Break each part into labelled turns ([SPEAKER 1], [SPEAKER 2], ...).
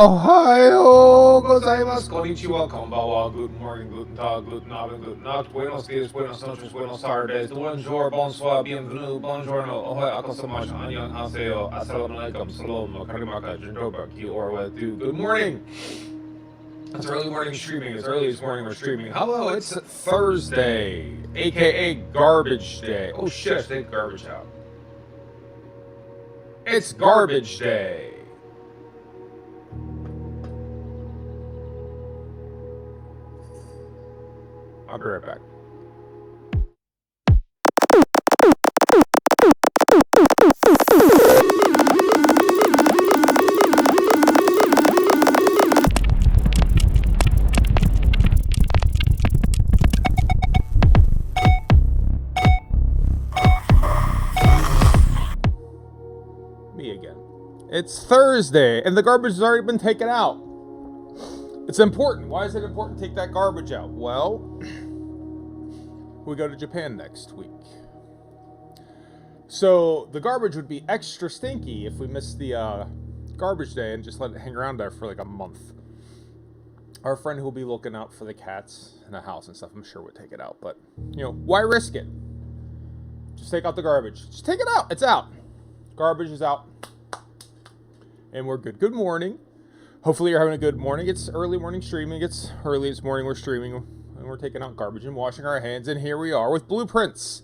[SPEAKER 1] Ohio gozaimasu, konnichiwa, konbanwa, guten morning, guten tag, guten abend, guten nacht, buenos dias, buenas noches, buenos tardes, bonjour, bonsoir, bienvenue, bonjourno, ohoi, akosamasu, annyeong, haseyo, assalamu alaikum, salam, karimaka, jindoba, ki orwetu, good morning. It's early morning streaming. It's early this morning we're streaming. Hello, it's Thursday, aka Garbage Day. Oh shit, I take garbage out. It's Garbage Day. I'll be right back. Me again. It's Thursday, and the garbage has already been taken out. It's important. Why is it important to take that garbage out? Well, we go to Japan next week. So the garbage would be extra stinky if we missed the garbage day and just let it hang around there for like a month. Our friend who will be looking out for the cats in the house and stuff, I'm sure would take it out. But, why risk it? Just take out the garbage. Just take it out. It's out. Garbage is out. And we're good. Good morning. Hopefully you're having a good morning. It's early morning streaming. It's early this morning we're streaming. And we're taking out garbage and washing our hands. And here we are with Blueprints.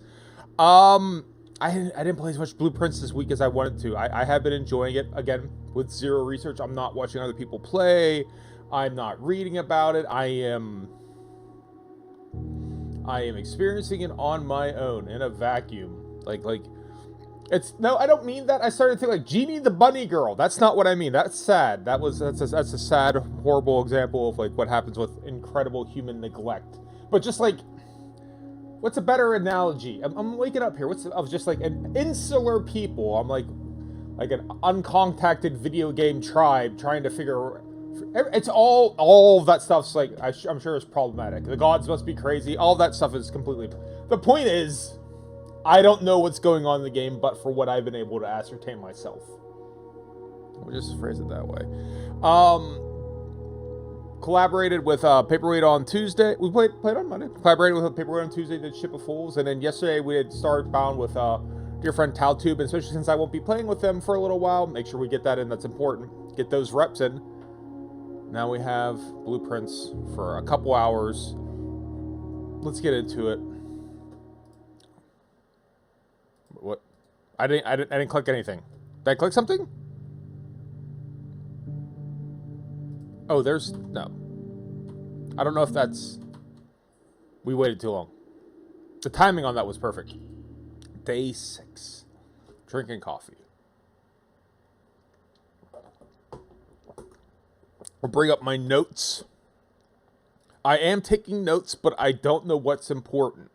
[SPEAKER 1] I didn't play as much Blueprints this week as I wanted to. I have been enjoying it, again, with zero research. I'm not watching other people play. I'm not reading about it. I am experiencing it on my own in a vacuum. It's no, I don't mean that. I started to think like Genie the Bunny Girl. That's not what I mean. That's sad. That's a sad, horrible example of like what happens with incredible human neglect. But just like, what's a better analogy? I'm waking up here. Of just like an insular people. I'm like an uncontacted video game tribe trying to figure. It's all of that stuff's like I'm sure is problematic. The gods must be crazy. All that stuff is completely. The point is, I don't know what's going on in the game, but for what I've been able to ascertain myself. We'll just phrase it that way. Collaborated with Paperweight on Tuesday. We played on Monday. Collaborated with Paperweight on Tuesday, did Ship of Fools, and then yesterday we had Starbound with dear friend Taltube, and especially since I won't be playing with them for a little while, make sure we get that in. That's important. Get those reps in. Now we have Blueprints for a couple hours. Let's get into it. What? I didn't click anything. Did I click something? Oh, there's no. I don't know if that's. We waited too long. The timing on that was perfect. Day 6. Drinking coffee. I'll bring up my notes. I am taking notes, but I don't know what's important.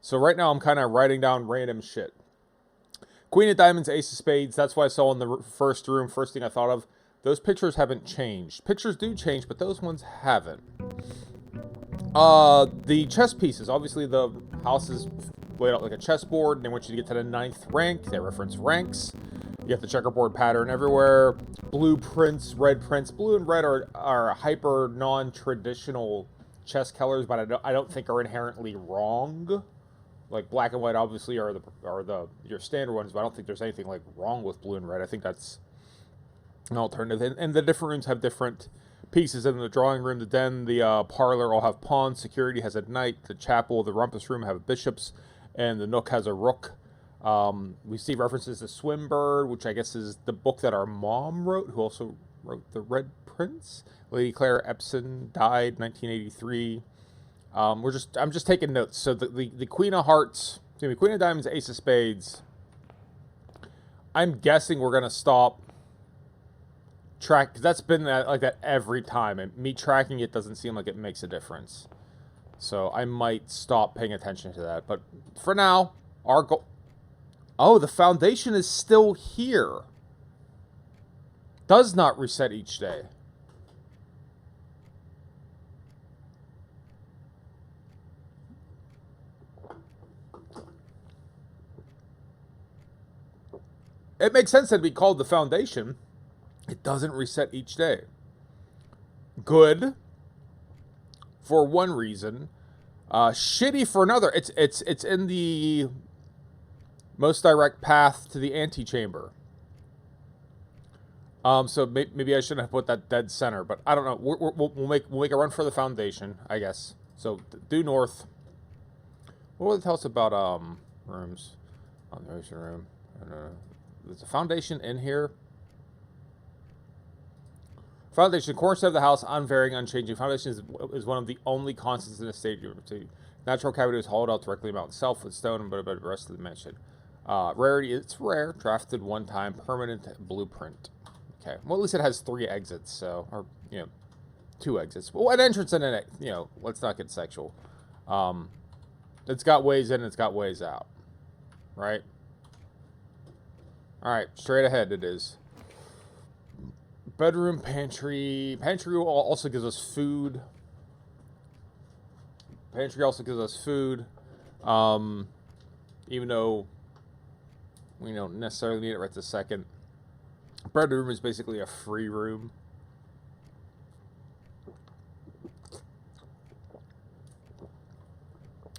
[SPEAKER 1] So right now I'm kind of writing down random shit. Queen of Diamonds, Ace of Spades. That's what I saw in the first room. First thing I thought of. Those pictures haven't changed. Pictures do change, but those ones haven't. The chess pieces. Obviously, the house is laid out like a chessboard, and they want you to get to the 9th rank. They reference ranks. You have the checkerboard pattern everywhere. Blueprints, red prints. Blue and red are hyper non-traditional chess colors, but I don't think are inherently wrong. Like black and white obviously are your standard ones, but I don't think there's anything like wrong with blue and red. I think that's an alternative. And the different rooms have different pieces. In the drawing room, the den, the parlor all have pawns. Security has a knight. The chapel, the rumpus room have bishops, and the nook has a rook. We see references to Swinburne, which I guess is the book that our mom wrote, who also wrote The Red Prince. Lady Claire Epson died 1983. I'm just taking notes. So the Queen of Hearts, Queen of Diamonds, Ace of Spades. I'm guessing we're gonna stop track, because that's been like that every time, and me tracking it doesn't seem like it makes a difference. So I might stop paying attention to that. But for now, our goal. Oh, the foundation is still here. Does not reset each day. It makes sense that it'd be called the foundation. It doesn't reset each day. good for one reason, shitty for another. It's in the most direct path to the antechamber. So maybe I shouldn't have put that dead center, but I don't know. We'll make a run for the foundation, I guess. So due north. What will it tell us about rooms? Foundation room. I don't know. There's a foundation in here. Foundation, cornerstone of the house, unvarying, unchanging. Foundation is one of the only constants in the state. Natural cavity is hollowed out directly about itself with stone, but the rest of the mansion. Rarity, it's rare. Drafted one time. Permanent blueprint. Okay. Well, at least it has 3 exits, so, or, 2 exits. Well, an entrance and an, let's not get sexual. It's got ways in, it's got ways out. Right? Alright, straight ahead it is. Bedroom, pantry. Pantry also gives us food. Pantry also gives us food. Even though we don't necessarily need it right this second. Bedroom is basically a free room.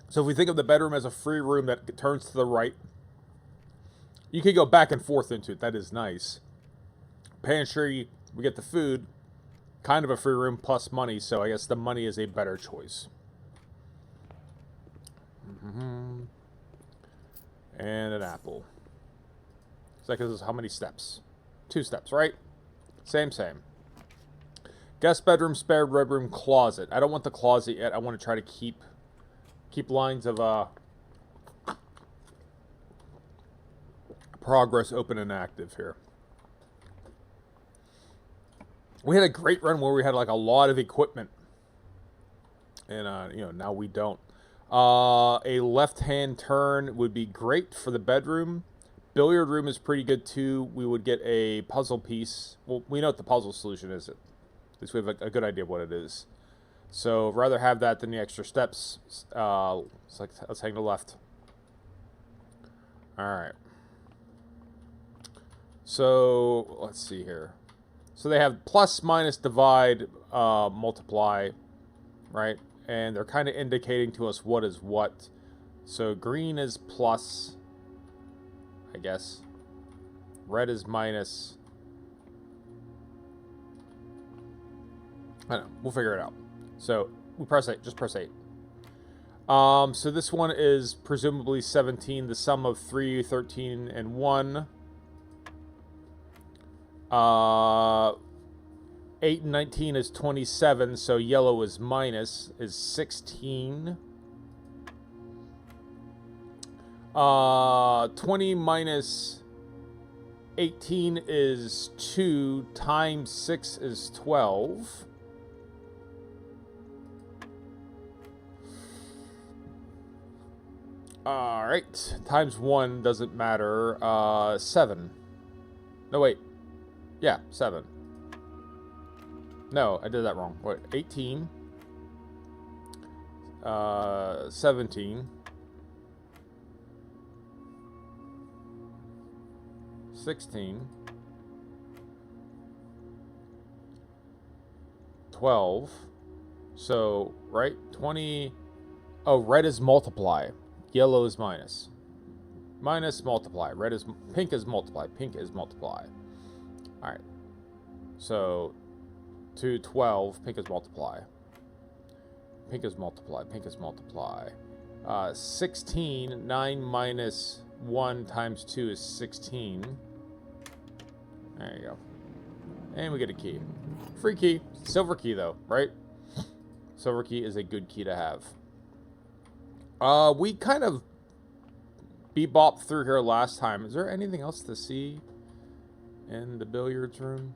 [SPEAKER 1] So if we think of the bedroom as a free room that turns to the right, you can go back and forth into it. That is nice. Pantry, we get the food, kind of a free room plus money, so I guess the money is a better choice. And an apple. So that gives us how many steps? 2 steps, right? Same. Guest bedroom, spare bedroom, closet. I don't want the closet yet. I want to try to keep lines of progress open and active here. We had a great run where we had like a lot of equipment, and now we don't. A left-hand turn would be great for the bedroom. Billiard room is pretty good too. We would get a puzzle piece. Well, we know what the puzzle solution is. At least we have a good idea of what it is. So rather have that than the extra steps. Let's hang the left. All right. So let's see here. So they have plus, minus, divide, multiply, right? And they're kind of indicating to us what is what. So green is plus, I guess. Red is minus. I don't know. We'll figure it out. So we press 8. Just press 8. So this one is presumably 17. The sum of 3, 13, and 1. 8 and 19 is 27, so yellow is minus, is 16. 20 minus 18 is 2, times 6 is 12. Alright, times 1 doesn't matter, 7. No, wait. Yeah, 7. No, I did that wrong. What? 18. 17. 16. 12. So, right? 20. Oh, red is multiply. Yellow is minus. Minus, multiply. Pink is multiply. Pink is multiply. Alright. So, 2, 12. Pink is multiply. Pink is multiply. Pink is multiply. 16. 9 minus 1 times 2 is 16. There you go. And we get a key. Free key. Silver key, though, right? Silver key is a good key to have. We kind of bebopped through here last time. Is there anything else to see in the billiards room?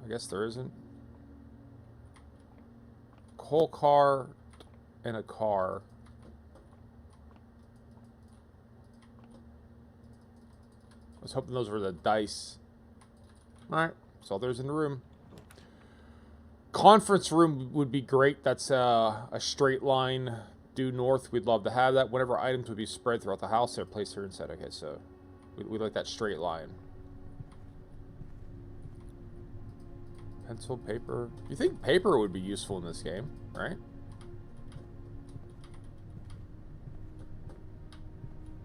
[SPEAKER 1] I guess there isn't. Coal car and a car. I was hoping those were the dice. Alright, that's all there's in the room. Conference room would be great. That's a straight line due north. We'd love to have that. Whatever items would be spread throughout the house, they're placed here inside. Okay, so we like that straight line. Pencil, paper. You think paper would be useful in this game, right?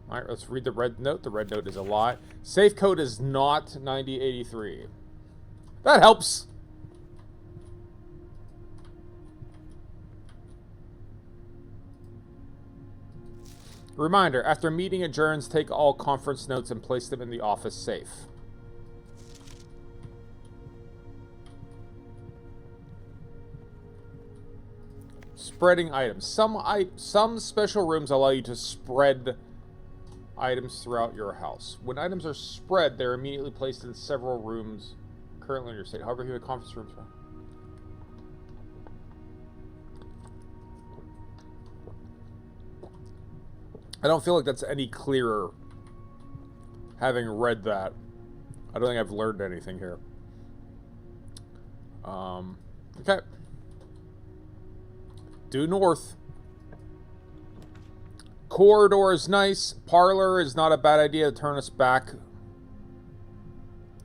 [SPEAKER 1] Alright, let's read the red note. The red note is a lie. Safe code is not 9083. That helps! Reminder, after meeting adjourns, take all conference notes and place them in the office safe. Spreading items. Some special rooms allow you to spread items throughout your house. When items are spread, they're immediately placed in several rooms currently in your state. However, you have conference rooms. I don't feel like that's any clearer having read that. I don't think I've learned anything here. Okay. Due north. Corridor is nice. Parlor is not a bad idea to turn us back.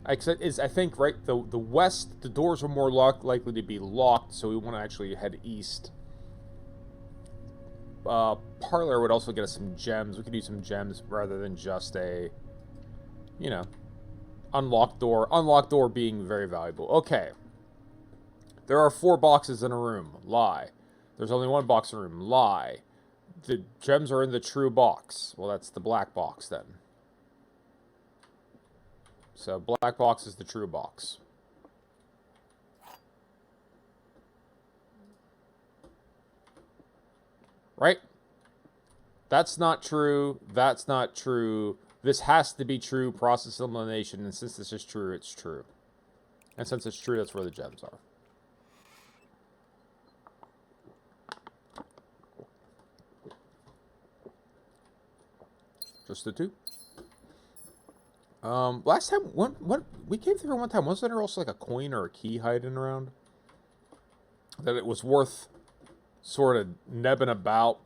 [SPEAKER 1] I think, right, the west, the doors are more likely to be locked, so we want to actually head east. Parlor would also get us some gems. We could use some gems rather than just a, you know, unlocked door. Unlocked door being very valuable. Okay. There are 4 boxes in a room. Lie. There's only 1 box in a room. Lie. The gems are in the true box. Well, that's the black box then. So black box is the true box. Right? That's not true. That's not true. This has to be true. Process elimination. And since this is true, it's true. And since it's true, that's where the gems are. Just the 2. Last time, when we came through one time, wasn't there also like a coin or a key hiding around? That it was worth sort of nebbing about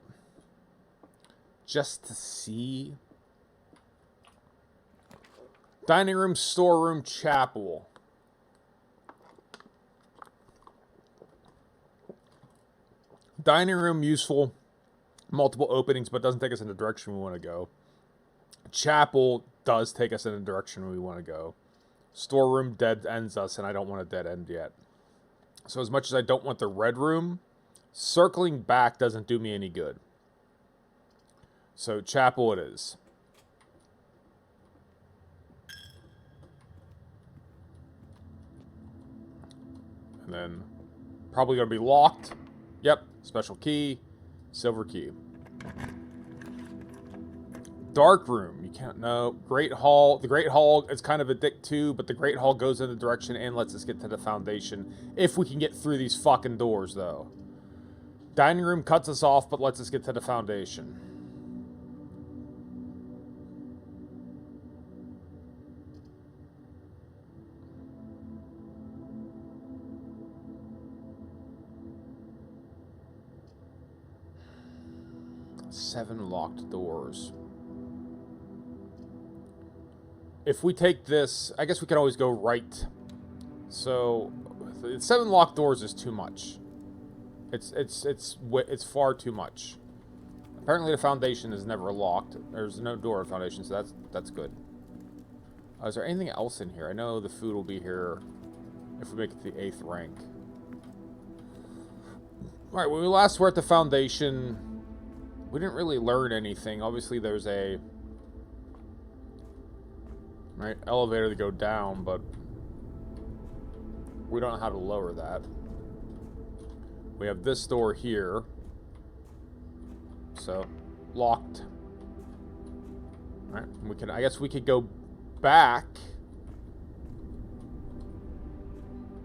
[SPEAKER 1] just to see. Dining room, storeroom, chapel. Dining room, useful. Multiple openings, but doesn't take us in the direction we want to go. Chapel does take us in the direction we want to go. Storeroom dead ends us, and I don't want a dead end yet. So as much as I don't want the red room, circling back doesn't do me any good. So chapel it is. And then probably going to be locked. Yep, special key, silver key. Dark room, you can't know. Great hall, the great hall is kind of a dick too, but the great hall goes in the direction and lets us get to the foundation. If we can get through these fucking doors though. Dining room cuts us off, but lets us get to the foundation. Seven locked doors. If we take this, I guess we can always go right. So, 7 locked doors is too much. It's far too much. Apparently, the foundation is never locked. There's no door in foundation, so that's good. Is there anything else in here? I know the food will be here if we make it to the 8th rank. All right, when we last were at the foundation, we didn't really learn anything. Obviously, there's a elevator to go down, but we don't know how to lower that. We have this door here. So, locked. Alright, I guess we could go back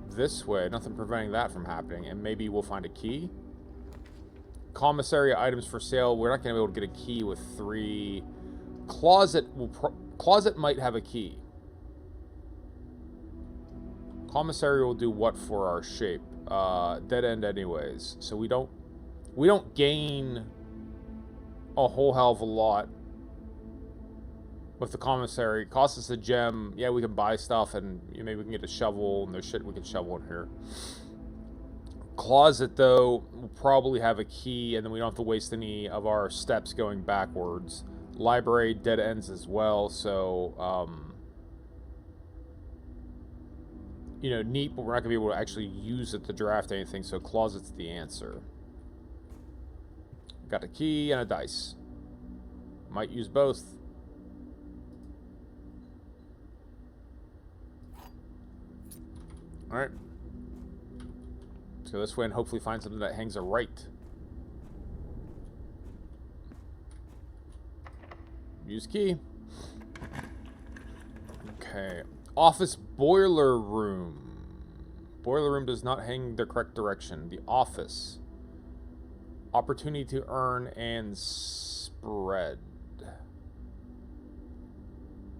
[SPEAKER 1] this way. Nothing preventing that from happening. And maybe we'll find a key. Commissary items for sale. We're not going to be able to get a key with 3. Closet might have a key. Commissary will do what for our shape? Dead end anyways. So we don't gain a whole hell of a lot with the commissary. Costs us a gem. Yeah, we can buy stuff, and maybe we can get a shovel, and there's shit we can shovel in here. Closet, though, will probably have a key, and then we don't have to waste any of our steps going backwards. Library, dead ends as well, so, you know, neat, but we're not going to be able to actually use it to draft anything, so closet's the answer. Got a key and a dice. Might use both. Alright. Let's go this way and hopefully find something that hangs a right. Use key. Okay. Office boiler room. Boiler room does not hang the correct direction. The office. Opportunity to earn and spread.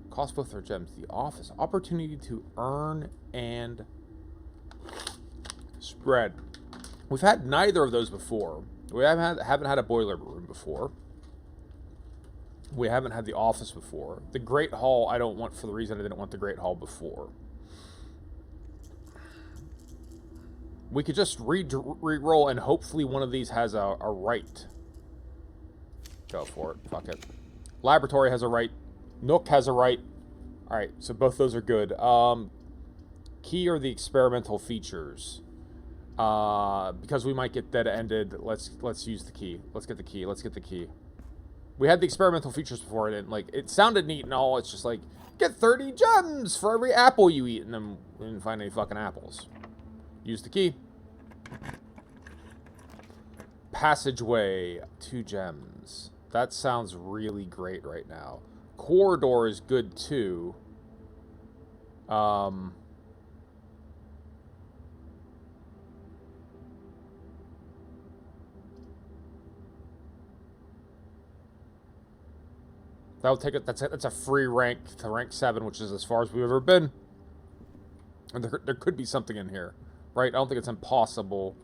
[SPEAKER 1] Cost both their gems. The office. Opportunity to earn and spread. We've had neither of those before. We haven't had a boiler room before. We haven't had the office before. The Great Hall I don't want for the reason I didn't want the Great Hall before. We could just re-roll and hopefully one of these has a right. Go for it. Fuck it. Laboratory has a right. Nook has a right. Alright, so both those are good. Key or the experimental features? Because we might get dead-ended, let's use the key. Let's get the key. Let's get the key. We had the experimental features before, and like it sounded neat and all. It's just like, get 30 gems for every apple you eat, and then we didn't find any fucking apples. Use the key. Passageway, 2 gems. That sounds really great right now. Corridor is good too. That'll take it. That's a free rank to rank 7, which is as far as we've ever been. And there could be something in here, right? I don't think it's impossible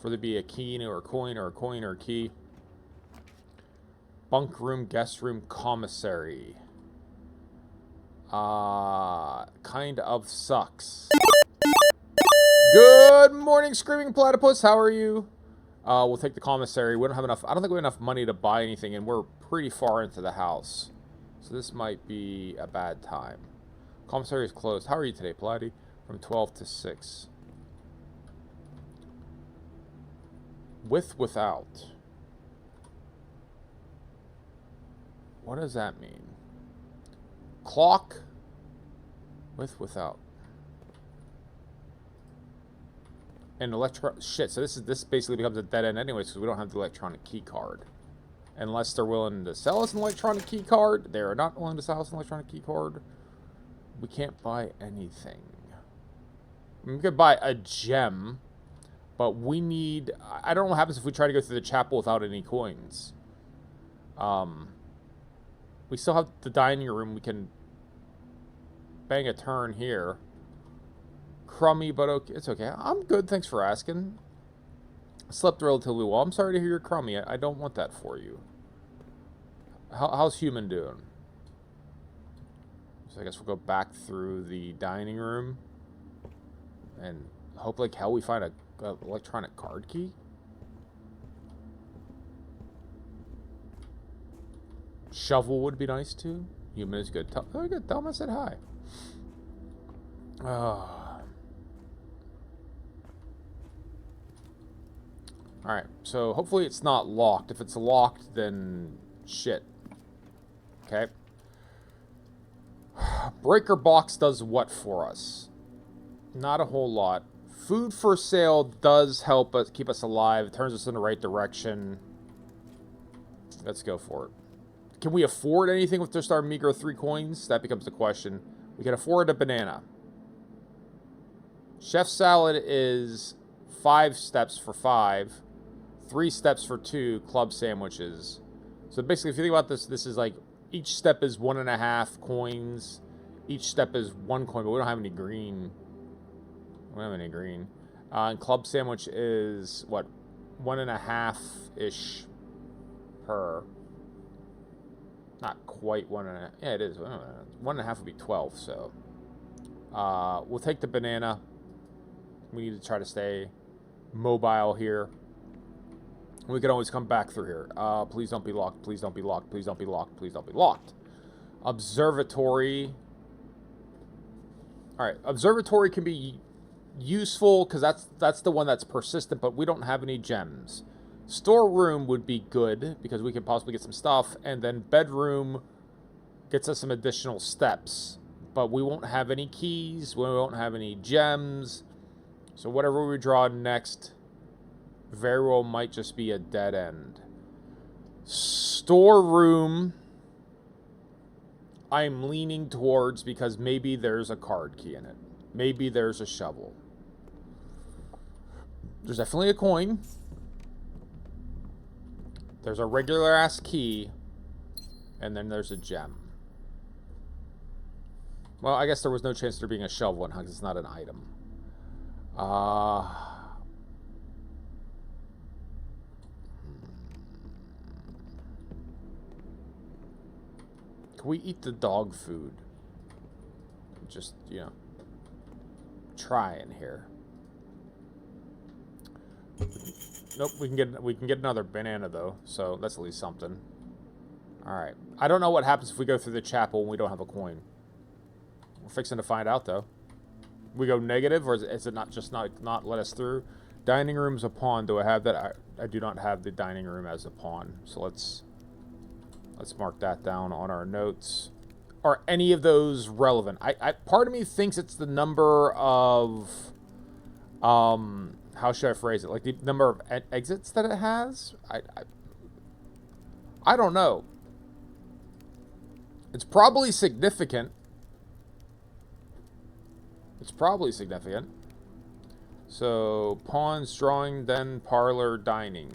[SPEAKER 1] for there to be a key or a coin or a coin or a key. Bunk room, guest room, commissary. Kind of sucks. Good morning, Screaming Platypus. How are you? We'll take the commissary. We don't have enough. I don't think we have enough money to buy anything, and we're pretty far into the house. So this might be a bad time. Commissary is closed. How are you today, Platy? From 12 to 6. Without. What does that mean? Clock. Without. And shit, so this basically becomes a dead end anyways because we don't have the electronic key card. Unless they're willing to sell us an electronic key card. They are not willing to sell us an electronic key card. We can't buy anything. I mean, we could buy a gem, but we need... I don't know what happens if we try to go through the chapel without any coins. We still have the dining room. We can bang a turn here. Crummy, but okay. It's okay. I'm good, thanks for asking. Slept relatively well. I'm sorry to hear you're crummy. I don't want that for you. How's human doing? So I guess we'll go back through the dining room. And hope like hell we find a electronic card key. Shovel would be nice too. Human is good. Tell him I said hi. Alright, so hopefully it's not locked. If it's locked, then shit. Okay. Breaker box does what for us? Not a whole lot. Food for sale does help us keep us alive. It turns us in the right direction. Let's go for it. Can we afford anything with just our meager 3 coins? That becomes the question. We can afford a banana. Chef salad is 5 steps for 5. 3 steps for 2 club sandwiches. So basically, if you think about this, this is like each step is 1.5 coins. Each step is 1 coin, but we don't have any green. We don't have any green. And club sandwich is what, 1.5-ish per. Not quite 1.5. Yeah, it is. 1.5 would be 12, so. We'll take the banana. We need to try to stay mobile here. We can always come back through here. Please don't be locked. Please don't be locked. Please don't be locked. Please don't be locked. Observatory. Alright, observatory can be useful because that's the one that's persistent, but we don't have any gems. Storeroom would be good because we could possibly get some stuff, and then bedroom gets us some additional steps. But we won't have any keys, we won't have any gems, so whatever we draw next very well might just be a dead end. Storeroom, I'm leaning towards because maybe there's a card key in it. Maybe there's a shovel. There's definitely a coin. There's a regular ass key. And then there's a gem. Well, I guess there was no chance there being a shovel in because it's not an item. Can we eat the dog food? Just, you know, try in here. Nope, we can get another banana though, so that's at least something. Alright. I don't know what happens if we go through the chapel and we don't have a coin. We're fixing to find out though. We go negative, or is it not just not let us through? Dining room's a pawn. Do I have that? I do not have the dining room as a pawn. So let's mark that down on our notes. Are any of those relevant? Part of me thinks it's the number of how should I phrase it? Like the number of exits that it has? I don't know. It's probably significant. It's probably significant. So, pawns, drawing, then parlor, dining.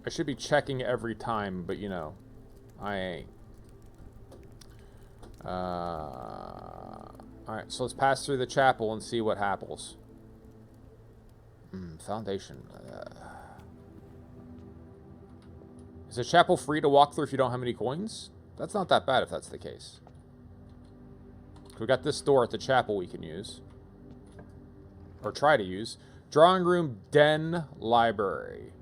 [SPEAKER 1] I should be checking every time, but you know, I ain't. Alright, so let's pass through the chapel and see what happens. Foundation. Is the chapel free to walk through if you don't have any coins? That's not that bad if that's the case. We got this door at the chapel we can use. Or try to use. Drawing room, den, library.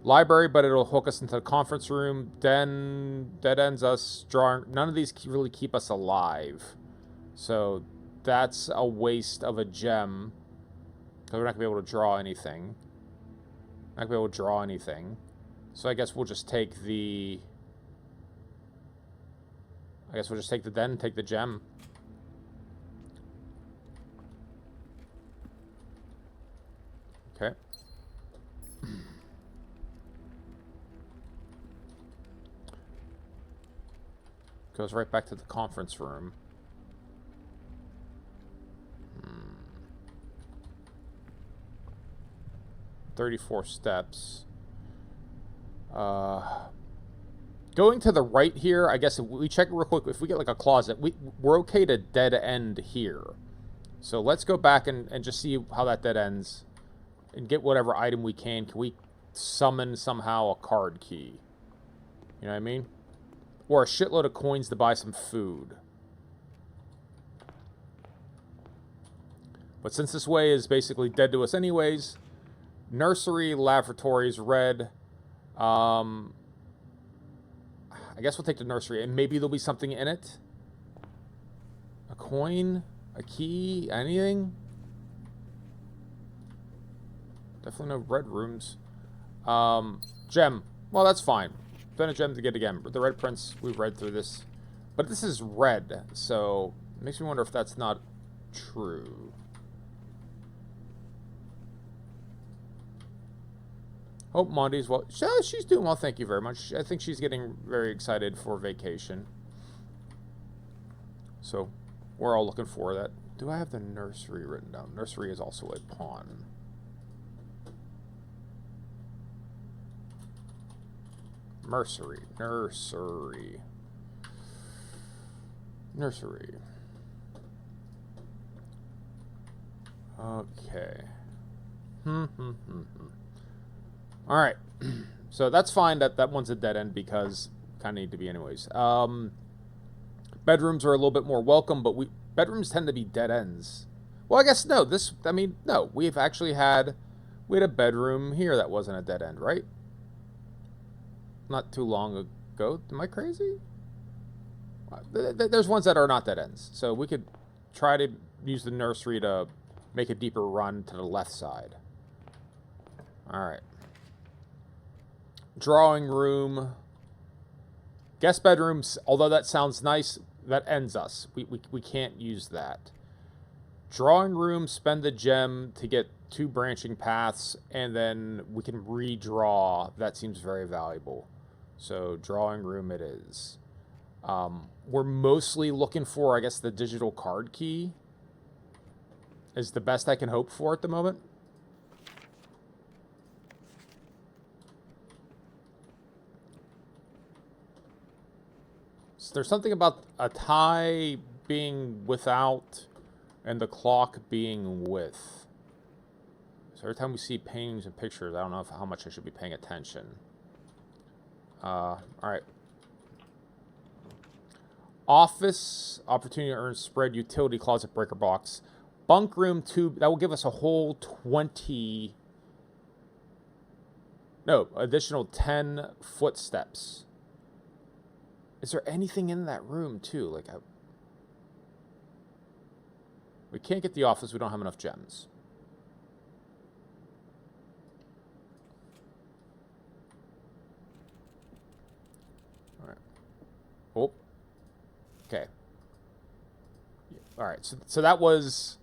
[SPEAKER 1] Library, but it'll hook us into the conference room. Den, dead ends us. Drawing. None of these really keep us alive. So, that's a waste of a gem. Because we're not going to be able to draw anything. Not going to be able to draw anything. So I guess we'll just take the... den and take the gem. Okay. Goes right back to the conference room. 34 steps. Going to the right here, I guess if we check it real quick. If we get like a closet, we're okay to dead end here. So let's go back and just see how that dead ends. And get whatever item we can. Can we summon somehow a card key? You know what I mean? Or a shitload of coins to buy some food. But since this way is basically dead to us anyways, nursery, lavatories, red. I guess we'll take the nursery, and maybe there'll be something in it. A coin? A key? Anything? Definitely no red rooms. Gem. Well, that's fine. Then a gem to get again. The Red Prince, we've read through this. But this is red, so it makes me wonder if that's not true. Hope Monty's well. She's doing well, thank you very much. I think she's getting very excited for vacation. So, we're all looking for that. Do I have the nursery written down? Nursery is also a pawn. Nursery. Okay. Alright. So that's fine that that one's a dead end because kind of need to be anyways. Bedrooms are a little bit more welcome, but bedrooms tend to be dead ends. Well, I guess no. No. We've actually we had a bedroom here that wasn't a dead end, right? Not too long ago. Am I crazy? There's ones that are not dead ends, so we could try to use the nursery to make a deeper run to the left side. All right. Drawing room. Guest bedrooms, although that sounds nice, that ends us. We can't use that. Drawing room, spend the gem to get 2 branching paths, and then we can redraw. That seems very valuable. So drawing room it is. We're mostly looking for, I guess, the digital card key is the best I can hope for at the moment. So there's something about a tie being without and the clock being with. So every time we see paintings and pictures, I don't know how much I should be paying attention. All right. Office, opportunity to earn spread, utility, closet, breaker box. Bunk room 2, that will give us a whole 20... No, additional 10 footsteps. Is there anything in that room, too? We can't get the office, we don't have enough gems. Alright. Oh. Okay. Alright, so that was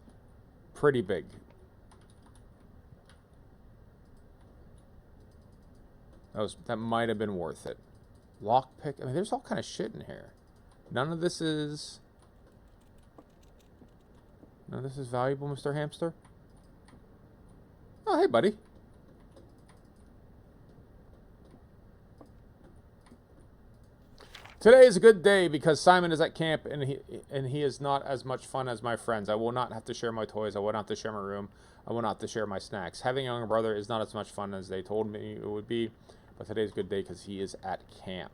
[SPEAKER 1] pretty big. That might have been worth it. Lockpick. I mean, there's all kind of shit in here. None of this is valuable, Mr. Hamster. Oh, hey, buddy. Today is a good day because Simon is at camp and he is not as much fun as my friends. I will not have to share my toys. I will not have to share my room. I will not have to share my snacks. Having a younger brother is not as much fun as they told me it would be. But today's a good day because he is at camp.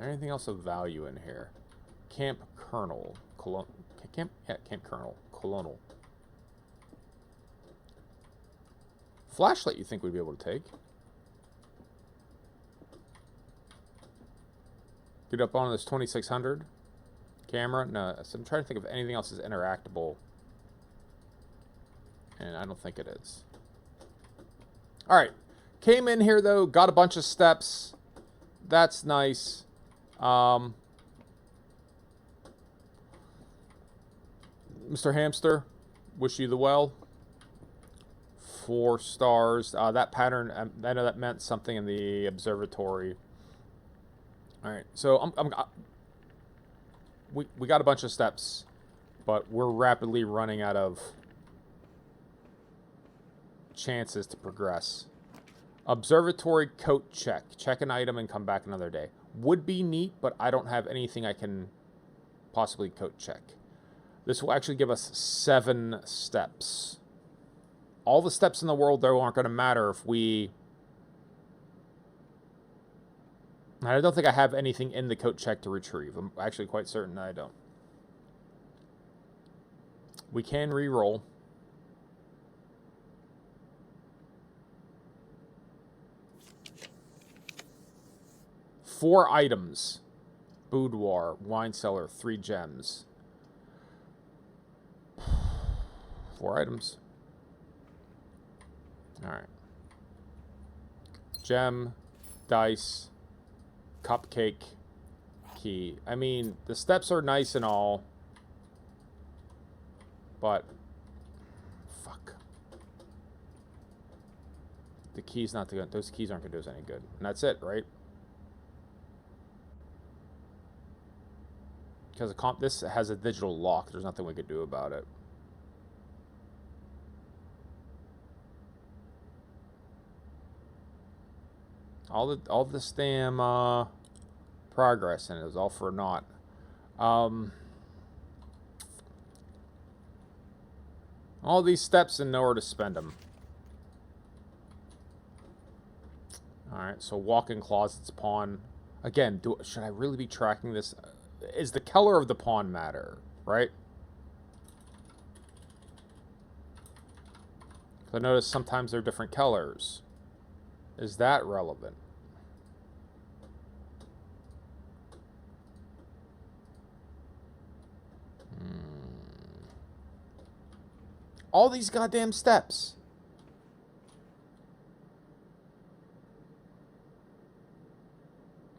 [SPEAKER 1] Anything else of value in here? Camp Colonel. Camp Colonel. Colonel. Flashlight you think we'd be able to take. Get up on this 2600. Camera? No, so I'm trying to think if anything else is interactable. And I don't think it is. Alright. Came in here, though. Got a bunch of steps. That's nice. Mr. Hamster, wish you the well. 4 stars. That pattern, I know that meant something in the observatory. Alright, so we got a bunch of steps, but we're rapidly running out of chances to progress. Observatory coat check. Check an item and come back another day. Would be neat, but I don't have anything I can possibly coat check. This will actually give us 7 steps. All the steps in the world, though, aren't going to matter if we... I don't think I have anything in the coat check to retrieve. I'm actually quite certain that I don't. We can re-roll. Four items. Boudoir, wine cellar, 3 gems. 4 items. Alright. Gem, dice, cupcake, key. I mean, the steps are nice and all, but fuck. The key's not good. Those keys aren't going to do us any good. And that's it, right? Because this has a digital lock. There's nothing we could do about it. All this damn progress in it is all for naught. All these steps and nowhere to spend them. Alright, so walk-in closets, pawn. Again, should I really be tracking this? Is the color of the pawn matter, right? I notice sometimes they're different colors. Is that relevant? All these goddamn steps.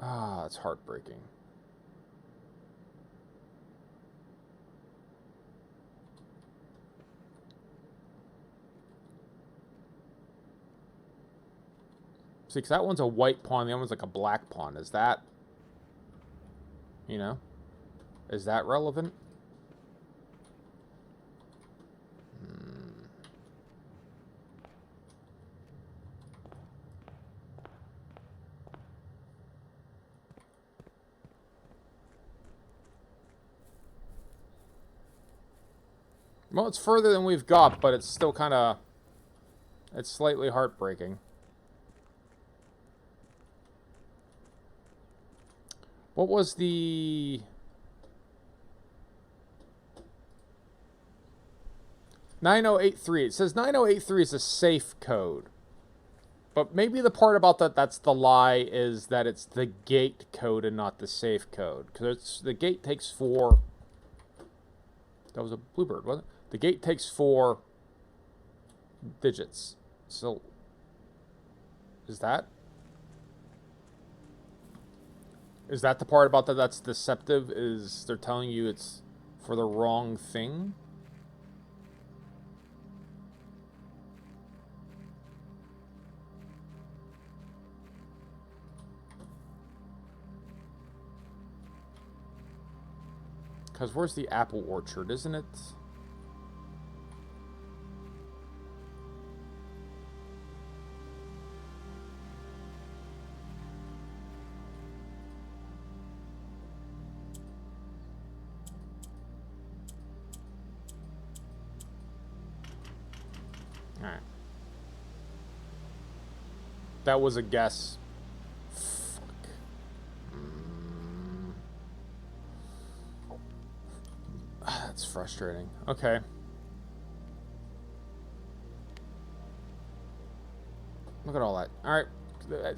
[SPEAKER 1] Ah, it's heartbreaking. See, because that one's a white pawn, the other one's like a black pawn. Is that, you know, is that relevant? Well, it's further than we've got, but it's still kind of... It's slightly heartbreaking. What was the... 9083. It says 9083 is a safe code. But maybe the part about that's the lie, is that it's the gate code and not the safe code. Because the gate takes 4... That was a bluebird, wasn't it? The gate takes 4 digits. So, is that the part about that's deceptive? Is they're telling you it's for the wrong thing? Because where's the apple orchard, isn't it? Alright. That was a guess. Fuck. That's frustrating. Okay. Look at all that. Alright.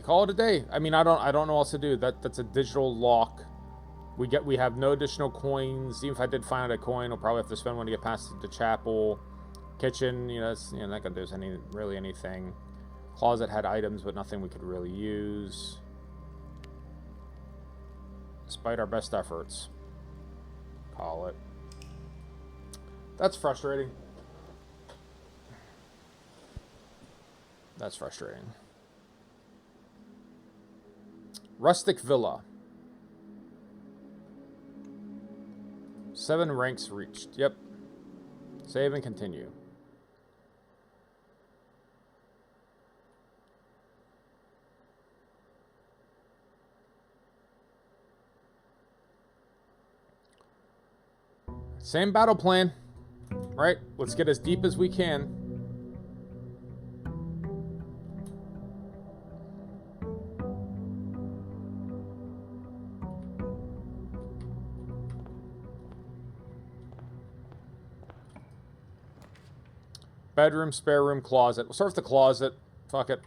[SPEAKER 1] Call it a day. I mean, I don't know what else to do. That's a digital lock. We have no additional coins. Even if I did find a coin, I'll probably have to spend one to get past the chapel. Kitchen, it's not gonna do us really anything. Closet had items, but nothing we could really use. Despite our best efforts. Call it. That's frustrating. That's frustrating. Rustic Villa. 7 ranks reached. Yep. Save and continue. Same battle plan. Right? Let's get as deep as we can. Bedroom, spare room, closet. We'll start with the closet. Fuck it.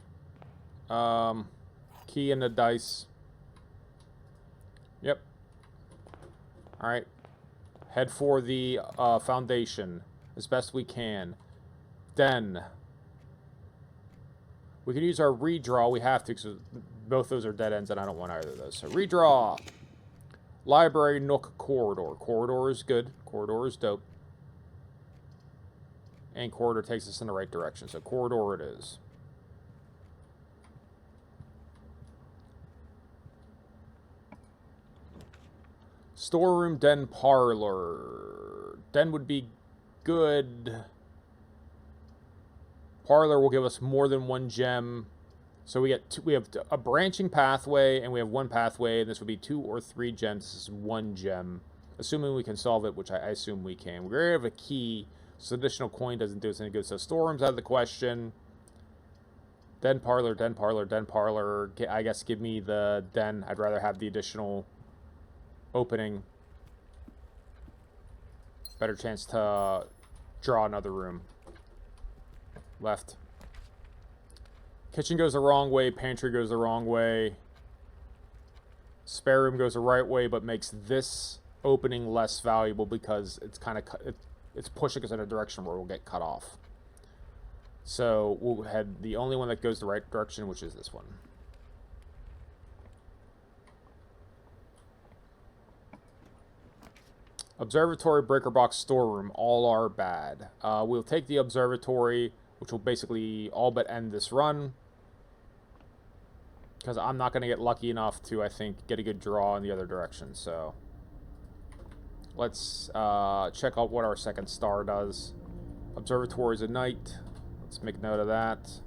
[SPEAKER 1] Key and the dice. Yep. Alright. Head for the foundation as best we can. Then we can use our redraw. We have to, because both those are dead ends, and I don't want either of those. So redraw. Library, nook, corridor. Corridor is good. Corridor is dope. And corridor takes us in the right direction. So corridor it is. Storeroom, den, parlor. Den would be good. Parlor will give us more than 1 gem. So we have a branching pathway, and we have 1 pathway, and this would be 2 or 3 gems. This is 1 gem. Assuming we can solve it, which I assume we can. We already have a key. So additional coin doesn't do us any good. So storeroom's out of the question. Den parlor, den parlor, den parlor. I guess give me the den. I'd rather have the additional opening. Better chance to draw another room. Left. Kitchen goes the wrong way. Pantry goes the wrong way. Spare room goes the right way, but makes this opening less valuable because it's kind of it's pushing us in a direction where we'll get cut off. So we'll head the only one that goes the right direction, which is this one. Observatory, breaker box, storeroom, all are bad. We'll take the observatory, which will basically all but end this run. Because I'm not going to get lucky enough to, I think, get a good draw in the other direction. So let's check out what our second star does. Observatory is a night. Let's make note of that.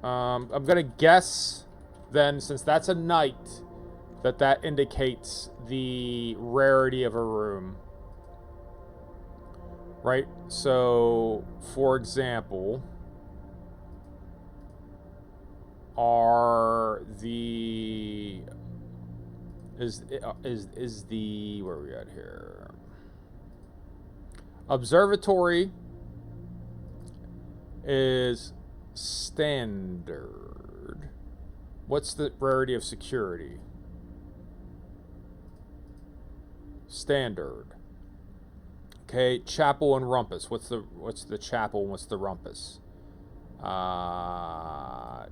[SPEAKER 1] I'm going to guess, then, since that's a night, that indicates the rarity of a room. Right? So, for example, is the where are we at here? Observatory is standard. What's the rarity of security? Standard. Okay, chapel and rumpus. What's the chapel and what's the rumpus?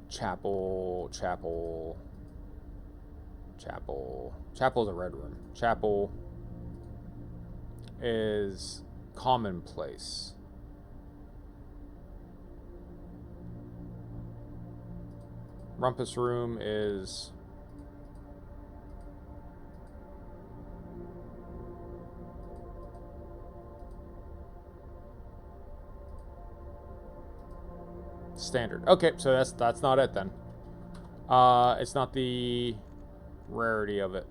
[SPEAKER 1] Chapel. Chapel's a red room. Chapel is commonplace. Rumpus room is standard. Okay, so that's not it then. It's not the rarity of it.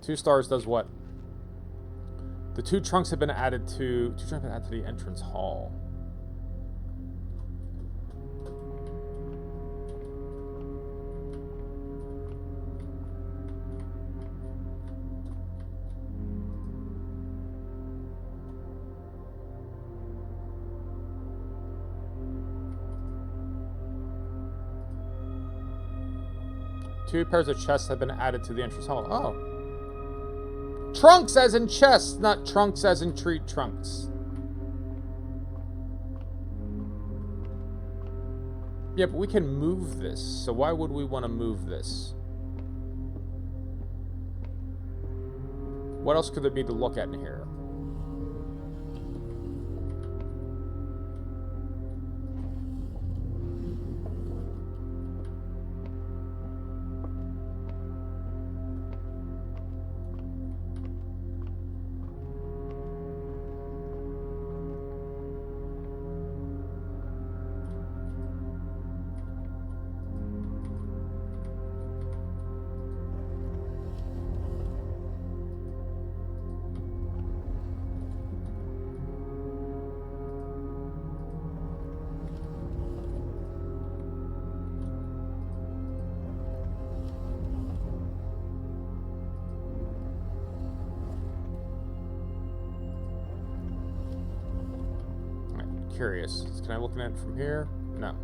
[SPEAKER 1] 2 stars does what? The 2 trunks have been added to the entrance hall. Two pairs of chests have been added to the entrance hall. Oh. Trunks as in chests, not trunks as in tree trunks. Yeah, but we can move this. So why would we want to move this? What else could there be to look at in here? Curious. Can I look at it from here? No.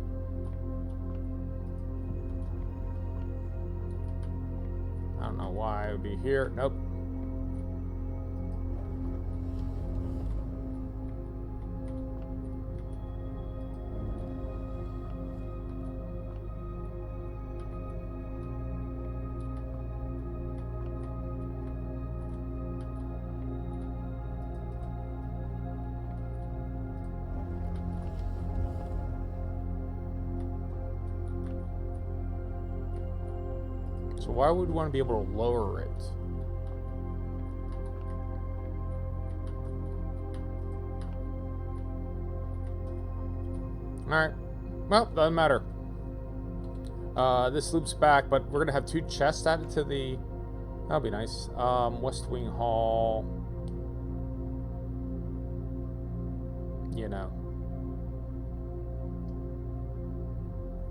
[SPEAKER 1] I don't know why it would be here. Nope. So why would we want to be able to lower it? Alright. Well, doesn't matter. This loops back, but we're gonna have 2 chests added to the... That'll be nice. West Wing Hall. You know.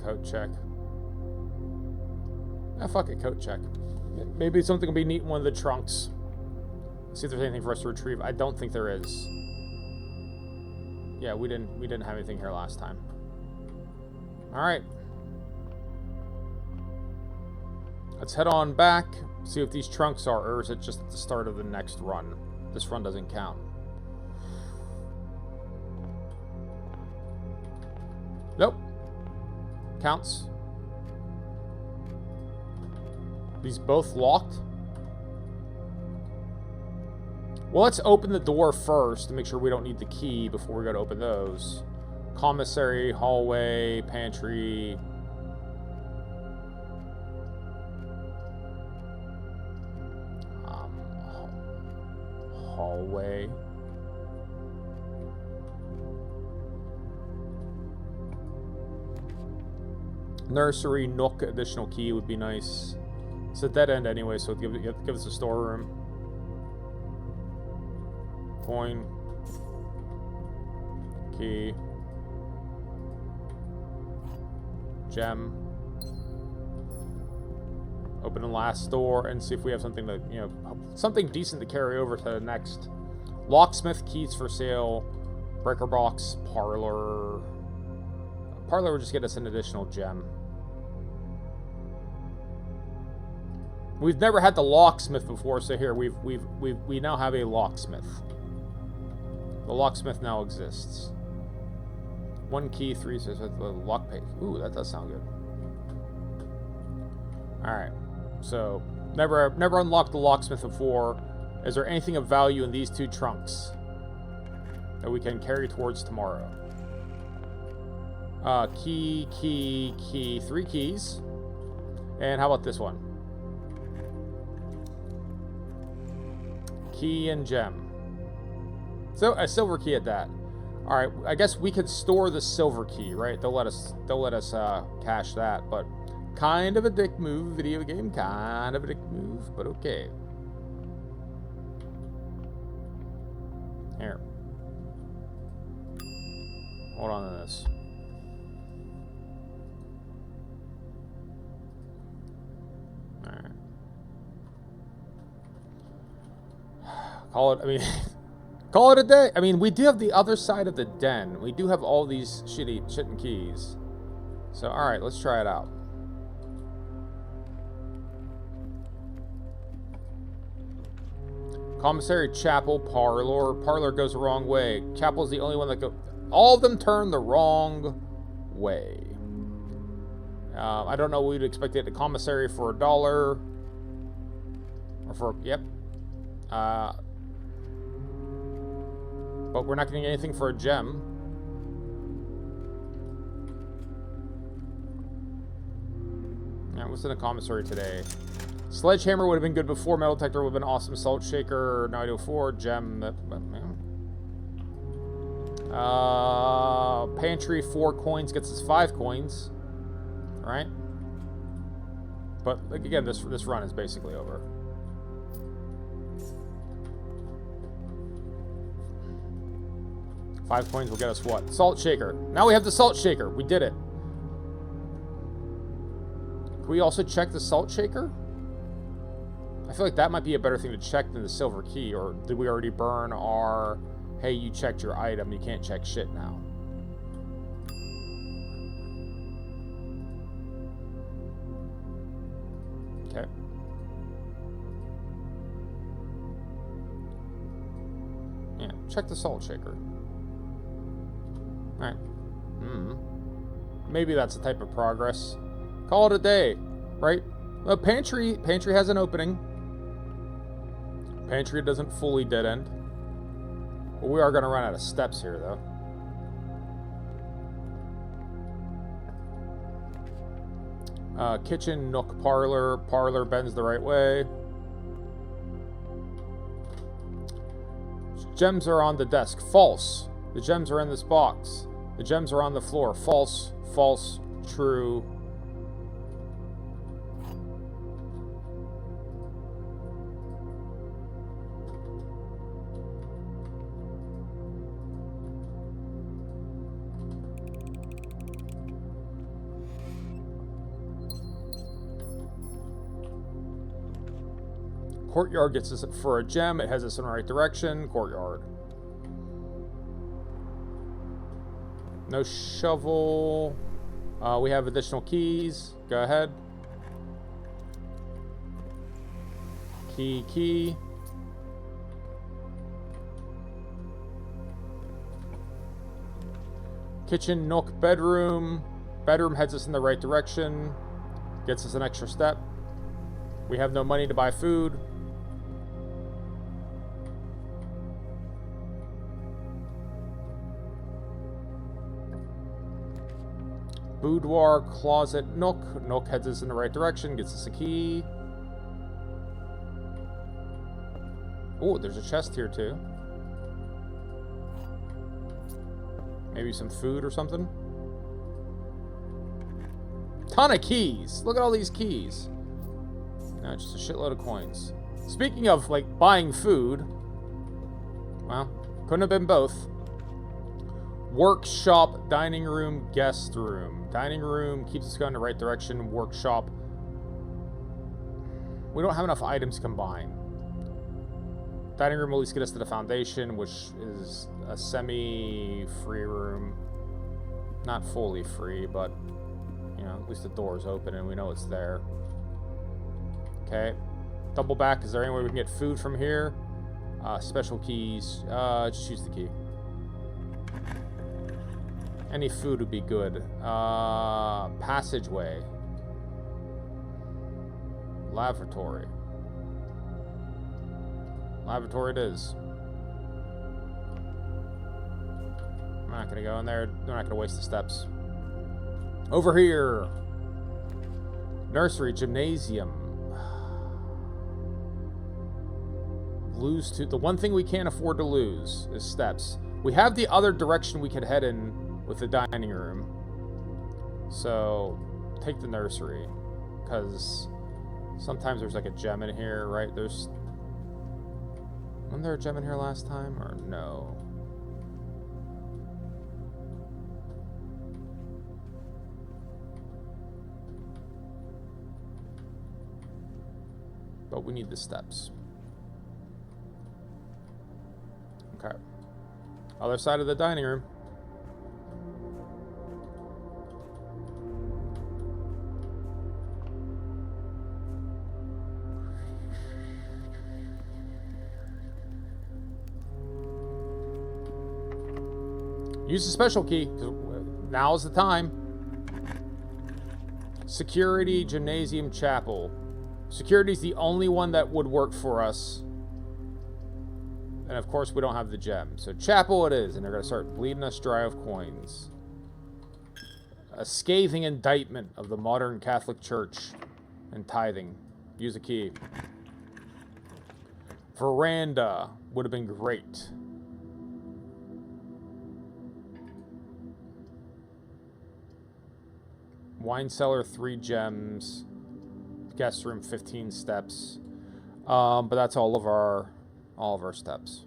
[SPEAKER 1] Coat check. Ah, fuck it, coat check. Maybe something will be neat in one of the trunks. See if there's anything for us to retrieve. I don't think there is. Yeah, we didn't have anything here last time. Alright. Let's head on back, see what these trunks are, or is it just at the start of the next run? This run doesn't count. Nope. Counts. These both locked? Well, let's open the door first to make sure we don't need the key before we go to open those. Commissary, hallway, pantry. Hallway. Nursery, nook, additional key would be nice. It's a dead end anyway, so give us a storeroom. Coin. Key. Gem. Open the last door and see if we have something to, you know, something decent to carry over to the next. Locksmith, keys for sale. Breaker box, parlor. Parlor would just get us an additional gem. We've never had the locksmith before, so here we now have a locksmith. The locksmith now exists. 1 key, 3 says with the lock page. Ooh, that does sound good. Alright. So never unlocked the locksmith before. Is there anything of value in these 2 trunks that we can carry towards tomorrow? Key, 3 keys. And how about this one? Key and gem. So a silver key at that. All right, I guess we could store the silver key, right? They'll let us cache that, but kind of a dick move, video game. Kind of a dick move, but okay. Here. Hold on to this. All right. Call it, I mean, call it a day. I mean, we do have the other side of the den. We do have all these shit and keys. So, alright, let's try it out. Commissary, chapel, parlor. Parlor goes the wrong way. Chapel's the only one that goes... All of them turn the wrong way. I don't know what we'd expect to get a commissary for $1. Or for... Yep. But we're not getting anything for a gem. Yeah, what's in the commissary today? Sledgehammer would have been good before. Metal detector would have been awesome. Salt shaker, 904. Gem. Pantry, 4 coins gets us 5 coins. Right? But again, this run is basically over. Five coins will get us what? Salt shaker. Now we have the salt shaker. We did it. Can we also check the salt shaker? I feel like that might be a better thing to check than the silver key. Or did we already burn our... Hey, you checked your item. You can't check shit now. Okay. Yeah, check the salt shaker. Alright. Maybe that's the type of progress. Call it a day, right? The pantry has an opening. Pantry doesn't fully dead end. But we are going to run out of steps here, though. Kitchen, nook, parlor. Parlor bends the right way. Gems are on the desk. False. The gems are in this box. The gems are on the floor. False, false, true. Courtyard gets us for a gem. It has us in the right direction. Courtyard. No shovel. We have additional keys. Go ahead. Key. Kitchen, nook, bedroom. Bedroom heads us in the right direction. Gets us an extra step. We have no money to buy food. Boudoir, closet, nook. Nook heads us in the right direction. Gets us a key. Oh, there's a chest here too. Maybe some food or something. Ton of keys. Look at all these keys. No, just a shitload of coins. Speaking of, like, buying food. Well, couldn't have been both. Workshop, dining room, guest room. Dining room keeps us going in the right direction. Workshop. We don't have enough items combined. Dining room will at least get us to the foundation, which is a semi-free room. Not fully free, but, you know, at least the door's open and we know it's there. Okay. Double back. Is there any way we can get food from here? Special keys. Just use the key. Any food would be good. Passageway. Lavatory. Lavatory it is. I'm not gonna go in there. We're not gonna waste the steps. Over here. Nursery, gymnasium. Lose to the one thing we can't afford to lose is steps. We have the other direction we could head in with the dining room. So take the nursery, because sometimes there's like a gem in here, right? Wasn't there a gem in here last time, or no? But we need the steps. Okay. Other side of the dining room. Use the special key, because now's the time. Security, gymnasium, chapel. Security's the only one that would work for us. And of course we don't have the gem. So chapel it is, and they're going to start bleeding us dry of coins. A scathing indictment of the modern Catholic Church and tithing. Use a key. Veranda would have been great. Wine cellar, 3 gems. Guest room, 15 steps. But that's all of our steps.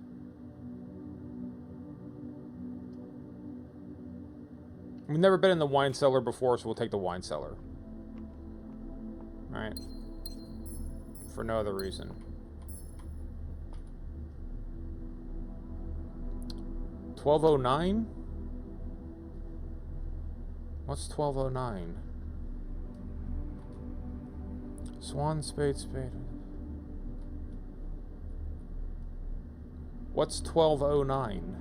[SPEAKER 1] We've never been in the wine cellar before, so we'll take the wine cellar. Alright. For no other reason. 1209? What's 1209? Swan, spade. What's 1209?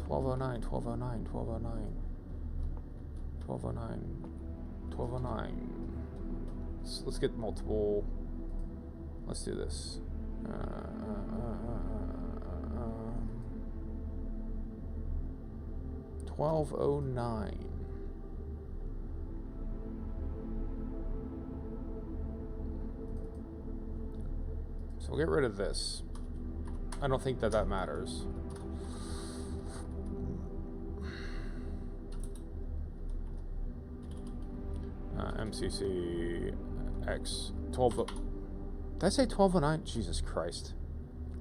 [SPEAKER 1] 1209. Let's get multiple. Let's do this. 1209. So we'll get rid of this. I don't think that matters. MCC X 12. Did I say 1209? Jesus Christ.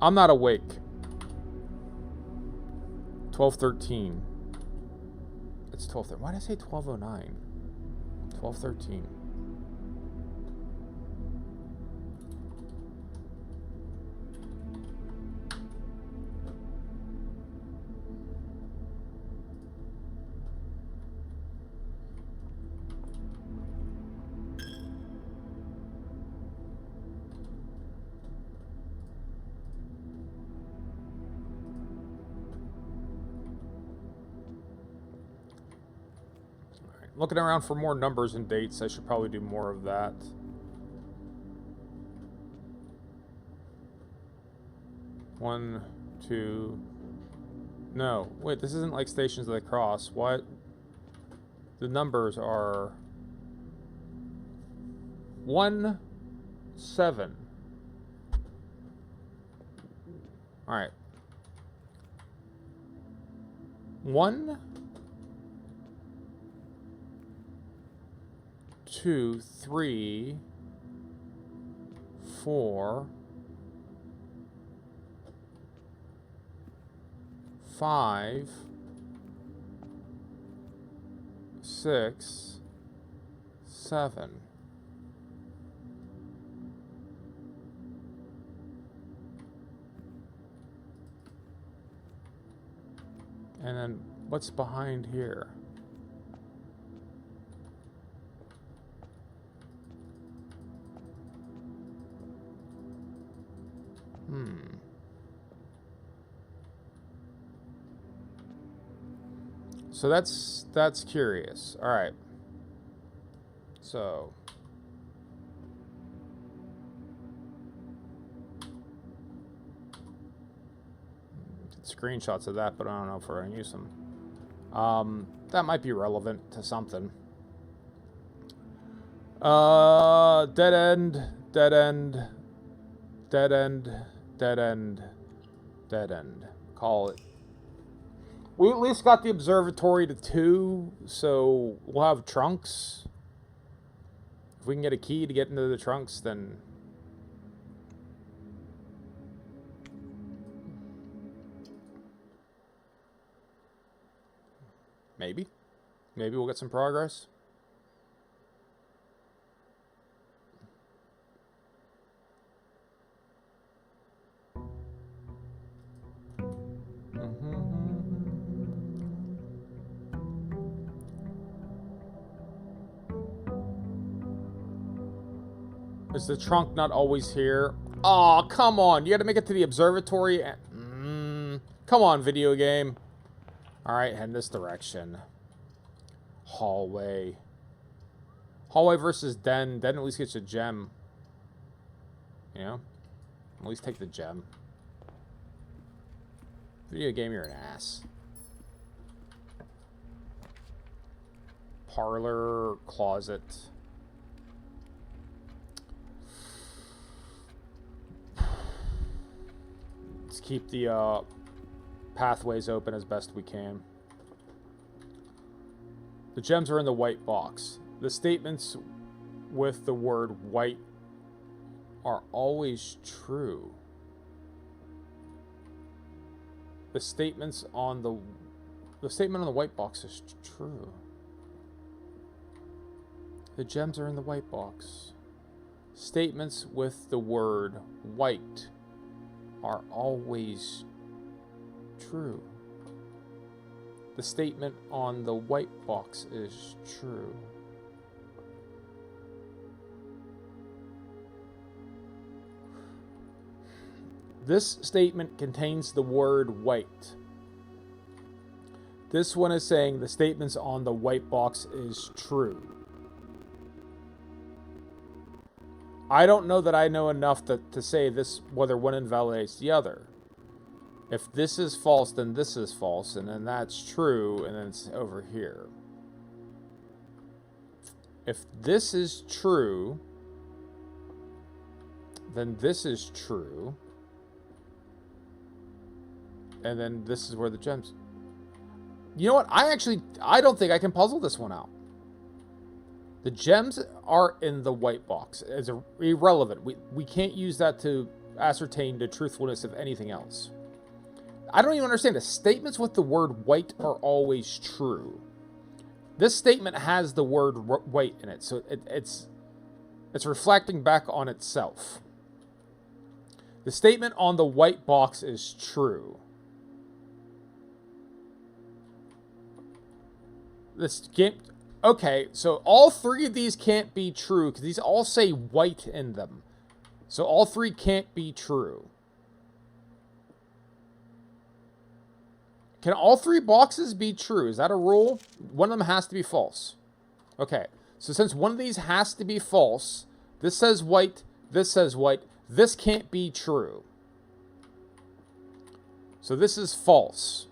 [SPEAKER 1] I'm not awake. 1213. It's 1213. Why did I say 1209? 1213. looking around for more numbers and dates. I should probably do more of that. One, two... No, wait, this isn't like Stations of the Cross. What? The numbers are... 1, 7. Alright. 1, 2, 3, 4, 5, 6, 7. And then what's behind here? So that's curious. All right. So screenshots of that, but I don't know if we're gonna use them. That might be relevant to something. Dead end, dead end, dead end, dead end, dead end. Call it. We at least got the observatory to 2, so we'll have trunks. If we can get a key to get into the trunks, then... Maybe. Maybe we'll get some progress. Is the trunk not always here? Aw, oh, come on. You gotta make it to the observatory. Come on, video game. Alright, head in this direction. Hallway. Hallway versus den. Den at least gets a gem. You know? At least take the gem. Video game, you're an ass. Parlor, closet. Let's keep the pathways open as best we can. The gems are in the white box. The statements with the word white are always true. The statements on the statement on the white box is true. The gems are in the white box. Statements with the word white are always true. The statement on the white box is true. This statement contains the word white. This one is saying the statements on the white box is true. I don't know that I know enough to say this, whether one invalidates the other. If this is false, then this is false, and then that's true, and then it's over here. If this is true, then this is true, and then this is where the gems... You know what? I don't think I can puzzle this one out. The gems are in the white box. It's irrelevant. We can't use that to ascertain the truthfulness of anything else. I don't even understand. The statements with the word white are always true. This statement has the word white in it, so it's reflecting back on itself. The statement on the white box is true. This game... Okay, so all three of these can't be true, because these all say white in them. So all three can't be true. Can all three boxes be true? Is that a rule? One of them has to be false. Okay, so since one of these has to be false, this says white, this can't be true. So this is false.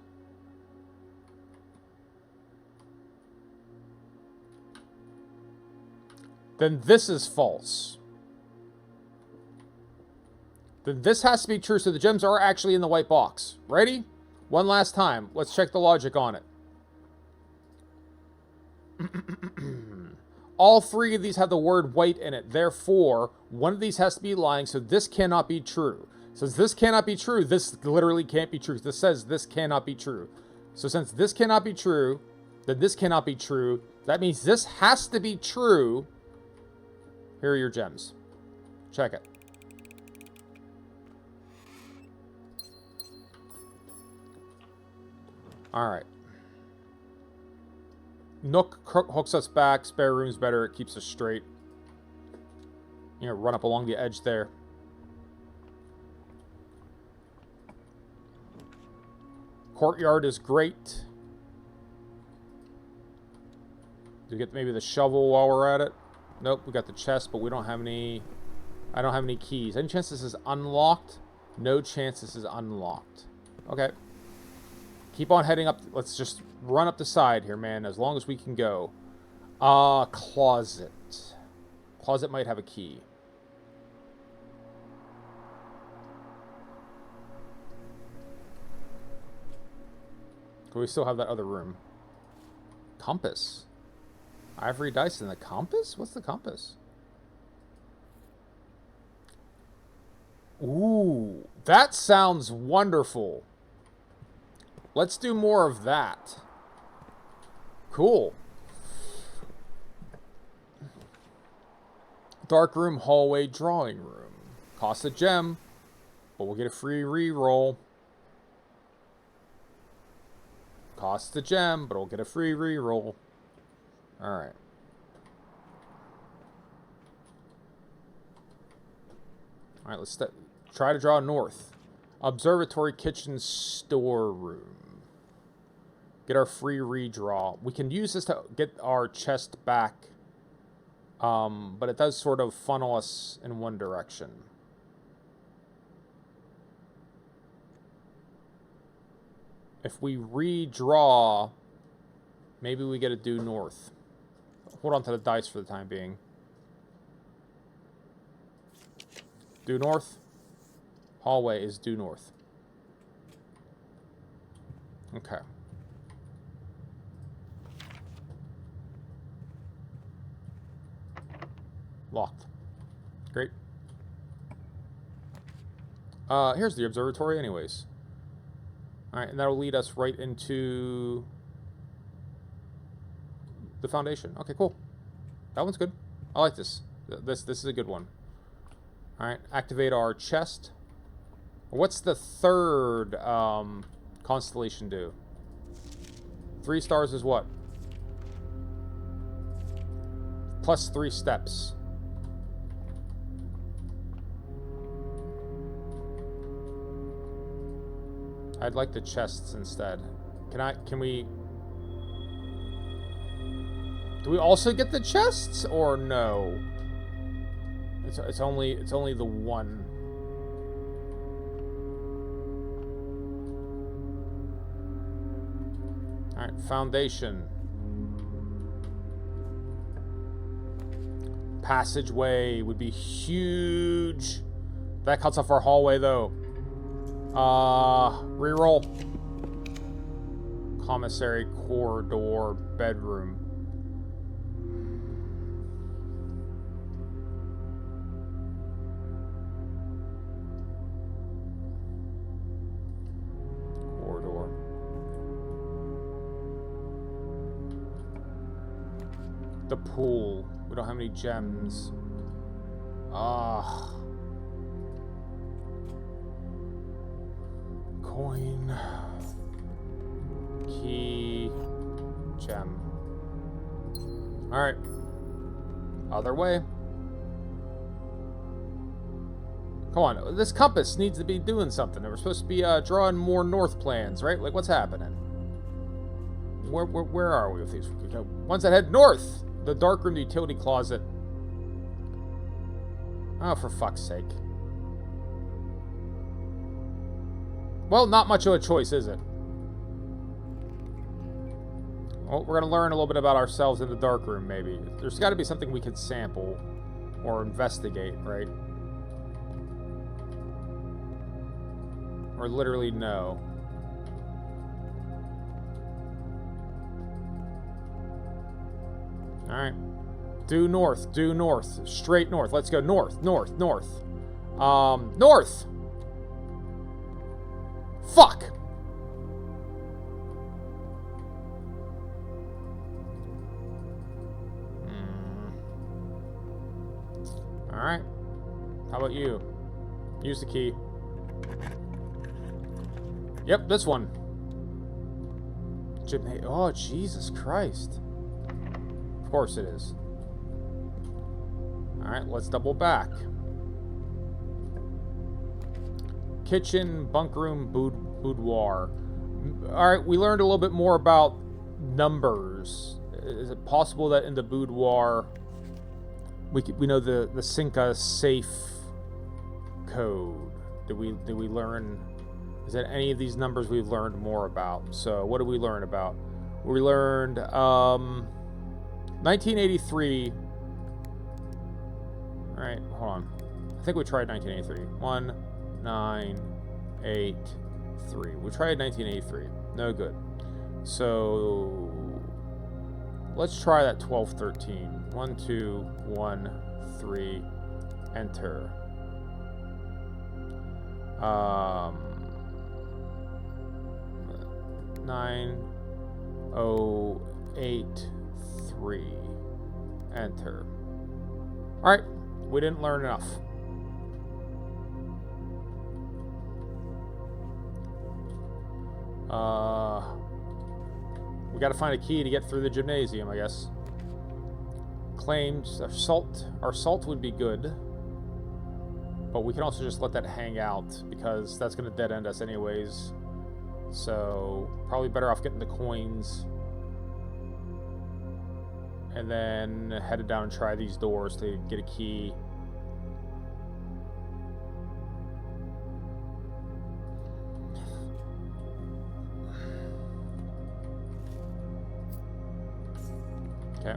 [SPEAKER 1] Then this is false. Then this has to be true, so the gems are actually in the white box. Ready? One last time. Let's check the logic on it. All three of these have the word white in it. Therefore, one of these has to be lying, so this cannot be true. Since this cannot be true, this literally can't be true. This says this cannot be true. So since this cannot be true, then this cannot be true. That means this has to be true. Here are your gems. Check it. Alright. Nook hooks us back. Spare room's better. It keeps us straight. You know, run up along the edge there. Courtyard is great. Do we get maybe the shovel while we're at it? Nope, we got the chest, but we don't have any... I don't have any keys. Any chance this is unlocked? No chance this is unlocked. Okay. Keep on heading up. Let's just run up the side here, man, as long as we can go. Closet. Closet might have a key. But we still have that other room. Compass. Ivory dice in the compass? What's the compass? Ooh, that sounds wonderful. Let's do more of that. Cool. Dark room, hallway, drawing room. Cost a gem, but we'll get a free reroll. Cost a gem, but we'll get a free reroll. Alright. Alright, let's try to draw north. Observatory, kitchen, storeroom. Get our free redraw. We can use this to get our chest back. But it does sort of funnel us in one direction. If we redraw, maybe we get a due north. Hold on to the dice for the time being. Due north. Hallway is due north. Okay. Locked. Great. Here's the observatory anyways. Alright, and that'll lead us right into the foundation. Okay, cool. That one's good. I like this. This is a good one. Alright, activate our chest. What's the third constellation do? 3 stars is what? Plus 3 steps. I'd like the chests instead. Can we... Do we also get the chests or no? It's only the one. Alright, foundation. Passageway would be huge. That cuts off our hallway though. Reroll. Commissary, corridor, bedroom. Corridor. The pool. We don't have any gems. Coin, key, gem. Alright. Other way. Come on, this compass needs to be doing something. We're supposed to be drawing more north plans, right? Like, what's happening? Where are we with these? Ones that head north! the dark room, the utility closet. Oh, for fuck's sake. Well, not much of a choice, is it? Well, we're going to learn a little bit about ourselves in the dark room, maybe. There's got to be something we could sample or investigate, right? Or literally no. Alright. Due north. Due north. Straight north. Let's go north. North. North. North! Fuck! Alright. How about you? Use the key. Yep, this one. Oh, Jesus Christ. Of course it is. Alright, let's double back. Kitchen, bunk room, boudoir. Alright, we learned a little bit more about numbers. Is it possible that in the boudoir we know the Cinca safe code? Did we learn? Is that any of these numbers we've learned more about? So what did we learn about? We learned 1983. All right, hold on. I think we tried 1983. 1983. We tried 1983. No good. So let's try that 1213. 1, 2, 1, 3. Enter. 9083. Enter. Alright, we didn't learn enough. We gotta find a key to get through the gymnasium, I guess. Claims our salt would be good. But we can also just let that hang out, because that's going to dead end us anyways. So, probably better off getting the coins. And then headed down and try these doors to get a key. Okay.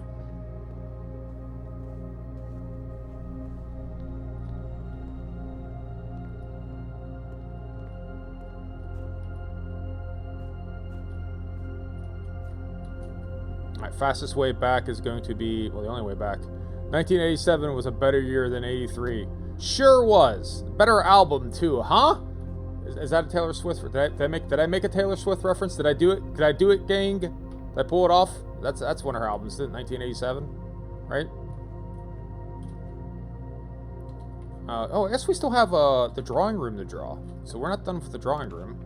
[SPEAKER 1] Alright, fastest way back is going to be, well, the only way back. 1987 was a better year than 83. Sure was. Better album too, huh? Is that a Taylor Swift? Did I make a Taylor Swift reference? Did I do it? Did I do it, gang? Did I pull it off? That's one of her albums, isn't it? 1987, right? Oh, I guess we still have the drawing room to draw, so we're not done with the drawing room.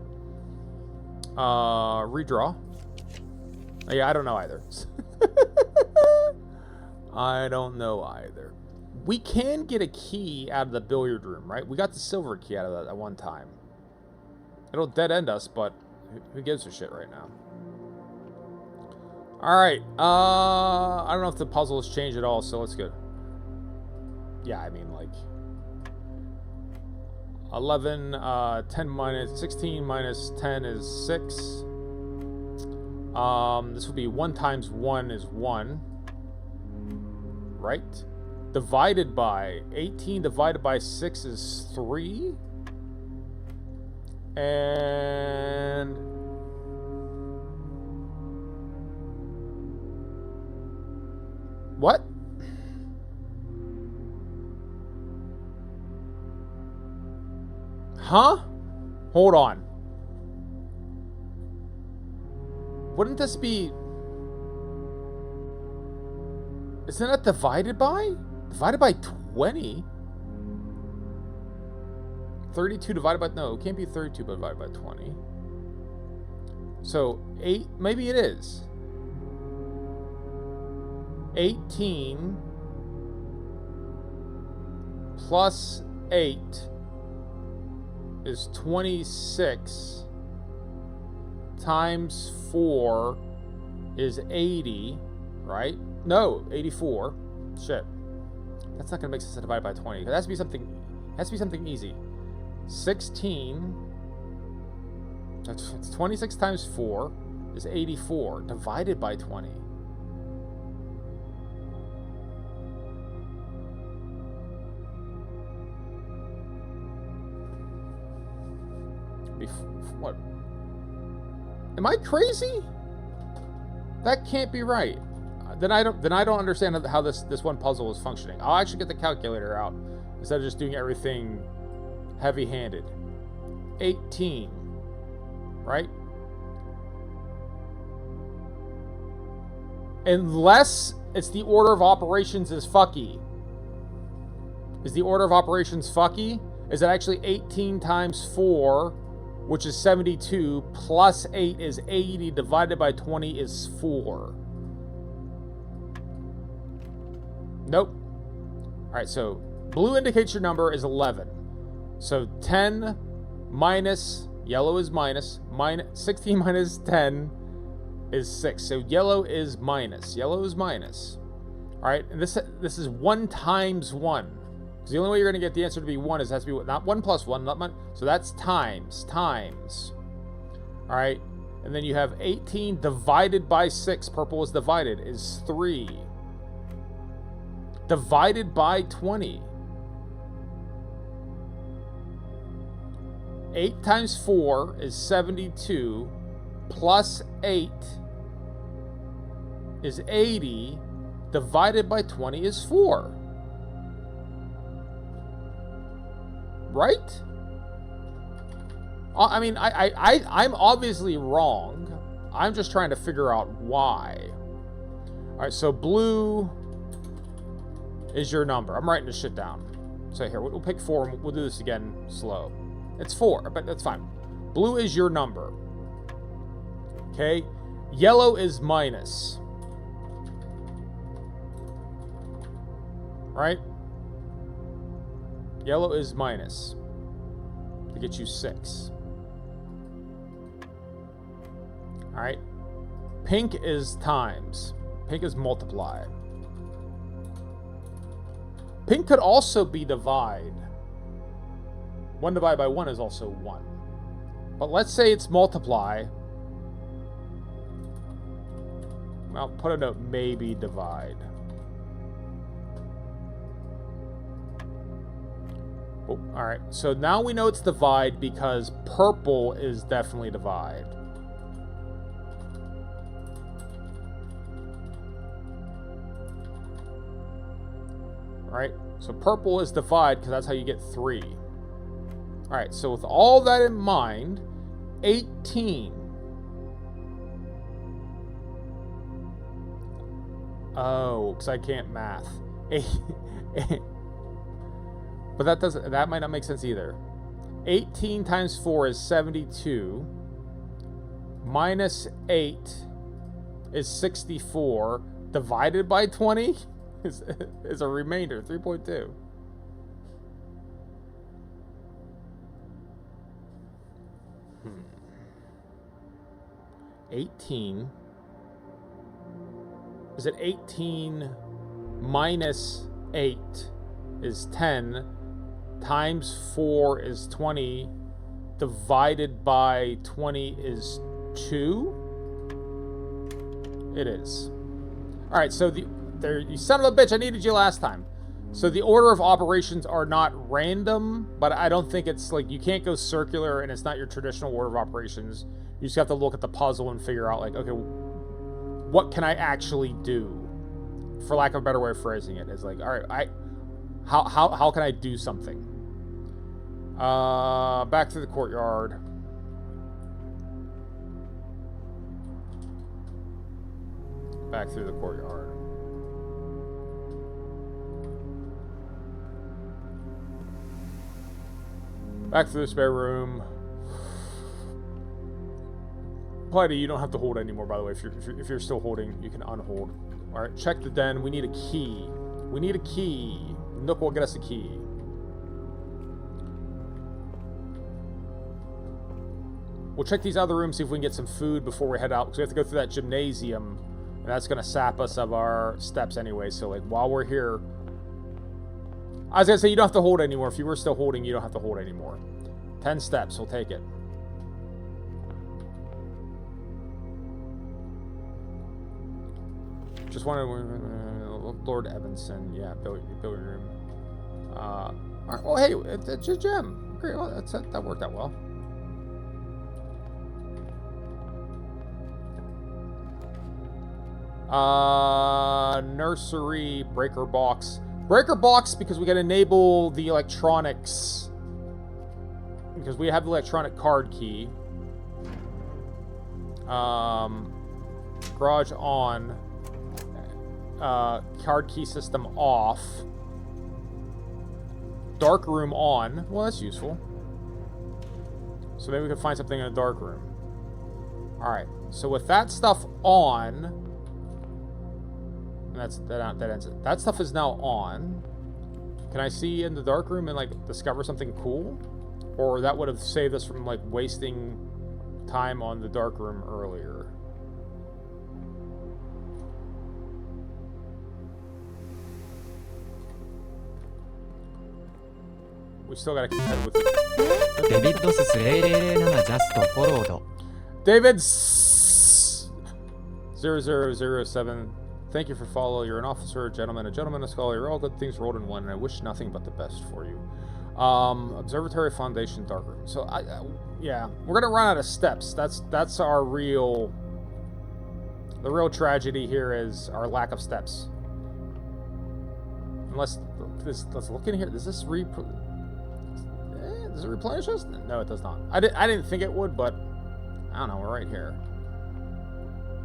[SPEAKER 1] Redraw. Yeah, I don't know either. I don't know either. We can get a key out of the billiard room, right? We got the silver key out of that at one time. It'll dead end us, but who gives a shit right now? Alright, I don't know if the puzzle has changed at all, so let's go. Yeah, I mean, like 11, 10 minus 16 minus 10 is 6. This would be 1 times 1 is 1. Right? Divided by 18 divided by 6 is 3. And what? Huh? Hold on. Wouldn't this be... Isn't that divided by? Divided by 20? 32 divided by... No, it can't be 32 divided by 20. So, 8... Maybe it is. 18 plus 8 is 26 times 4 is 80, right? No, 84. Shit. That's not gonna make sense to divide by 20. It has to be something. It has to be something easy. 16. It's 26 times 4 is 84 divided by 20. What? Am I crazy? That can't be right. Then I don't understand how this one puzzle is functioning. I'll actually get the calculator out instead of just doing everything heavy-handed. 18, right? Unless it's the order of operations is fucky. Is the order of operations fucky? Is it actually 18 times 4, which is 72, plus 8 is 80, divided by 20 is 4? Nope. Alright, so blue indicates your number is 11. So 10 minus, yellow is minus 16 minus 10 is 6. So yellow is minus. Yellow is minus. Alright, and this is 1 times 1. Because the only way you're going to get the answer to be 1 is it has to be not 1 plus 1, not 1. So that's times. Alright, and then you have 18 divided by 6. Purple is divided, is 3. Divided by 20. 8 times 4 is 72, plus 8 is 80, divided by 20 is 4. Right? I mean, I'm obviously wrong. I'm just trying to figure out why. Alright, so blue is your number. I'm writing this shit down. So here, we'll pick 4 and we'll do this again slow. It's 4, but that's fine. Blue is your number. Okay? Yellow is minus. Right? Yellow is minus. To get you 6. Alright? Pink is times. Pink is multiply. Pink could also be divide. 1 divided by 1 is also 1. But let's say it's multiply. Well, put a note, maybe divide. Oh, alright, so now we know it's divide because purple is definitely divide. Right? So purple is divide because that's how you get 3. Alright, so with all that in mind, 18. Oh, because I can't math. But that might not make sense either. 18 times 4 is 72. Minus 8 is 64. Divided by 20 is a remainder, 3.2. 18. Is it 18 minus 8 is 10 times 4 is 20 divided by 20 is 2? It is. Alright, so you son of a bitch, I needed you last time. So the order of operations are not random, but I don't think it's like, you can't go circular and it's not your traditional order of operations. You just have to look at the puzzle and figure out like, okay, what can I actually do? For lack of a better way of phrasing it, is like, all right, how can I do something? Back to the courtyard. Back through the courtyard. Back through the spare room. Plenty, you don't have to hold anymore, by the way. If you're still holding, you can unhold. Alright, check the den. We need a key. We need a key. Nook will get us a key. We'll check these other rooms, see if we can get some food before we head out, because we have to go through that gymnasium And that's going to sap us of our steps anyway. So, like, while we're here... I was going to say, you don't have to hold anymore. If you were still holding, you don't have to hold anymore. 10 steps. We'll take it. Just wanted... Lord Evanson. Yeah, billiard room. All right, well, hey, it's a gem. Great. Well, that worked out well. Nursery, breaker box. Breaker box because we can enable the electronics. Because we have the electronic card key. Garage on. Card key system off. Dark room on. Well, that's useful. So maybe we can find something in a dark room. Alright. So with that stuff on... That ends it. That stuff is now on. Can I see in the dark room and, like, discover something cool? Or that would have saved us from, like, wasting time on the dark room earlier. We still gotta contend with it. David 0007. Thank you for following. You're an officer, a gentleman, a scholar. You're all good things rolled in one, and I wish nothing but the best for you. Observatory Foundation Darkroom. So yeah, we're gonna run out of steps. That's our real. The real tragedy here is our lack of steps. Unless let's look in here. Does this does it replenish us? No, it does not. I didn't think it would, but I don't know. We're right here.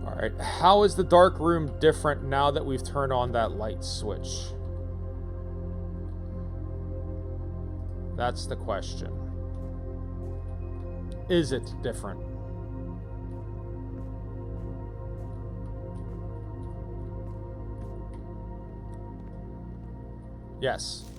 [SPEAKER 1] Alright, how is the dark room different now that we've turned on that light switch? That's the question. Is it different? Yes.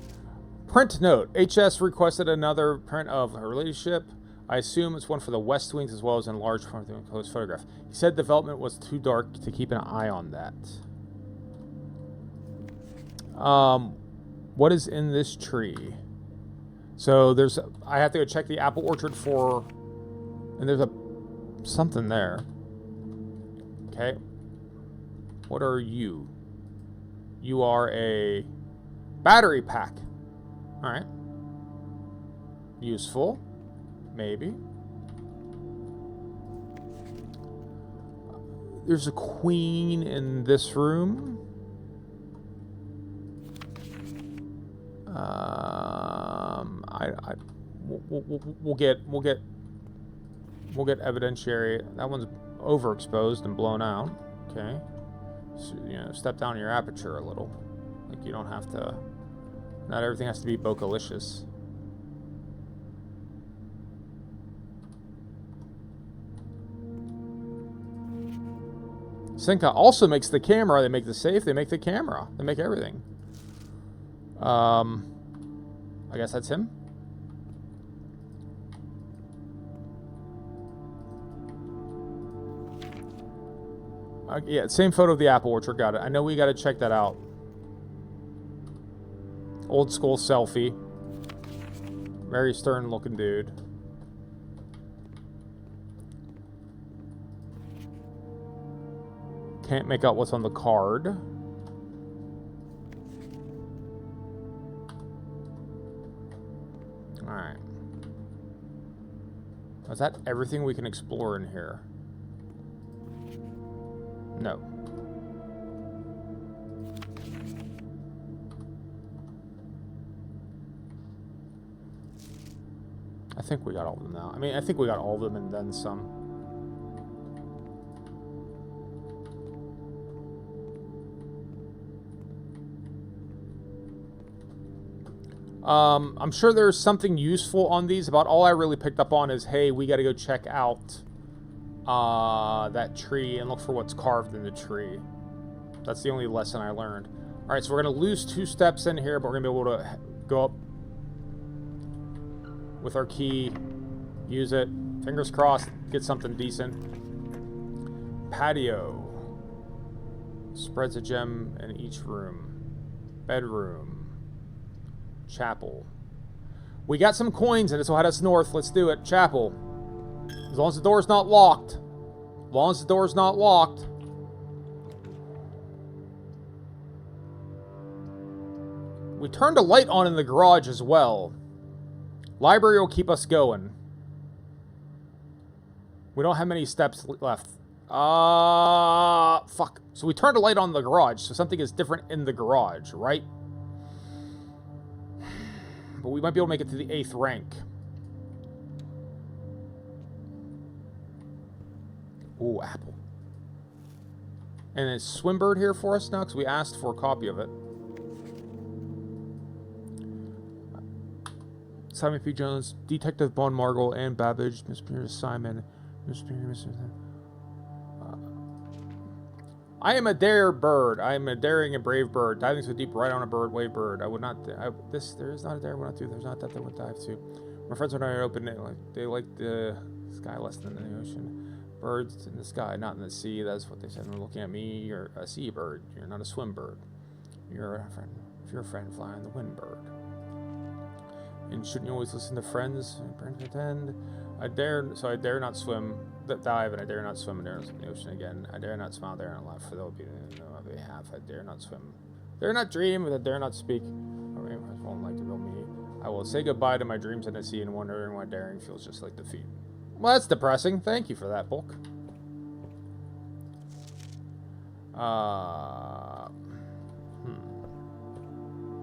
[SPEAKER 1] Print note. HS requested another print of her relationship. I assume it's one for the West Wings as well as enlarged from the close photograph. He said development was too dark to keep an eye on that. What is in this tree? So I have to go check the apple orchard for, and there's something there. Okay. What are you? You are a battery pack. All right. Useful. Maybe. There's a queen in this room. We'll get evidentiary. That one's overexposed and blown out. Okay. So, step down your aperture a little. Like, you don't have to. Not everything has to be Bocalicious. Senka also makes the camera. They make the safe. They make the camera. They make everything. I guess that's him. Yeah, same photo of the apple orchard. Got it. I know we got to check that out. Old school selfie. Very stern looking dude. Can't make out what's on the card. Alright. Is that everything we can explore in here? No. I think we got all of them now. I mean, I think we got all of them and then some. I'm sure there's something useful on these. About all I really picked up on is, hey, we got to go check out that tree and look for what's carved in the tree. That's the only lesson I learned. All right, so we're going to lose 2 steps in here, but we're going to be able to go up with our key, use it, fingers crossed, get something decent. Patio. Spreads a gem in each room. Bedroom. Chapel. We got some coins and it's will head us north. Let's do it. Chapel. As long as the door's not locked. As long as the door's not locked. We turned a light on in the garage as well. Library will keep us going. We don't have many steps left. Fuck. So we turned a light on in the garage, so something is different in the garage, right? But we might be able to make it to the 8th rank. Ooh, apple. And is Swimbird here for us now? Because we asked for a copy of it. Simon P. Jones, Detective Bon Margle, Anne Babbage, Mr. Simon, Mr. I am a dare bird. I am a daring and brave bird. Diving so deep, right on a bird, wave bird. I would not. There is not a dare I would not do. There's not that I would dive to. My friends are not open. They like the sky less than the ocean. Birds in the sky, not in the sea. That's what they said when looking at me. You're a seabird. You're not a swim bird. You're a friend. If you're a friend, fly on the wind bird. And shouldn't you always listen to friends? Pretend. I dare not swim, dive, and I dare not swim, and dare not swim in the ocean again. I dare not smile, dare not laugh, for there will be no other behalf. I dare not swim, dare not dream, and I dare not speak. I won't like the real me. I will say goodbye to my dreams in the sea and wondering why daring feels just like defeat. Well, that's depressing. Thank you for that book.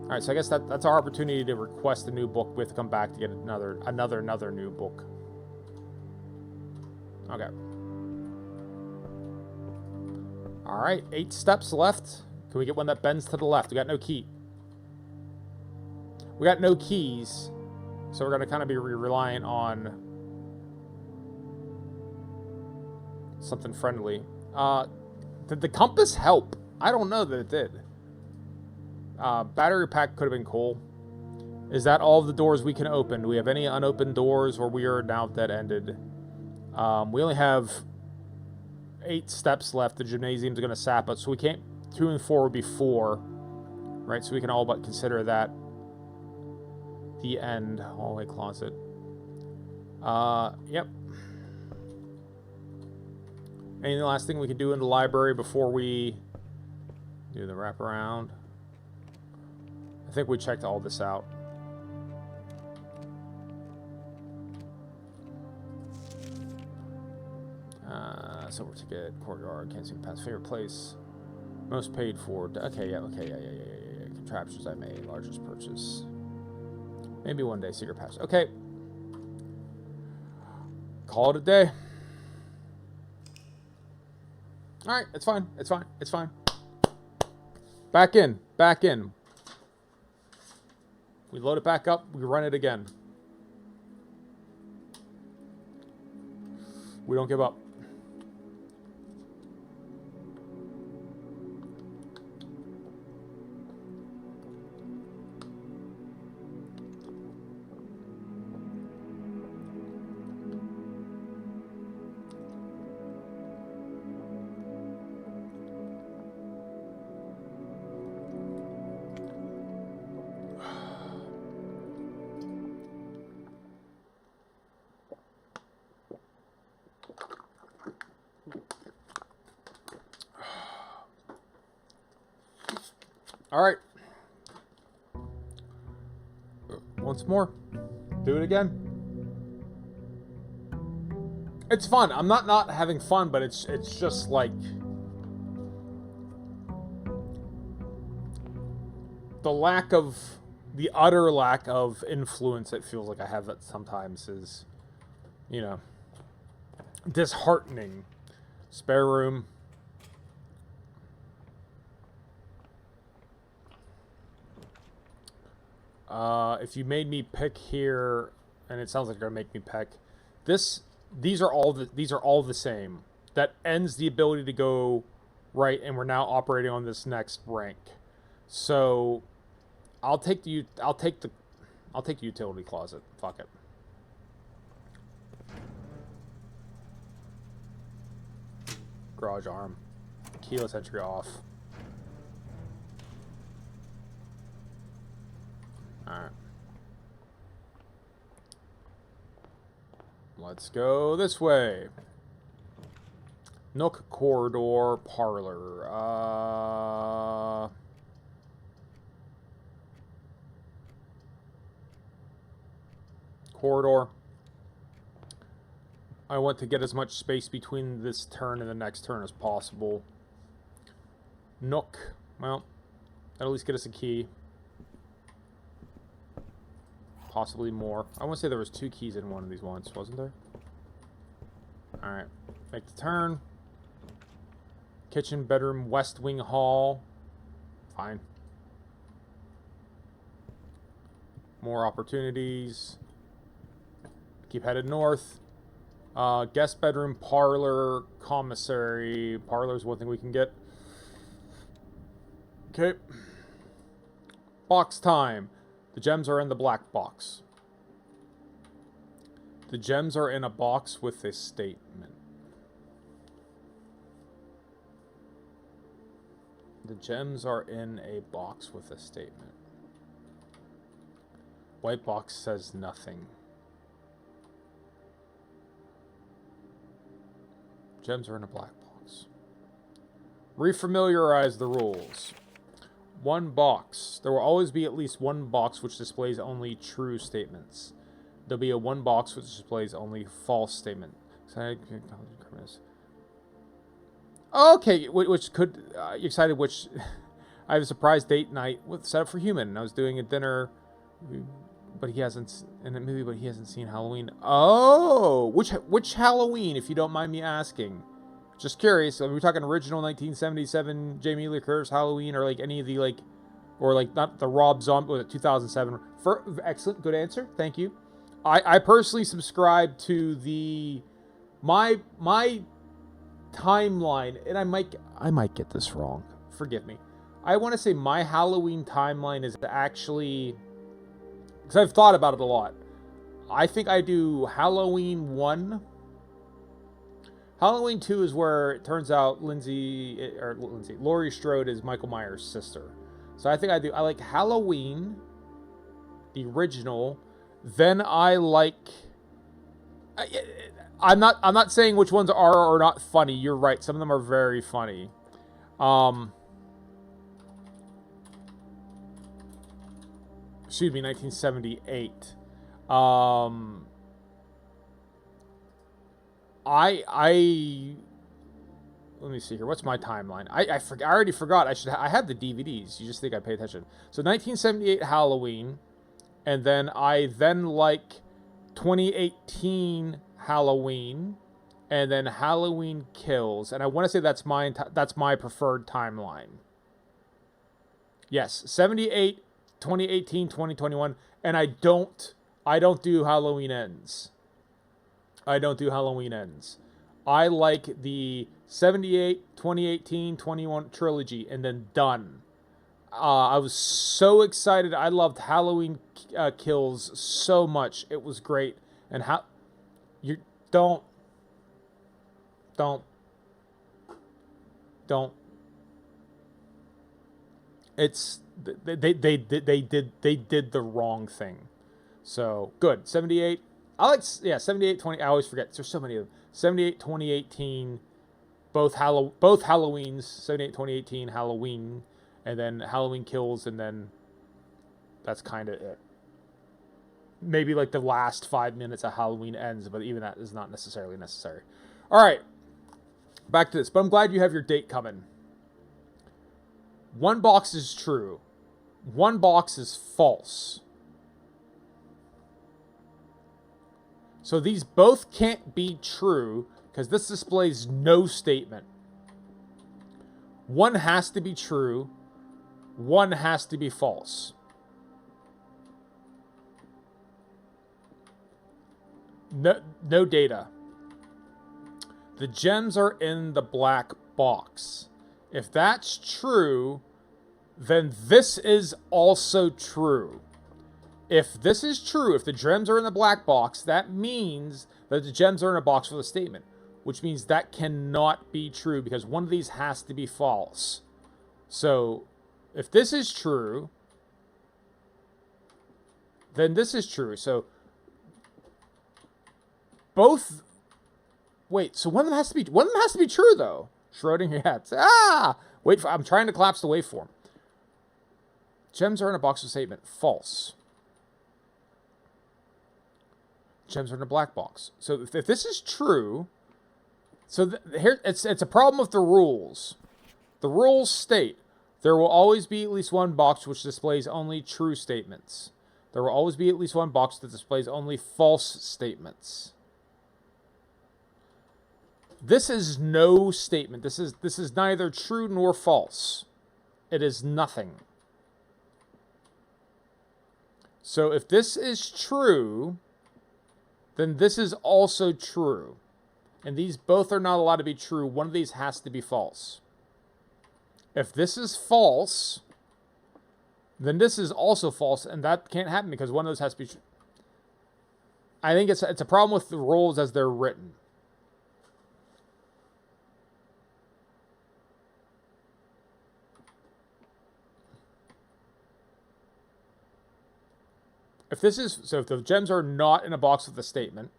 [SPEAKER 1] Alright, so I guess that's our opportunity to request a new book. We have to come back to get another new book. Okay. Alright, 8 steps left. Can we get one that bends to the left? We got no key. We got no keys. So we're going to kind of be reliant on something friendly. Did the compass help? I don't know that it did. Battery pack could have been cool. Is that all of the doors we can open? Do we have any unopened doors, or we are now dead-ended? We only have 8 steps left. The gymnasium's going to sap us, so we can't. 2 and 4 would be 4, right? So we can all but consider that the end. Hallway closet. Yep. Any last thing we can do in the library before we do the wraparound? I think we checked all this out. Silver ticket, courtyard, can't see past favorite place. Most paid for. Okay, yeah. Contraptions I made, largest purchase. Maybe one day, secret pass. Okay. Call it a day. Alright, it's fine. It's fine. It's fine. Back in. Back in. We load it back up. We run it again. We don't give up. All right. Once more. Do it again. It's fun. I'm not having fun, but it's just like the utter lack of influence it feels like I have that sometimes is, you know, disheartening. Spare room. If you made me pick here, and it sounds like you're gonna make me pick, these are all the same. That ends the ability to go right, and we're now operating on this next rank. So, I'll take the utility closet. Fuck it. Garage arm. Keyless entry off. Alright. Let's go this way. Nook, corridor, parlor. Corridor. I want to get as much space between this turn and the next turn as possible. Nook. Well, that'll at least get us a key. Possibly more. I want to say there was 2 keys in one of these once, wasn't there? Alright. Make the turn. Kitchen, bedroom, west wing hall. Fine. More opportunities. Keep headed north. Guest bedroom, parlor, commissary. Parlor's one thing we can get. Okay. Box time. The gems are in the black box. The gems are in a box with a statement. The gems are in a box with a statement. White box says nothing. Gems are in a black box. Refamiliarize the rules. 1 box. There will always be at least 1 box which displays only true statements. There'll be a 1 box which displays only false statement. Okay, which could... excited which... I have a surprise date night with set up for Human. I was doing a dinner, but he hasn't... in a movie, but he hasn't seen Halloween. Oh! Which Halloween, if you don't mind me asking? Just curious. Are we talking original 1977 Jamie Lee Curtis Halloween, or like any of the like, or like not the Rob Zombie, was it 2007? Excellent, good answer. Thank you. I personally subscribe to the my timeline, and I might get this wrong. Forgive me. I want to say my Halloween timeline is actually, because I've thought about it a lot. I think I do Halloween 1. Halloween 2 is where it turns out Laurie Strode is Michael Myers' sister. So I think I like Halloween, the original. Then I like... I'm not saying which ones are or not funny. You're right. Some of them are very funny. Excuse me, 1978. Let me see here. What's my timeline? I already forgot. I had the DVDs. You just think I pay attention. So 1978 Halloween, and then I like 2018 Halloween, and then Halloween Kills, and I want to say that's my preferred timeline. Yes, 78, 2018, 2021, and I don't do Halloween Ends. I don't do Halloween Ends. I like the 78, 2018, 21 trilogy, and then done. I was so excited. I loved Halloween Kills so much. It was great. And how you don't. It's they did the wrong thing. So good. 78. I like 78, 20. I always forget. There's so many of them. 78, 2018. Both Halloweens. 78, 2018 Halloween, and then Halloween Kills, and then that's kind of it. Maybe like the last 5 minutes of Halloween Ends, but even that is not necessarily necessary. All right, back to this. But I'm glad you have your date coming. 1 box is true. 1 box is false. So these both can't be true because this displays no statement. 1 has to be true. 1 has to be false. No data. The gems are in the black box. If that's true, then this is also true. If this is true, if the gems are in the black box, that means that the gems are in a box with a statement, which means that cannot be true because one of these has to be false. So, if this is true, then this is true. So both. Wait, so one of them has to be true though. Schrodinger, yeah. Wait, I'm trying to collapse the waveform. Gems are in a box with statement. False. Gems are in a black box. So if this is true, so here it's a problem with the rules. The rules state there will always be at least one box which displays only true statements. There will always be at least one box that displays only false statements. This is no statement. This is neither true nor false. It is nothing. So if this is true, then this is also true. And these both are not allowed to be true. One of these has to be false. If this is false, then this is also false, and that can't happen because one of those has to be true. I think it's a problem with the rules as they're written. If the gems are not in a box with a statement.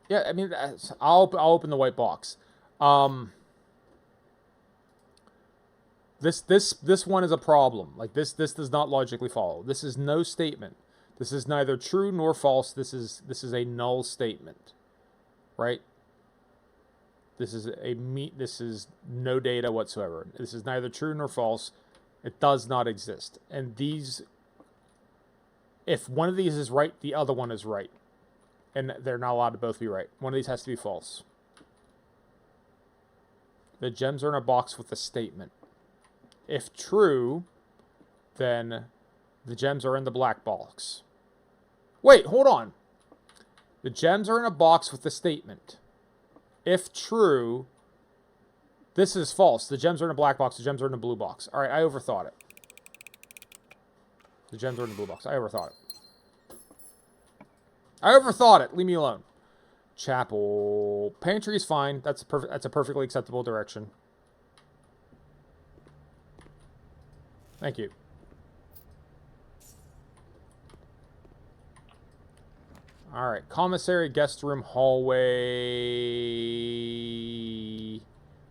[SPEAKER 1] Yeah, I mean, I'll open the white box. This one is a problem. Like this does not logically follow. This is no statement. This is neither true nor false. This is a null statement, right? This is no data whatsoever. This is neither true nor false. It does not exist. And if one of these is right, the other one is right. And they're not allowed to both be right. One of these has to be false. The gems are in a box with a statement. If true, then the gems are in the black box. Wait, hold on. The gems are in a box with a statement. If true, this is false. The gems are in a black box. The gems are in a blue box. All right, I overthought it. The gems are in the blue box. I overthought it. I overthought it. Leave me alone. Chapel. Pantry is fine. That's a perfectly acceptable direction. Thank you. All right. Commissary, guest room, hallway.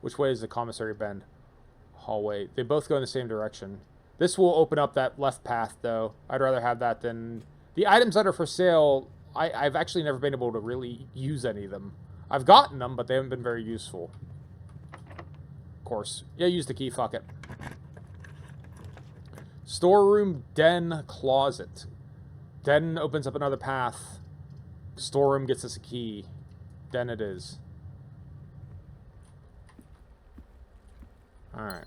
[SPEAKER 1] Which way is the commissary bend? Hallway. They both go in the same direction. This will open up that left path, though. I'd rather have that than... The items that are for sale, I've actually never been able to really use any of them. I've gotten them, but they haven't been very useful. Of course. Yeah, use the key. Fuck it. Storeroom, den, closet. Den opens up another path. Storeroom gets us a key. Den it is. Alright.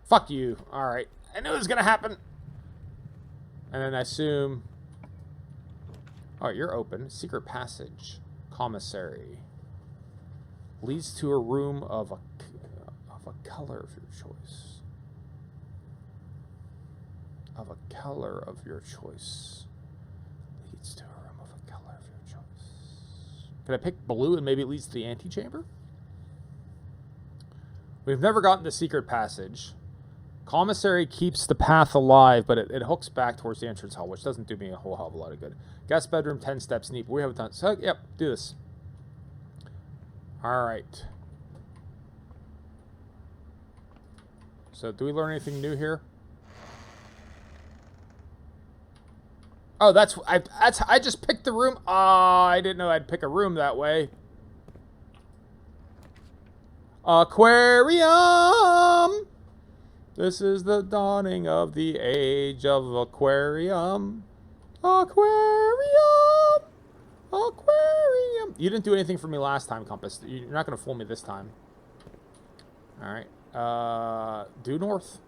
[SPEAKER 1] Fuck you. Alright. I knew it was gonna happen. And then I assume... Alright, you're open. Secret passage. Commissary. Leads to a room of a color of your choice. Of a color of your choice. Leads to a room of a color of your choice. Can I pick blue and maybe it leads to the antechamber? We've never gotten the secret passage. Commissary keeps the path alive, but it hooks back towards the entrance hall, which doesn't do me a whole hell of a lot of good. Guest bedroom, 10 steps deep. We haven't done... So, yep, do this. Alright. So, do we learn anything new here? Oh, I just picked the room. I didn't know I'd pick a room that way. Aquarium! This is the dawning of the age of aquarium. Aquarium! Aquarium! You didn't do anything for me last time, Compass. You're not going to fool me this time. Alright. Due north.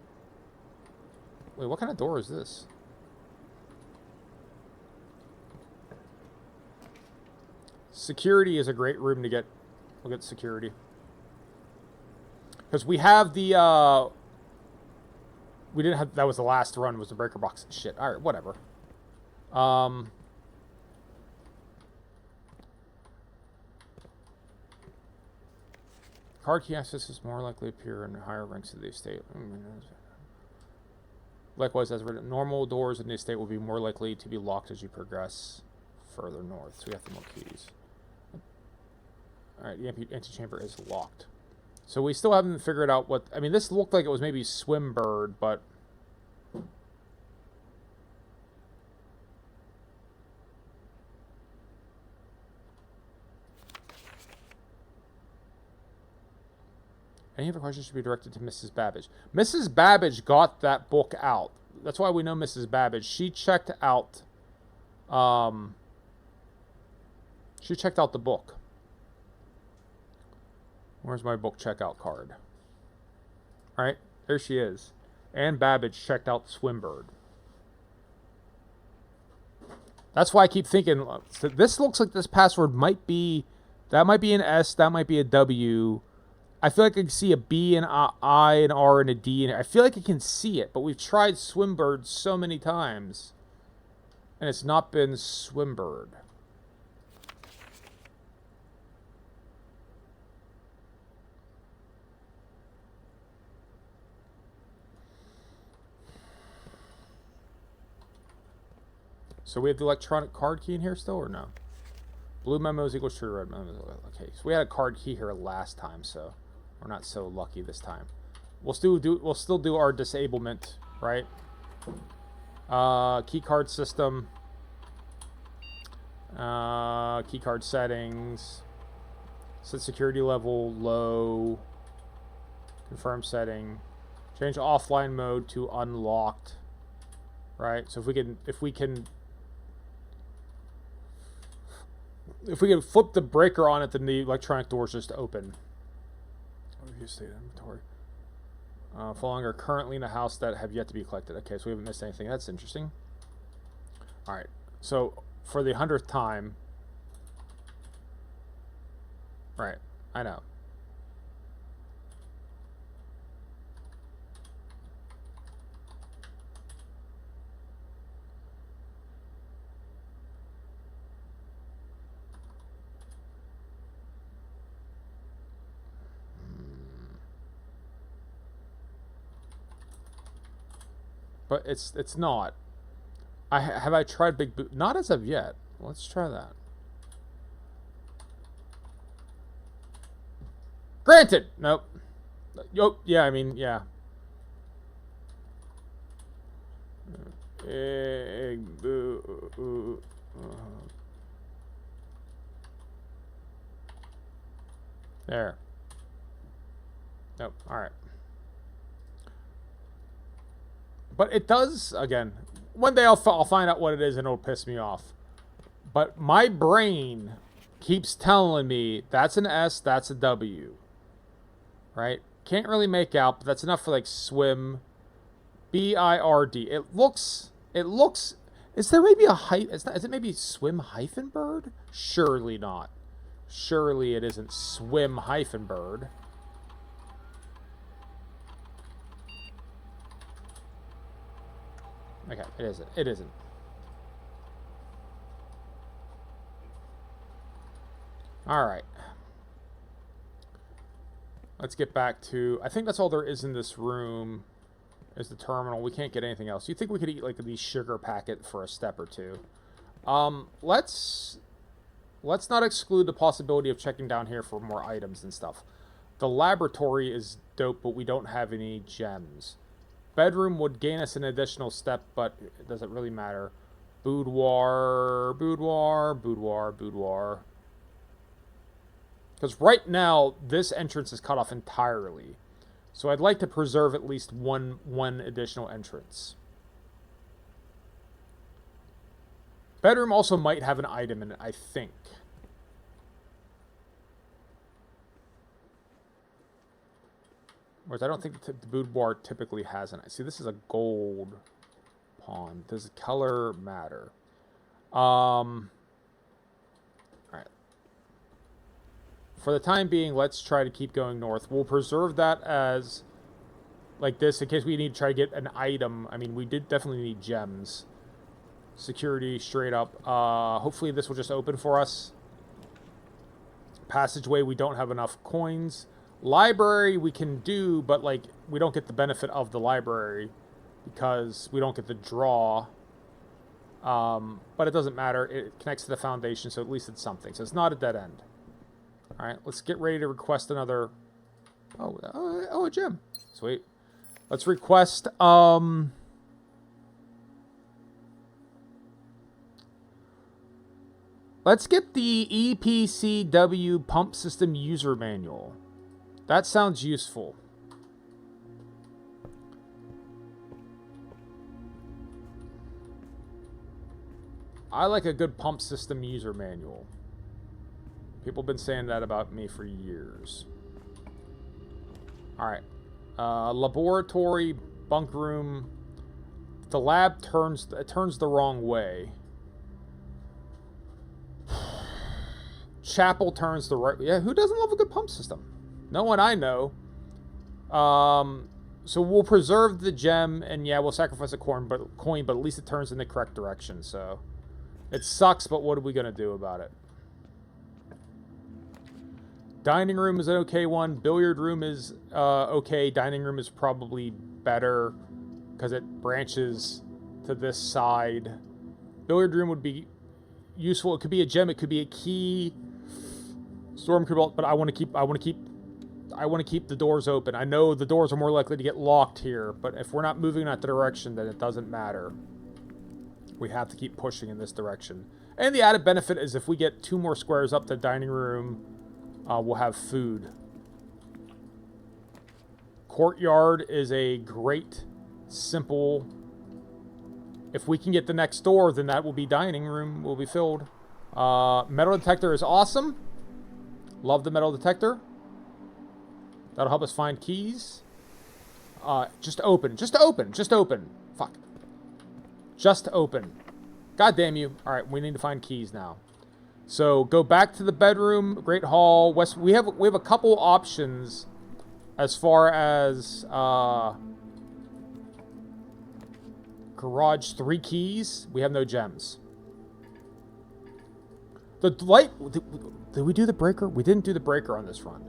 [SPEAKER 1] Wait, what kind of door is this? Security is a great room to get. We'll get security. Because we have the, we didn't have, that was the last run, was the breaker box. Shit, alright, whatever. Card key access is more likely to appear in higher ranks of the estate. Likewise, as written, normal doors in the estate will be more likely to be locked as you progress further north. So we have the more keys. Alright, the antechamber is locked. So we still haven't figured out what... I mean, this looked like it was maybe Swimbird, but... Any other questions should be directed to Mrs. Babbage. Mrs. Babbage got that book out. That's why we know Mrs. Babbage. She checked out... she checked out the book. Where's my book checkout card? Right? There she is. Anne Babbage checked out Swimbird. That's why I keep thinking... This looks like this password might be... That might be an S. That might be a W. I feel like I can see a B, an I, an R, and a D in it. I feel like I can see it, but we've tried Swimbird so many times. And it's not been Swimbird. So we have the electronic card key in here still, or no? Blue memos equals true, red memos. Okay, so we had a card key here last time, so... We're not so lucky this time. We'll still do our disablement, right? Key card system. Key card settings. Set security level low. Confirm setting. Change offline mode to unlocked. Right? So if we can flip the breaker on it, then the electronic doors just open. State inventory. Following are currently in a house that have yet to be collected. Okay, so we haven't missed anything. That's interesting. Alright, so for the 100th time. Right, I know. But it's not. Have I tried Big Boot? Not as of yet. Let's try that. Granted. Nope. Yup. Yeah. I mean, yeah. Big Boot. There. Nope. All right. But it does, again, one day I'll find out what it is and it'll piss me off. But my brain keeps telling me that's an S, that's a W. Right? Can't really make out, but that's enough for like swim. B-I-R-D. It looks, is there maybe a is it maybe swim hyphen bird? Surely not. Surely it isn't swim hyphen bird. Okay, it isn't. It isn't. Alright. Let's get back to... I think that's all there is in this room, is the terminal. We can't get anything else. You think we could eat, like, the sugar packet for a step or two. Let's not exclude the possibility of checking down here for more items and stuff. The laboratory is dope, but we don't have any gems. Bedroom would gain us an additional step, but it doesn't really matter. Boudoir, boudoir, boudoir, boudoir. Because right now, this entrance is cut off entirely. So I'd like to preserve at least one additional entrance. Bedroom also might have an item in it, I think. Whereas I don't think the boudoir typically has an... See, this is a gold pawn. Does color matter? Alright. For the time being, let's try to keep going north. We'll preserve that as like this in case we need to try to get an item. I mean, we did definitely need gems. Security, straight up. Hopefully this will just open for us. Passageway, we don't have enough coins. Library we can do, but like we don't get the benefit of the library because we don't get the draw. But it doesn't matter. It connects to the foundation, so at least it's something. So it's not a dead end. All right, let's get ready to request another... Oh, a gem. Sweet. Let's request... Let's get the EPCW Pump System User Manual. That sounds useful. I like a good pump system user manual. People have been saying that about me for years. Alright. Laboratory, bunk room. The lab turns the wrong way. Chapel turns the right... Yeah, who doesn't love a good pump system? No one I know. So we'll preserve the gem, and yeah, we'll sacrifice a coin, but at least it turns in the correct direction, so... It sucks, but what are we going to do about it? Dining room is an okay one. Billiard room is okay. Dining room is probably better because it branches to this side. Billiard room would be useful. It could be a gem. It could be a key. Storm Cobalt, but I want to keep the doors open. I know the doors are more likely to get locked here, but if we're not moving in that direction, then it doesn't matter. We have to keep pushing in this direction. And the added benefit is if we get 2 more squares up the dining room, we'll have food. Courtyard is a great, simple... If we can get the next door, then that will be dining room, will be filled. Metal detector is awesome. Love the metal detector. That'll help us find keys. Just open. Fuck. Just open. God damn you. Alright, we need to find keys now. So, go back to the bedroom, Great Hall, West... We have a couple options as far as, garage, 3 keys. We have no gems. The light... Did we do the breaker? We didn't do the breaker on this run.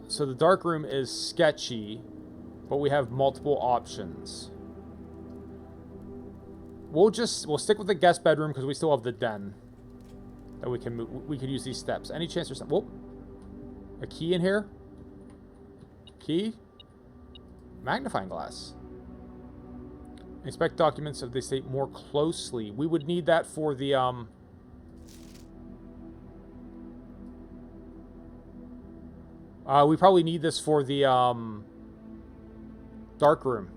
[SPEAKER 1] So the dark room is sketchy, but we have multiple options. We'll stick with the guest bedroom because we still have the den that we can move. We could use these steps. Any chance there's some... Whoa. A key in here? Key? Magnifying glass. Inspect documents if they state more closely. We would need that for the, we probably need this for the, dark room.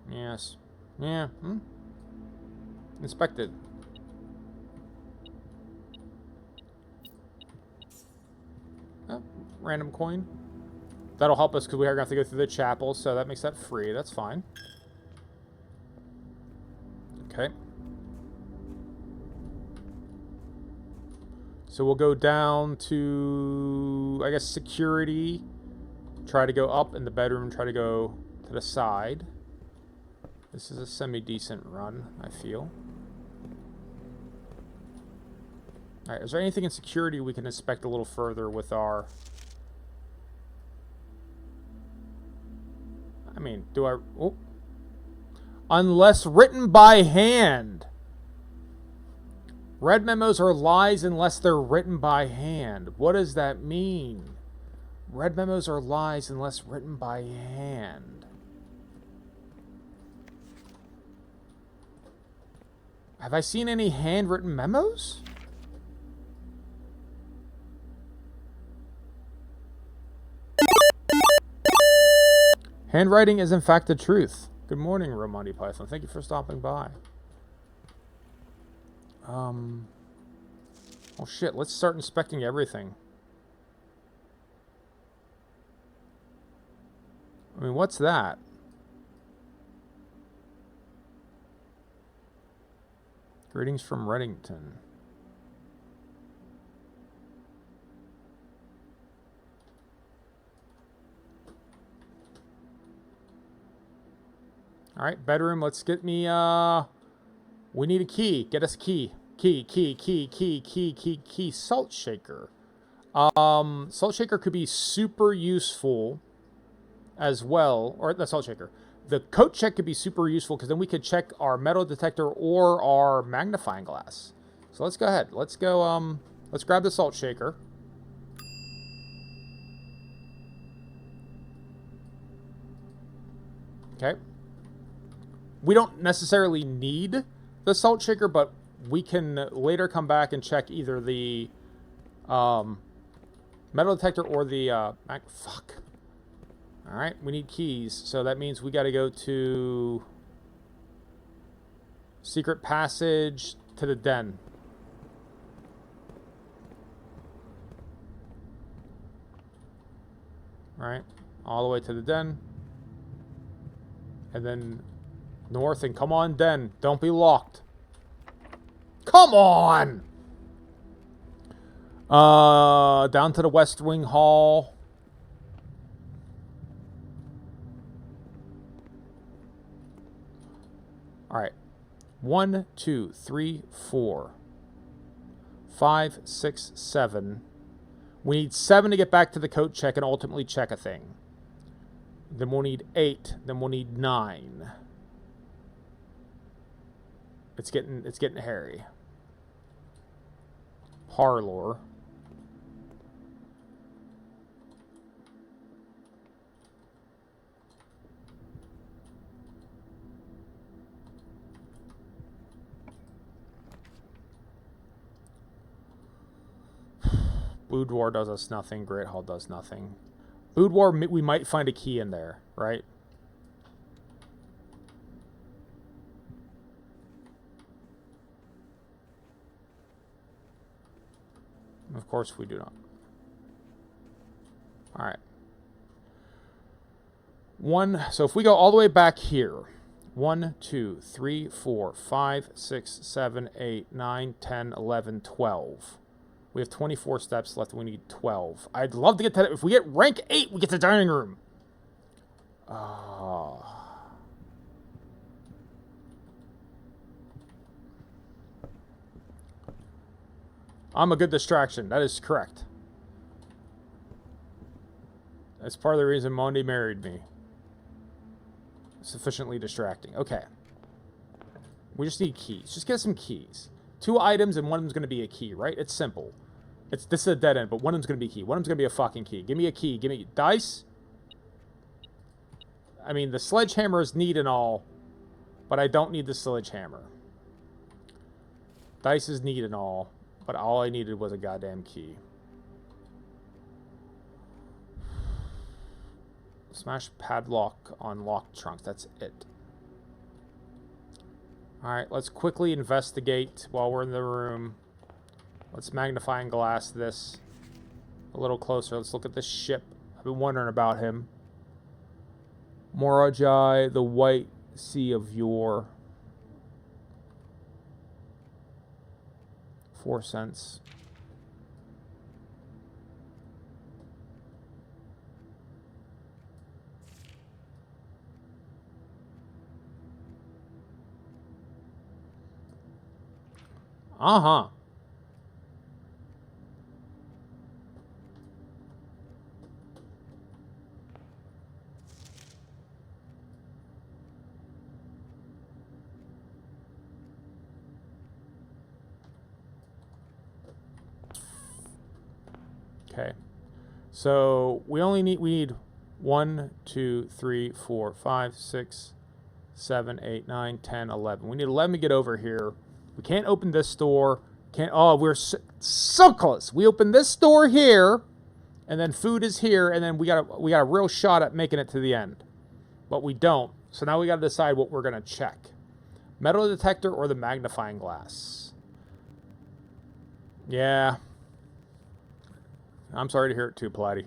[SPEAKER 1] Yes. Yeah. Inspected. Oh, random coin. That'll help us because we are going to have to go through the chapel, so that makes that free. That's fine. Okay. So we'll go down to, I guess, security. Try to go up in the bedroom, try to go to the side. This is a semi-decent run, I feel. Alright, is there anything in security we can inspect a little further with our... I mean, do I... Oh. Unless written by hand. Red memos are lies unless they're written by hand. What does that mean? Red memos are lies unless written by hand. Have I seen any handwritten memos? Handwriting is in fact the truth. Good morning, Romani Python. Thank you for stopping by. Oh shit, let's start inspecting everything. I mean, what's that? Greetings from Reddington. Alright, bedroom, let's get me, we need a key. Get us a key. Key. Salt shaker. Salt shaker could be super useful as well, or the salt shaker. The coat check could be super useful because then we could check our metal detector or our magnifying glass. So let's go ahead. Let's go, let's grab the salt shaker. Okay. We don't necessarily need the salt shaker, but we can later come back and check either the metal detector or the fuck. All right, we need keys, so that means we got to go to secret passage to the den. All right, all the way to the den, and then north. And come on, den, don't be locked. Come on. Down to the West Wing Hall. All right. 1, 2, 3, 4, 5, 6, 7. We need 7 to get back to the coat check and ultimately check a thing. Then we'll need 8. Then we'll need 9. It's getting hairy. Parlor. Boudoir does us nothing. Great Hall does nothing. Boudoir, we might find a key in there, right? Of course we do not. All right. So if we go all the way back here, 1, 2, 3, 4, 5, 6, 7, 8, 9, 10, 11, 12. We have 24 steps left. We need 12. I'd love to get to... If we get rank 8, we get to dining room. I'm a good distraction. That is correct. That's part of the reason Mondi married me. Sufficiently distracting. Okay. We just need keys. Just get some keys. 2 items and one of them's going to be a key, right? It's simple. This is a dead end, but one of them's going to be a key. One of them's going to be a fucking key. Give me a key. Give me dice. I mean, the sledgehammer is neat and all, but I don't need the sledgehammer. Dice is neat and all, but all I needed was a goddamn key. Smash padlock on locked trunks. That's it. Alright, let's quickly investigate while we're in the room. Let's magnifying glass this a little closer. Let's look at this ship. I've been wondering about him. Morajai, the White Sea of Yore. 4 cents. Uh-huh. Okay. So we need 1, 2, 3, 4, 5, 6, 7, 8, 9, 10, 11. We need 11 to get over here. We can't open this door. We're so close. We open this door here, and then food is here, and then we got a real shot at making it to the end. But we don't. So now we got to decide what we're going to check. Metal detector or the magnifying glass? Yeah. I'm sorry to hear it too, Platty.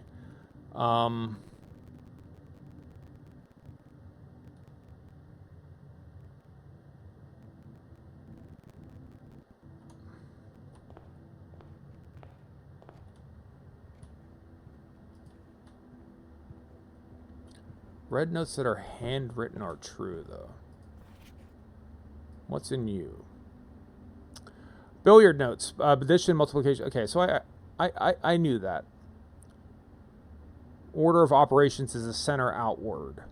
[SPEAKER 1] Red notes that are handwritten are true, though. What's in you? Billiard notes. Addition, multiplication. Okay, so I knew that. Order of operations is a center outward.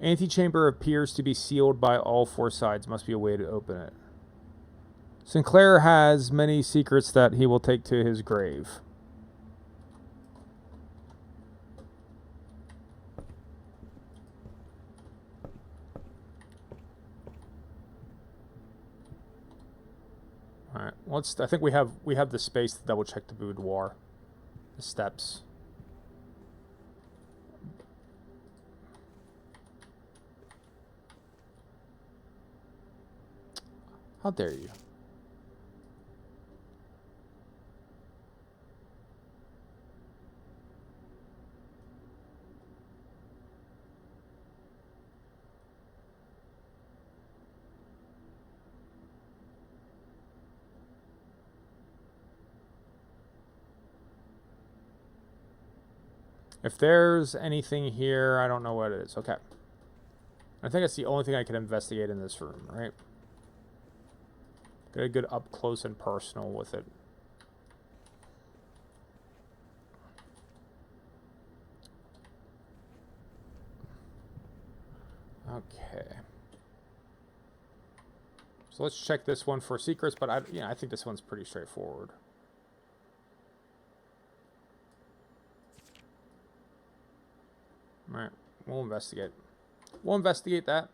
[SPEAKER 1] Antechamber appears to be sealed by all four sides. Must be a way to open it. Sinclair has many secrets that he will take to his grave. All right. I think we have the space to double check the boudoir, the steps. How dare you? If there's anything here, I don't know what it is. Okay. I think that's the only thing I can investigate in this room, right? Get a good up close and personal with it. Okay. So let's check this one for secrets, but I think this one's pretty straightforward. All right, we'll investigate. We'll investigate that.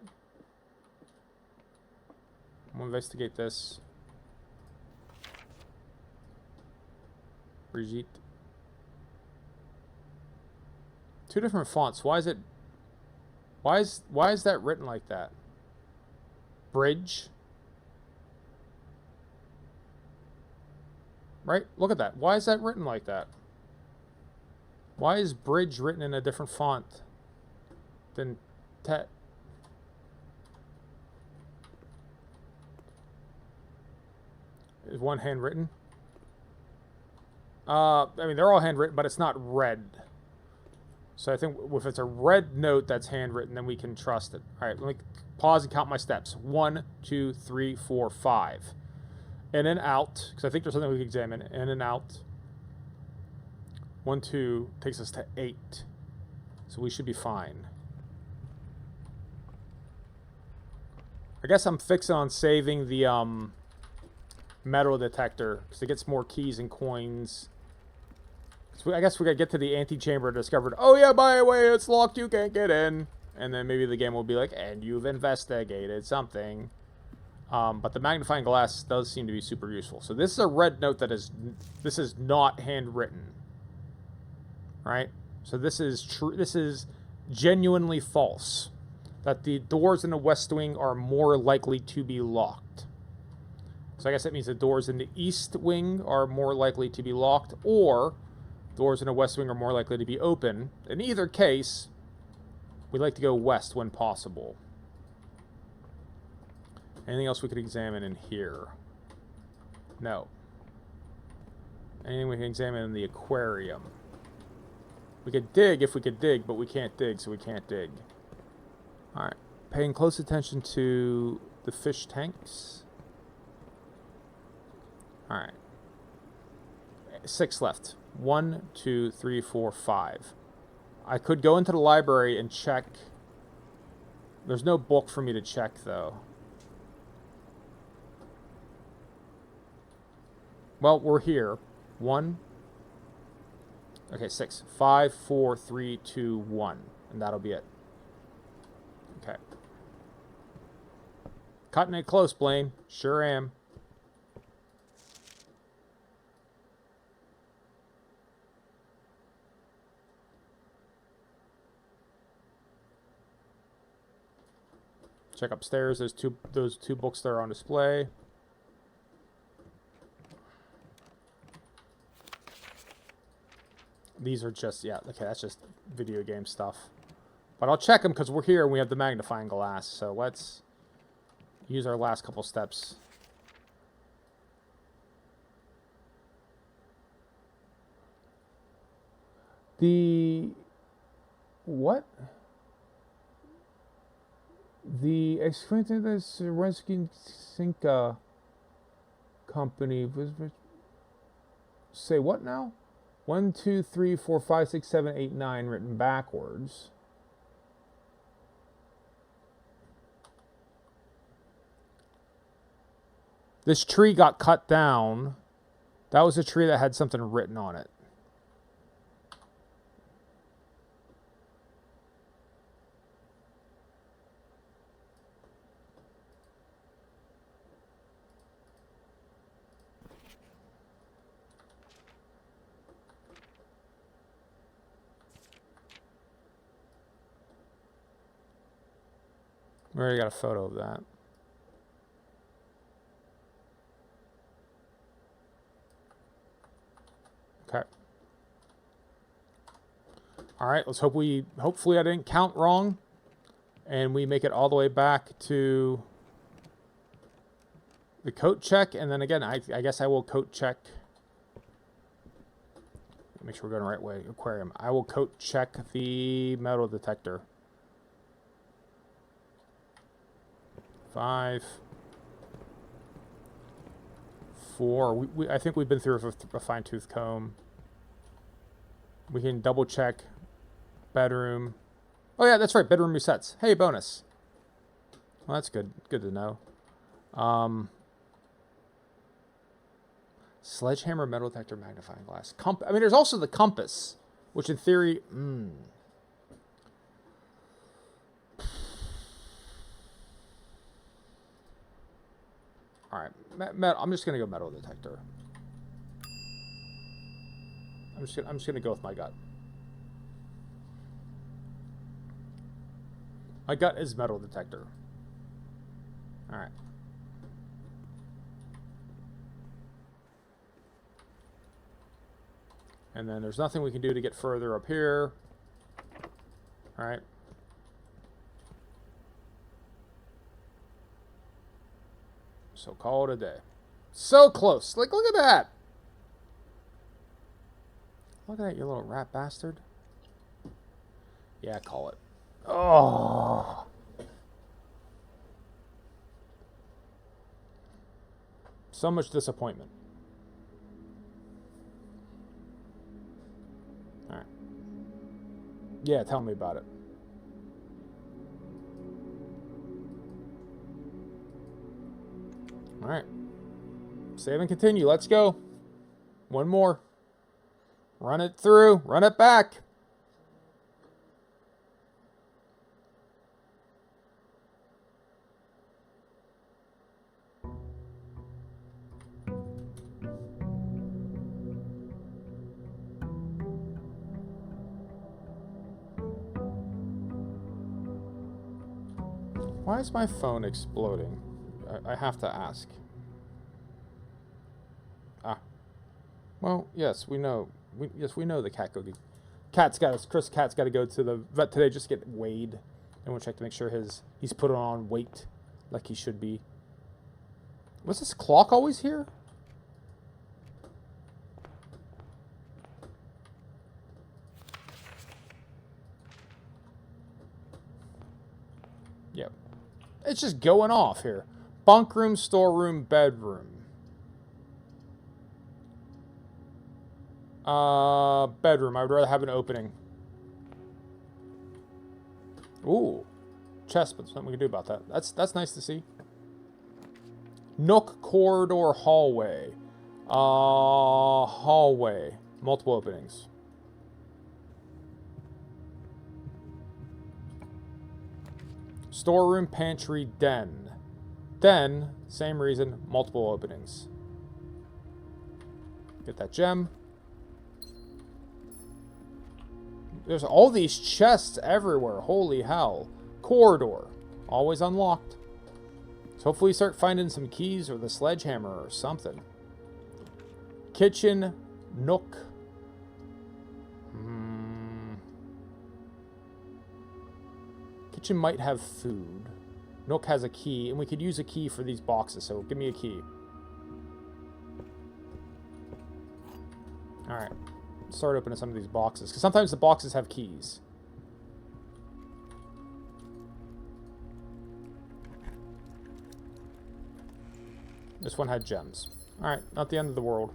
[SPEAKER 1] We'll investigate this. Brigitte. Two different fonts. Why is it? Why is that written like that? Bridge. Right? Look at that. Why is that written like that? Why is bridge written in a different font than tet? Is one handwritten? I mean, they're all handwritten, but it's not red. So I think if it's a red note that's handwritten, then we can trust it. All right, let me pause and count my steps. 1, 2, 3, 4, 5. In and out, because I think there's something we can examine. In and out. 1, 2 takes us to 8. So we should be fine. I guess I'm fixing on saving the metal detector because it gets more keys and coins. So I guess we gotta get to the antechamber discovered. Oh yeah, by the way, it's locked. You can't get in. And then maybe the game will be like, and you've investigated something. But the magnifying glass does seem to be super useful. So this is a red note that this is not handwritten. Right? So this is true. This is genuinely false. That the doors in the West Wing are more likely to be locked. So I guess that means the doors in the East Wing are more likely to be locked, or doors in the West Wing are more likely to be open. In either case, we like to go west when possible. Anything else we could examine in here? No. Anything we can examine in the aquarium? We could dig if we could dig, but we can't dig, so we can't dig. Alright. Paying close attention to the fish tanks. Alright. 6 left. 1, 2, 3, 4, 5. I could go into the library and check. There's no book for me to check, though. Well, we're here. 1. Okay, 6. 5, 4, 3, 2, 1. And that'll be it. Okay. Cutting it close, Blaine. Sure am. Check upstairs. Those two books that are on display. These are just, yeah, okay, that's just video game stuff. But I'll check them because we're here and we have the magnifying glass. So let's use our last couple steps. The... what? The explained this Rensky Sinka company was say what now? 1, 2, 3, 4, 5, 6, 7, 8, 9 written backwards. This tree got cut down. That was a tree that had something written on it. We already got a photo of that. Okay. All right, let's hope hopefully I didn't count wrong and we make it all the way back to the coat check. And then again, I guess I will coat check. Make sure we're going the right way. Aquarium. I will coat check the metal detector. 5, 4. I think we've been through a fine-tooth comb. We can double check bedroom. Oh yeah, that's right. Bedroom resets. Hey, bonus. Well, that's good. Good to know. Sledgehammer, metal detector, magnifying glass. I mean, there's also the compass, which in theory... All right, I'm just gonna go metal detector. I'm just gonna go with my gut. My gut is metal detector. All right. And then there's nothing we can do to get further up here. All right. So call it a day. So close. Like, look at that. Look at that, you little rat bastard. Yeah, call it. Oh. So much disappointment. All right. Yeah, tell me about it. All right. Save and continue. Let's go. One more. Run it through. Run it back. Why is my phone exploding? I have to ask. Ah. Well, yes, we know. We know the cat Chris Cat's got to go to the vet today just to get weighed. And we'll check to make sure he's put on weight like he should be. Was this clock always here? Yep. It's just going off here. Bunk room, storeroom, bedroom. Bedroom. I would rather have an opening. Ooh. Chest, but there's nothing we can do about that. That's nice to see. Nook, corridor, hallway. Hallway. Multiple openings. Storeroom, pantry, den. Den, same reason, multiple openings. Get that gem. There's all these chests everywhere. Holy hell. Corridor. Always unlocked. So hopefully we start finding some keys or the sledgehammer or something. Kitchen. Nook. Kitchen might have food. Nook has a key, and we could use a key for these boxes, so give me a key. Alright. Start opening some of these boxes, because sometimes the boxes have keys. This one had gems. Alright, not the end of the world.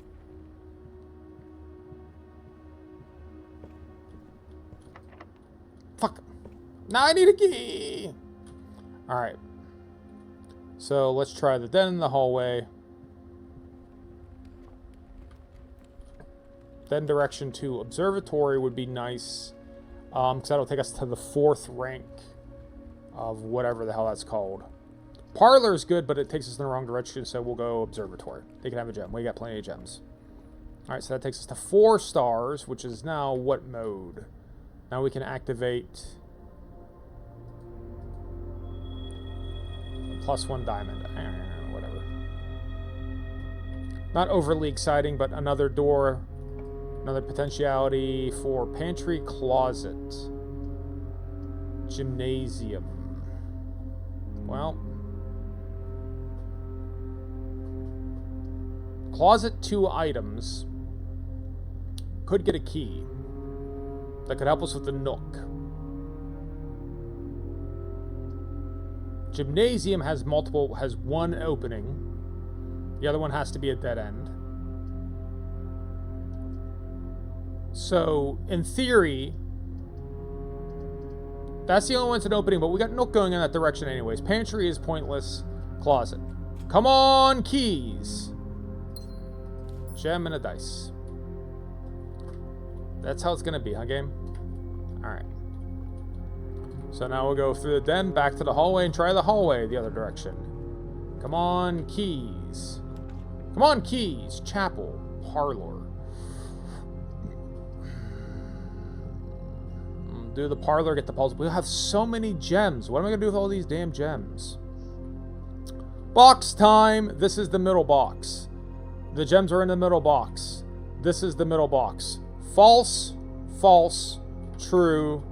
[SPEAKER 1] Now I need a key! Alright. So let's try the den in the hallway. Then direction to observatory would be nice. Because that'll take us to the 4th rank of whatever the hell that's called. Parlor's good, but it takes us in the wrong direction, so we'll go observatory. They can have a gem. We got plenty of gems. Alright, so that takes us to 4 stars, which is now what mode? Now we can activate +1 diamond. Whatever. Not overly exciting, but another door. Another potentiality for pantry, closet, gymnasium. Well, closet, 2 items. Could get a key that could help us with the nook. Gymnasium has 1 opening. The other one has to be a dead end. So, in theory, that's the only one that's an opening, but we got Nook going in that direction anyways. Pantry is pointless. Closet. Come on, keys! Gem and a dice. That's how it's gonna be, huh, game? Alright. So now we'll go through the den, back to the hallway, and try the hallway the other direction. Come on, keys. Come on, keys! Chapel. Parlor. Do the parlor, get the puzzle. We'll have so many gems. What am I going to do with all these damn gems? Box time! This is the middle box. The gems are in the middle box. This is the middle box. False, false, true.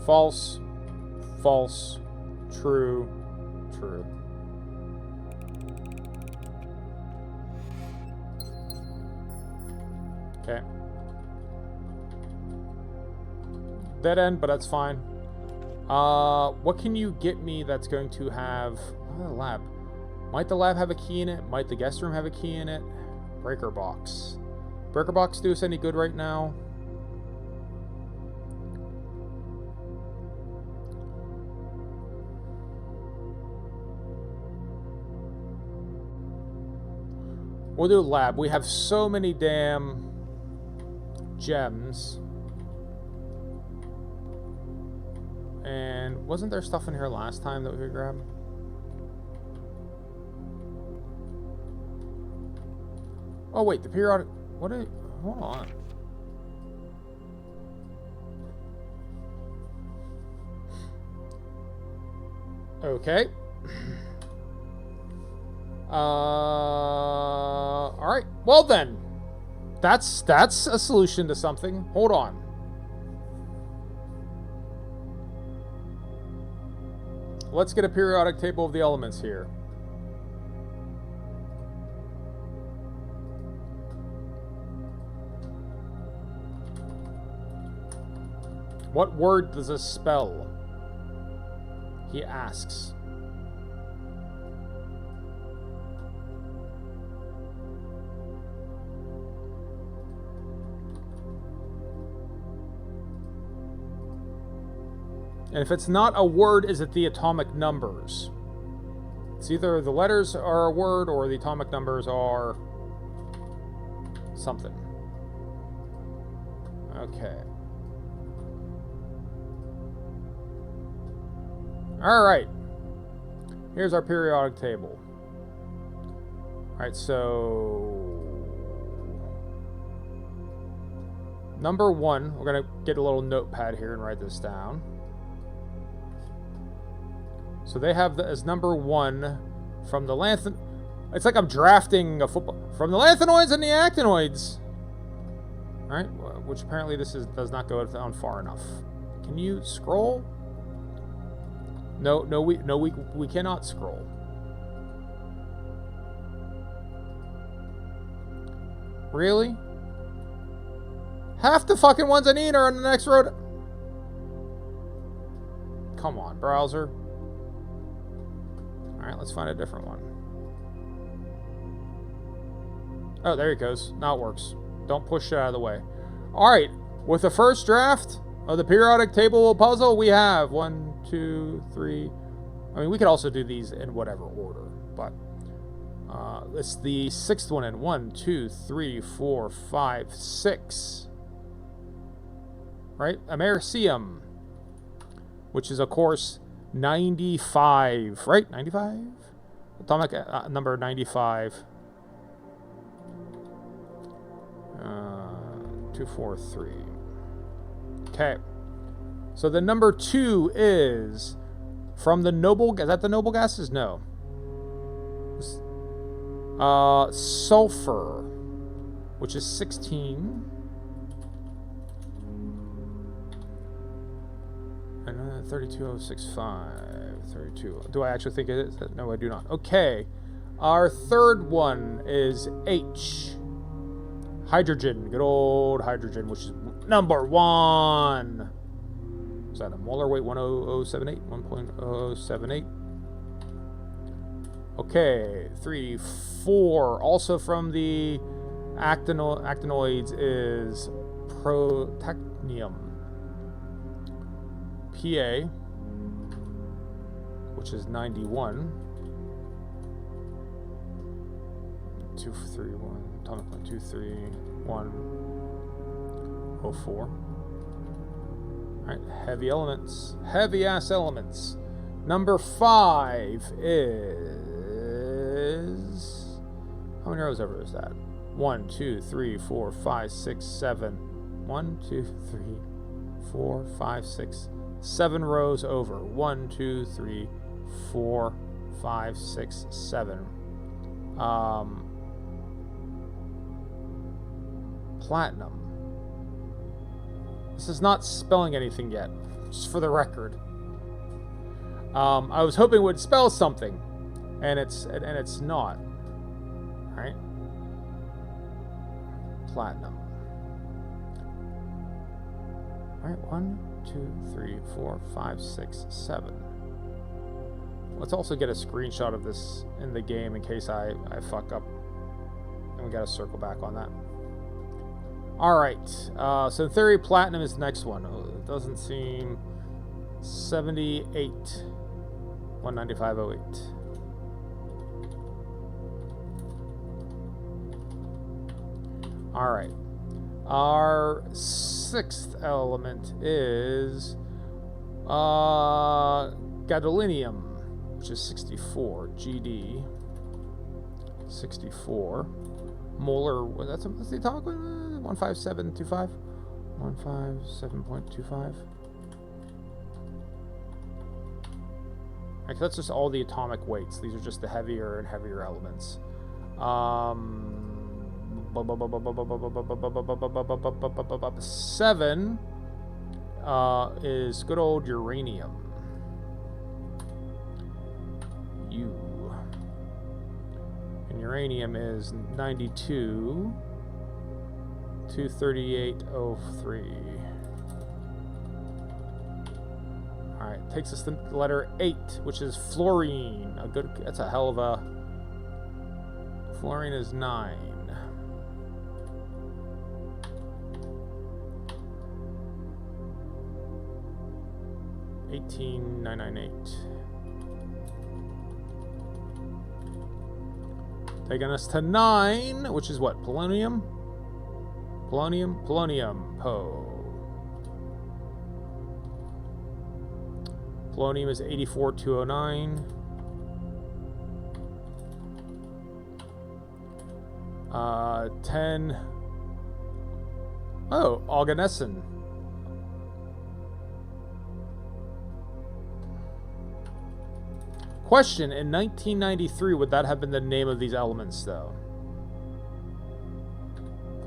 [SPEAKER 1] False, false, true, true. Okay. Dead end, but that's fine. What can you get me that's going to have... Oh, the lab. Might the lab have a key in it? Might the guest room have a key in it? Breaker box. Breaker box do us any good right now? We'll do lab. We have so many damn gems. And wasn't there stuff in here last time that we could grab? Oh wait, the periodic... What are... Hold on. Okay. Alright. Well then. That's a solution to something. Hold on. Let's get a periodic table of the elements here. What word does this spell? He asks. And if it's not a word, is it the atomic numbers? It's either the letters are a word or the atomic numbers are something. Okay. Alright. Here's our periodic table. Alright, so... Number 1, we're going to get a little notepad here and write this down. So they have the, as number 1 from the Lanthon... It's like I'm drafting a football... From the Lanthanoids and the Actinoids! Alright, which apparently this does not go down far enough. Can you scroll? No, we cannot scroll. Really? Half the fucking ones I need are on the next road. Come on, browser. Alright, let's find a different one. Oh, there he goes. Now it works. Don't push it out of the way. Alright, with the first draft of the periodic table puzzle, we have 1, 2, 3. I mean, we could also do these in whatever order, but it's the sixth one in 1, 2, 3, 4, 5, 6. Right? Americium, which is, of course, 95, right? 95? Atomic number 95. 243. Okay. So the number 2 is from the noble. Is that the noble gases? No. Sulfur, which is 16. And 32065. 32. Do I actually think it is? No, I do not. Okay. Our third one is H. Hydrogen. Good old hydrogen, which is number 1. Is that a molar weight? 10078? 1.0078. Okay. 3, 4. Also from the actinoids is protactinium. PA, which is 91. 231. Atomic point 23104. Alright, heavy elements. Heavy ass elements. Number 5 is. How many rows over is that? 1, 2, 3, 4, 5, 6, 7. 1, 2, 3, 4, 5, 6, 7 rows over. 1, 2, 3, 4, 5, 6, 7. Platinum. This is not spelling anything yet, just for the record. I was hoping it would spell something, and it's not. All right. Platinum. All right. 1, 2, 3, 4, 5, 6, 7. Let's also get a screenshot of this in the game in case I fuck up, and we got to circle back on that. Alright, so in theory, platinum is the next one. It doesn't seem 78. 19508. Alright. Our sixth element is gadolinium, which is 64. GD 64. Molar, what's the atomic one? 15725? 157.25. Actually, that's just all the atomic weights. These are just the heavier and heavier elements. 7 is good old uranium. And uranium is 92. 23803. Alright, takes us to the letter 8, which is fluorine. That's a hell of a. Fluorine is 9. $18,998. Taking us to 9, which is what? Polonium? Polonium. Polonium is 84,209. 10. Oh, oganesson. Question, in 1993, would that have been the name of these elements, though?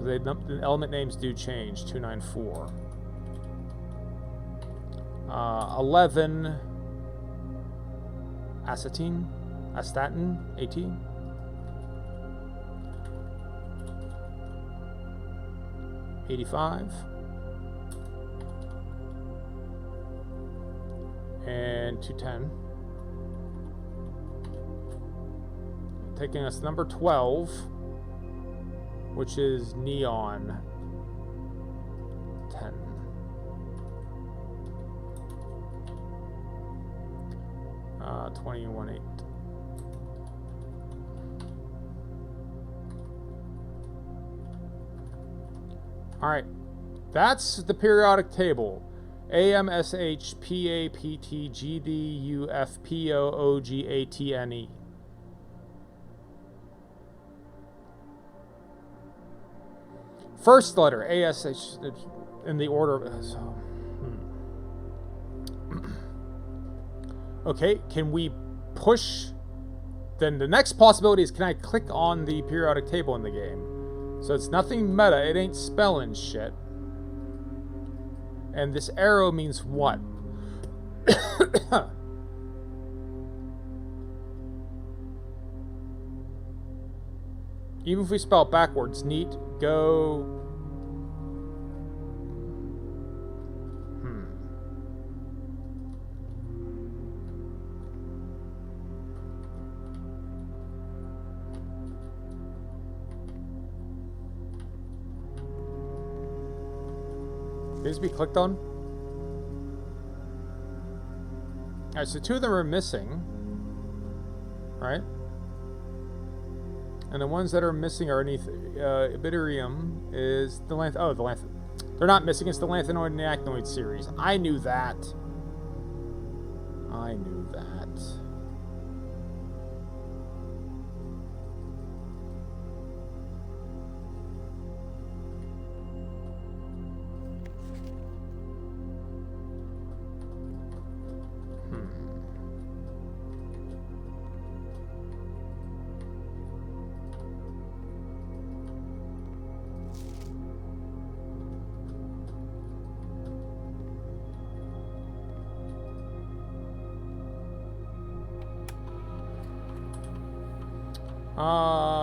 [SPEAKER 1] The element names do change. 294. 11. Astatine. 18. $85. And 210. Taking us number 12. which is neon 10. Uh, 21.8. All right, that's the periodic table. A M S H P A P T G D U F P O O G A T N E. First letter A S H in the order of. So, okay, can we push? Then the next possibility is, can I click on the periodic table in the game? So it's nothing meta, it ain't spelling shit. And this arrow means what? Even if we spell it backwards, neat, go. Needs to be clicked on. Alright, so 2 of them are missing. Right? And the ones that are missing are underneath Ibidarium is the Lanth. Oh, the Lanth. They're not missing, it's the Lanthanoid and the Actinoid series. I knew that. I knew that.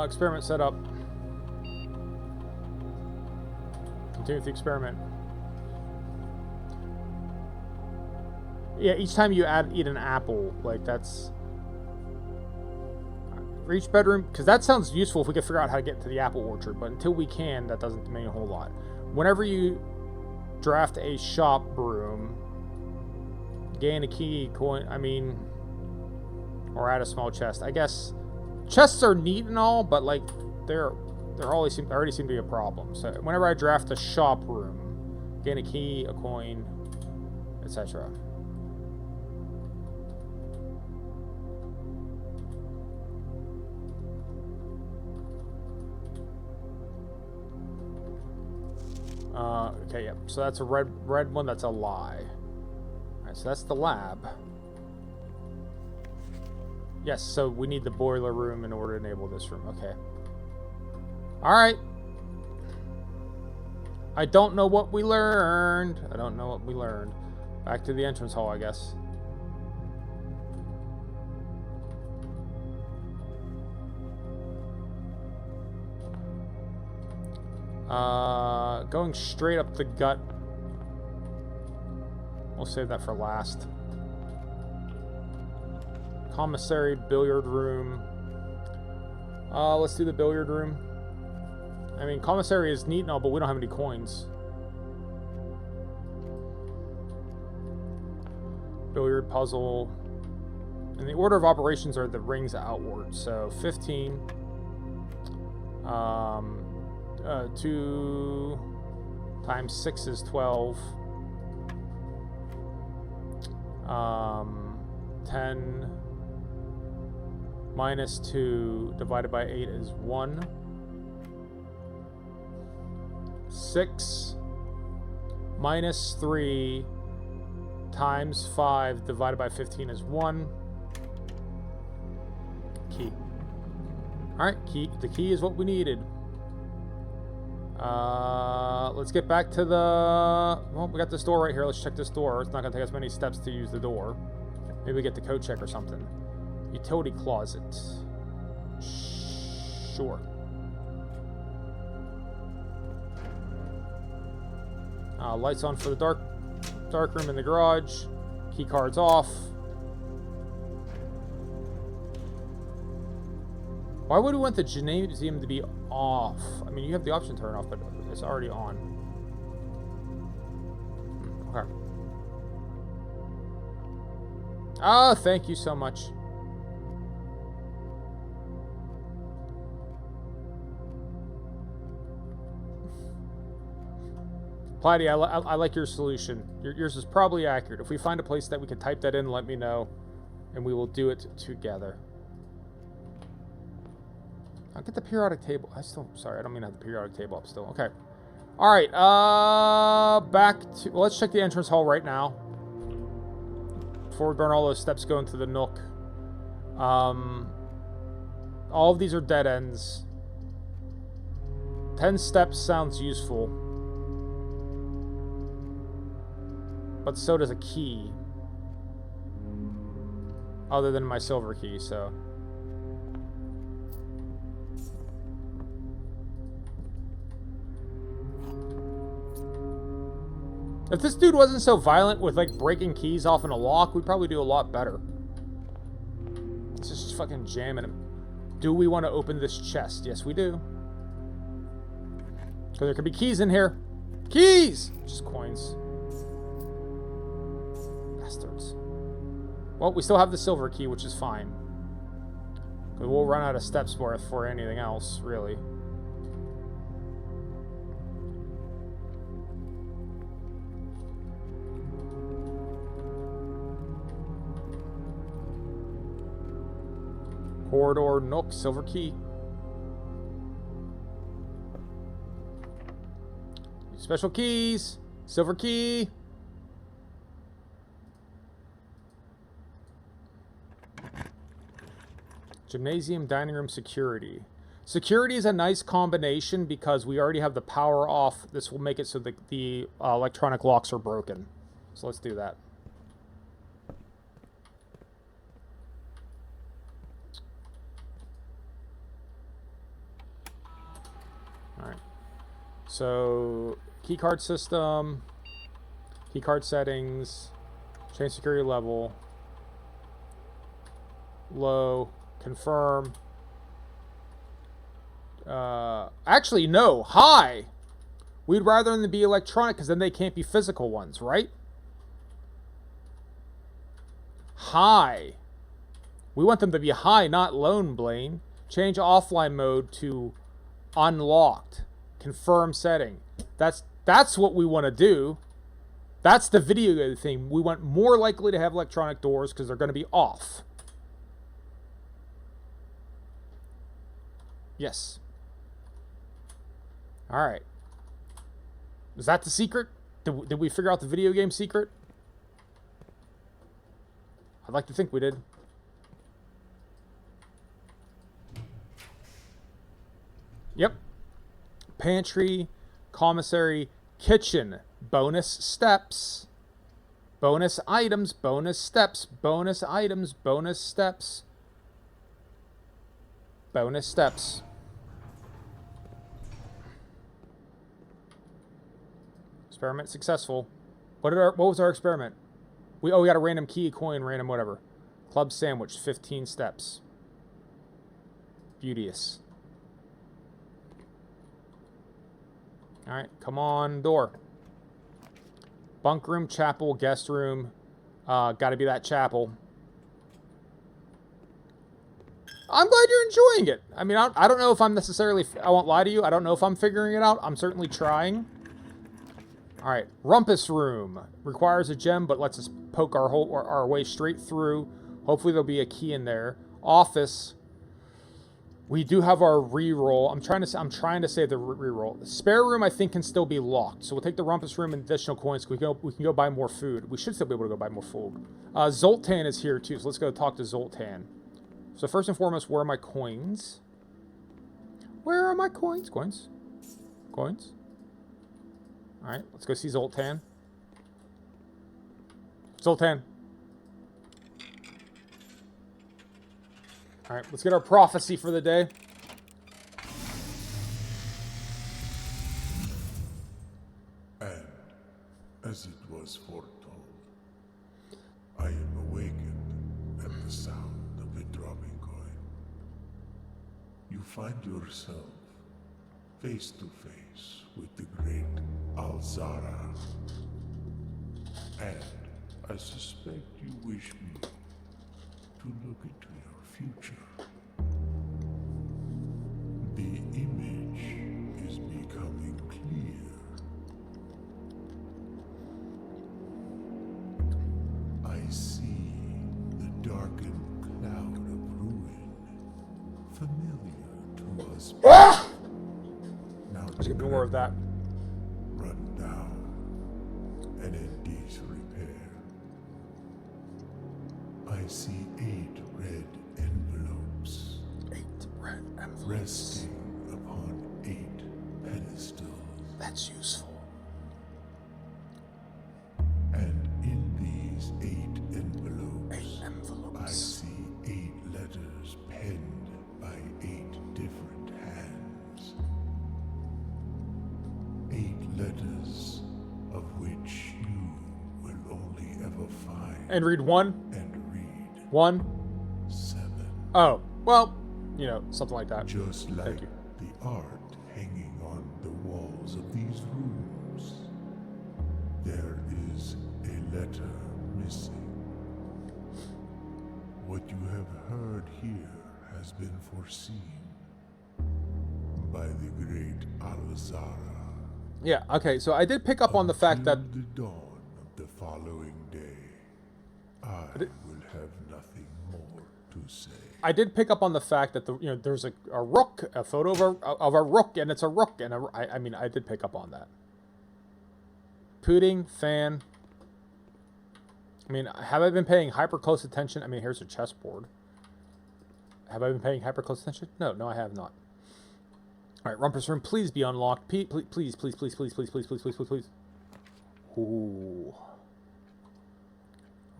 [SPEAKER 1] Experiment set up. Continue with the experiment. Yeah, each time you eat an apple, like that's... For each bedroom, because that sounds useful if we could figure out how to get into the apple orchard, but until we can, that doesn't mean a whole lot. Whenever you draft a shop broom, gain a key coin, or add a small chest. I guess chests are neat and all, but like they're always already seem to be a problem. So whenever I draft a shop room, gain a key, a coin, etc. Okay, yep. So that's a red one. That's a lie. All right, so that's the lab. Yes, so we need the boiler room in order to enable this room. Okay. Alright. I don't know what we learned. I don't know what we learned. Back to the entrance hall, I guess. Going straight up the gut. We'll save that for last. Commissary, billiard room. Let's do the billiard room. I mean, commissary is neat and all, but we don't have any coins. Billiard puzzle. And the order of operations are the rings outward. So 15. 2 times 6 is 12. 10 minus 2 divided by 8 is 1. 6 minus 3 times 5 divided by 15 is 1. Key. Alright, key. The key is what we needed. Let's get back to the... Well, we got this door right here. Let's check this door. It's not going to take us many steps to use the door. Maybe we get the code check or something. Utility closet. Sure. Lights on for the dark room in the garage. Key cards off. Why would we want the gymnasium to be off. I mean, you have the option to turn it off, but it's already on. Okay. Oh, thank you so much. Platy, I like your solution. Yours is probably accurate. If we find a place that we can type that in, let me know, and we will do it together. I'll get the periodic table. Sorry, I don't mean to have the periodic table up still. Okay. All right, back to, well, let's check the entrance hall right now. Before we burn all those steps going to the Nook. All of these are dead ends. 10 steps sounds useful. But so does a key. Other than my silver key, so. If this dude wasn't so violent with, like, breaking keys off in a lock, we'd probably do a lot better. It's just fucking jamming him. Do we want to open this chest? Yes, we do. Because there could be keys in here. Keys! Just coins. Bastards. Well, we still have the silver key, which is fine. Because we'll run out of steps for anything else, really. Corridor, Nook, silver key. Special keys, silver key. Gymnasium, dining room, security. Security is a nice combination because we already have the power off. This will make it so that the electronic locks are broken. So let's do that. Alright. So, keycard system, keycard settings, change security level, low, confirm. Actually, no, high. We'd rather them be electronic because then they can't be physical ones, right? High. We want them to be high, not lone, Blaine. Change offline mode to unlocked. Confirm setting. That's what we want to do. That's the video thing. We want more likely to have electronic doors because they're going to be off. Yes. Alright. Is that the secret? Did we figure out the video game secret? I'd like to think we did. Yep. Pantry, commissary, kitchen, bonus steps, bonus items, bonus steps, bonus items, bonus steps, bonus steps. Experiment successful. What was our experiment? We got a random key, coin, random whatever. Club sandwich, 15 steps. Beauteous. Alright, come on, door. Bunk room, chapel, guest room. Gotta be that chapel. I'm glad you're enjoying it. I mean, I don't know if I'm necessarily... I won't lie to you. I don't know if I'm figuring it out. I'm certainly trying. Alright, rumpus room. Requires a gem, but lets us poke our way straight through. Hopefully there'll be a key in there. Office. We do have our reroll. I'm trying to save the reroll. The spare room, I think, can still be locked. So we'll take the rumpus room and additional coins. We can go buy more food. We should still be able to go buy more food. Zoltan is here, too. So let's go talk to Zoltan. So first and foremost, where are my coins? Where are my coins? Coins? Coins? Alright, let's go see Zoltan. Zoltan. Alright, let's get our prophecy for the day.
[SPEAKER 2] And, as it was foretold, I am awakened at the sound of a dropping coin. You find yourself face to face with the great Alzara. And I suspect you wish me to look into your future. The image is becoming clear. I see the darkened cloud of ruin, familiar to us. Now
[SPEAKER 1] Let's get more of that.
[SPEAKER 2] run down and in disrepair. I see 8 red envelopes
[SPEAKER 1] 8 red envelopes.
[SPEAKER 2] resting upon 8 pedestals.
[SPEAKER 1] That's useful.
[SPEAKER 2] And in these 8 envelopes,
[SPEAKER 1] 8
[SPEAKER 2] I
[SPEAKER 1] envelopes.
[SPEAKER 2] see 8 letters penned by 8 different hands. 8 letters of which you will only ever find
[SPEAKER 1] And read 1.
[SPEAKER 2] and read
[SPEAKER 1] 1.
[SPEAKER 2] 7.
[SPEAKER 1] Oh, well, you know, something like that.
[SPEAKER 2] Just like
[SPEAKER 1] Thank you.
[SPEAKER 2] the art hanging on the walls of these rooms, there is a letter missing. What you have heard here has been foreseen by the great Alzara.
[SPEAKER 1] Yeah, okay, so I did pick up on the fact that
[SPEAKER 2] Until the dawn of the following day, I will have nothing more to say.
[SPEAKER 1] I did pick up on the fact that there's a rook, a photo of a rook, and it's a rook, and I mean I did pick up on that. Pudding fan. I mean, have I been paying hyper close attention? I mean, here's a chessboard. Have I been paying hyper close attention? No, I have not. All right, Rumpus Room, please be unlocked. Please. Ooh.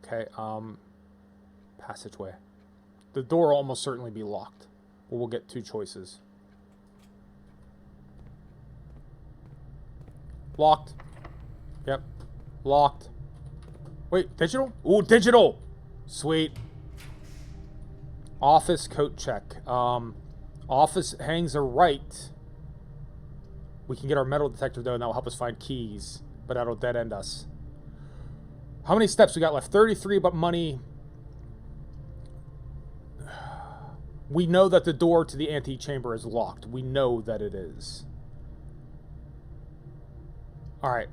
[SPEAKER 1] Okay, passageway. The door will almost certainly be locked. But we'll get 2 choices. Locked. Yep. Locked. Wait, digital? Ooh, digital! Sweet. Office coat check. Office hangs a right. We can get our metal detector though, and that will help us find keys. But that'll dead end us. How many steps we got left? 33, but money. We know that the door to the antechamber is locked. We know that it is. Alright.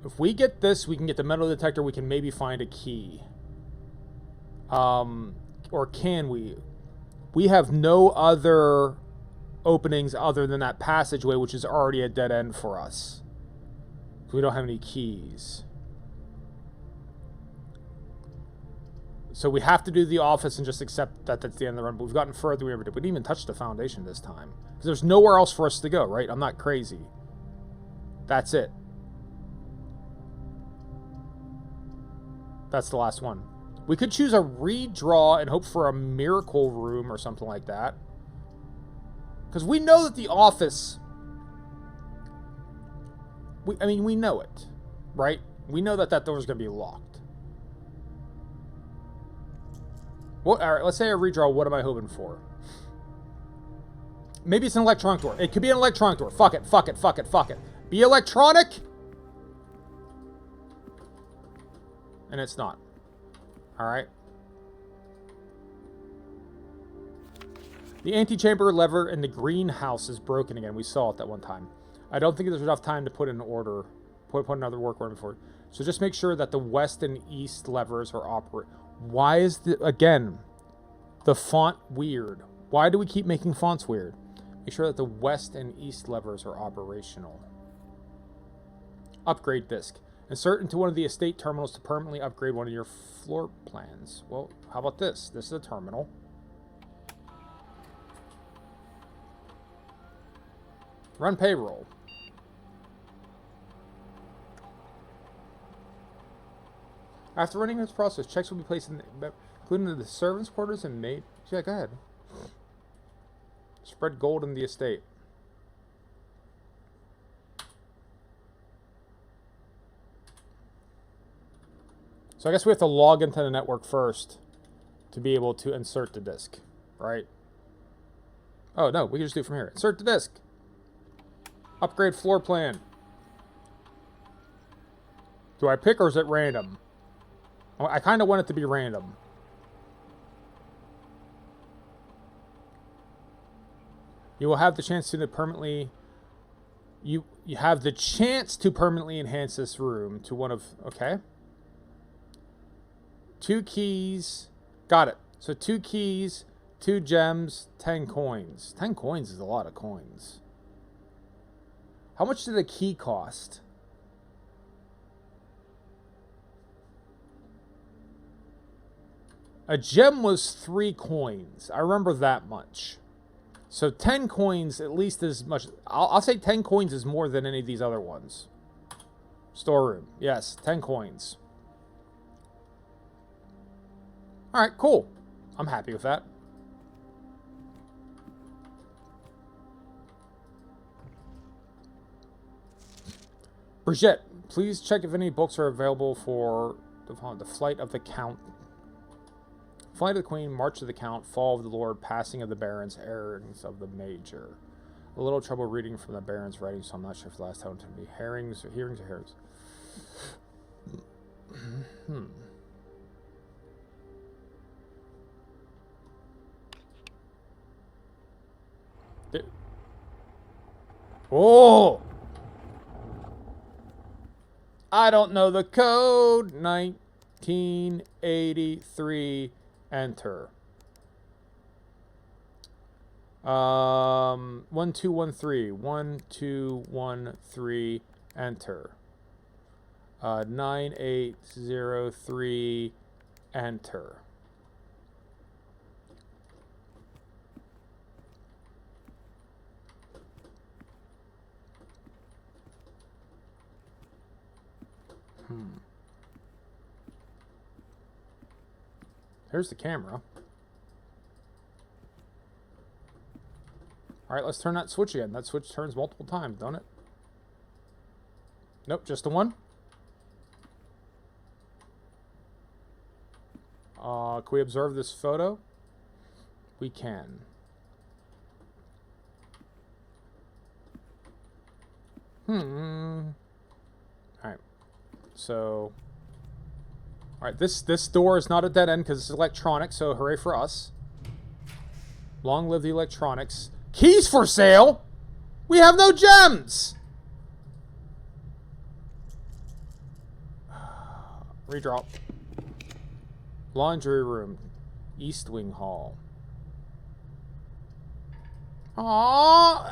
[SPEAKER 1] If we get this, we can get the metal detector, we can maybe find a key. Or can we? We have no other openings other than that passageway, which is already a dead end for us. We don't have any keys. So we have to do the office and just accept that that's the end of the run. But we've gotten further than we ever did. We didn't even touch the foundation this time. Because there's nowhere else for us to go, right? I'm not crazy. That's it. That's the last one. We could choose a redraw and hope for a miracle room or something like that. Because we know that the office... we know it. Right? We know that that door is going to be locked. Well, alright, let's say a redraw. What am I hoping for? Maybe it's an electronic door. It could be an electronic door. Fuck it, fuck it, fuck it, fuck it. Be electronic? And it's not. Alright. The antechamber lever in the greenhouse is broken again. We saw it that one time. I don't think there's enough time to put in order. Put another work order before. So just make sure that the west and east levers are operate. Why is the font weird? Why do we keep making fonts weird? Make sure that the west and east levers are operational. Upgrade disk. Insert into one of the estate terminals to permanently upgrade one of your floor plans. Well, how about this? This is a terminal. Run payroll. After running this process, checks will be placed including the servants' quarters and maid. Yeah, go ahead. Spread gold in the estate. So I guess we have to log into the network first to be able to insert the disk, right? Oh, no, we can just do it from here. Insert the disk. Upgrade floor plan. Do I pick or is it random? I kind of want it to be random. You will have the chance to permanently... You have the chance to permanently enhance this room to one of... Okay. 2 keys. Got it. So 2 keys, 2 gems, 10 coins. 10 coins is a lot of coins. How much did a key cost? A gem was 3 coins. I remember that much. So 10 coins, at least as much... I'll say 10 coins is more than any of these other ones. Storeroom. Yes, 10 coins. Alright, cool. I'm happy with that. Brigitte, please check if any books are available for the Flight of the Count. Flight of the Queen, March of the Count, Fall of the Lord, Passing of the Barons, Herrings of the Major. A little trouble reading from the Baron's writing, so I'm not sure if the last time to be herrings or hearings or herrings. Oh! I don't know the code. 1983. Enter. 1213. 1213. Enter. 9803. Enter. Here's the camera. Alright, let's turn that switch again. That switch turns multiple times, don't it? Nope, just the one. Can we observe this photo? We can. Alright. So... Alright, this door is not a dead end because it's electronic, so hooray for us. Long live the electronics. Keys for sale? We have no gems! Redrop. Laundry room. East Wing Hall. Aww.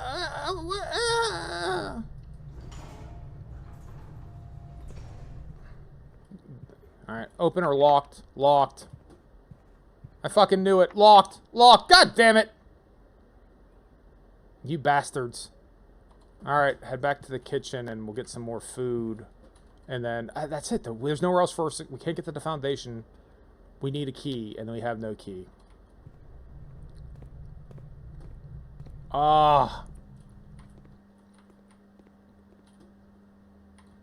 [SPEAKER 1] Alright, open or locked? Locked. I fucking knew it. Locked. Locked. God damn it. You bastards. Alright, head back to the kitchen and we'll get some more food. And then, that's it. There's nowhere else for us. We can't get to the foundation. We need a key, and we have no key. Ah.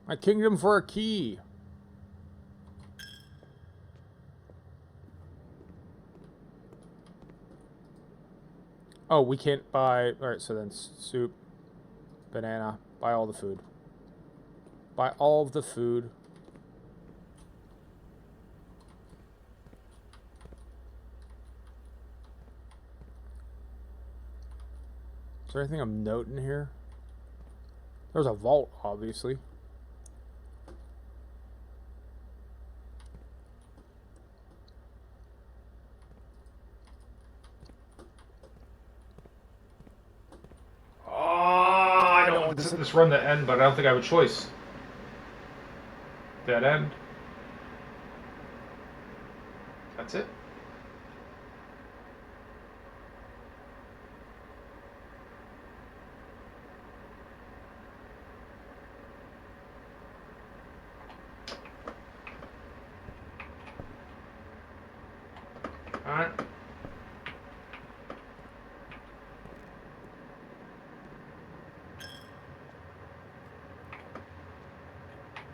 [SPEAKER 1] My kingdom for a key. Oh, we can't buy... Alright, so then soup, banana, buy all the food. Buy all of the food. Is there anything I'm noting here? There's a vault, obviously. I don't want this run to end, but I don't think I have a choice. Dead end. That's it. Alright.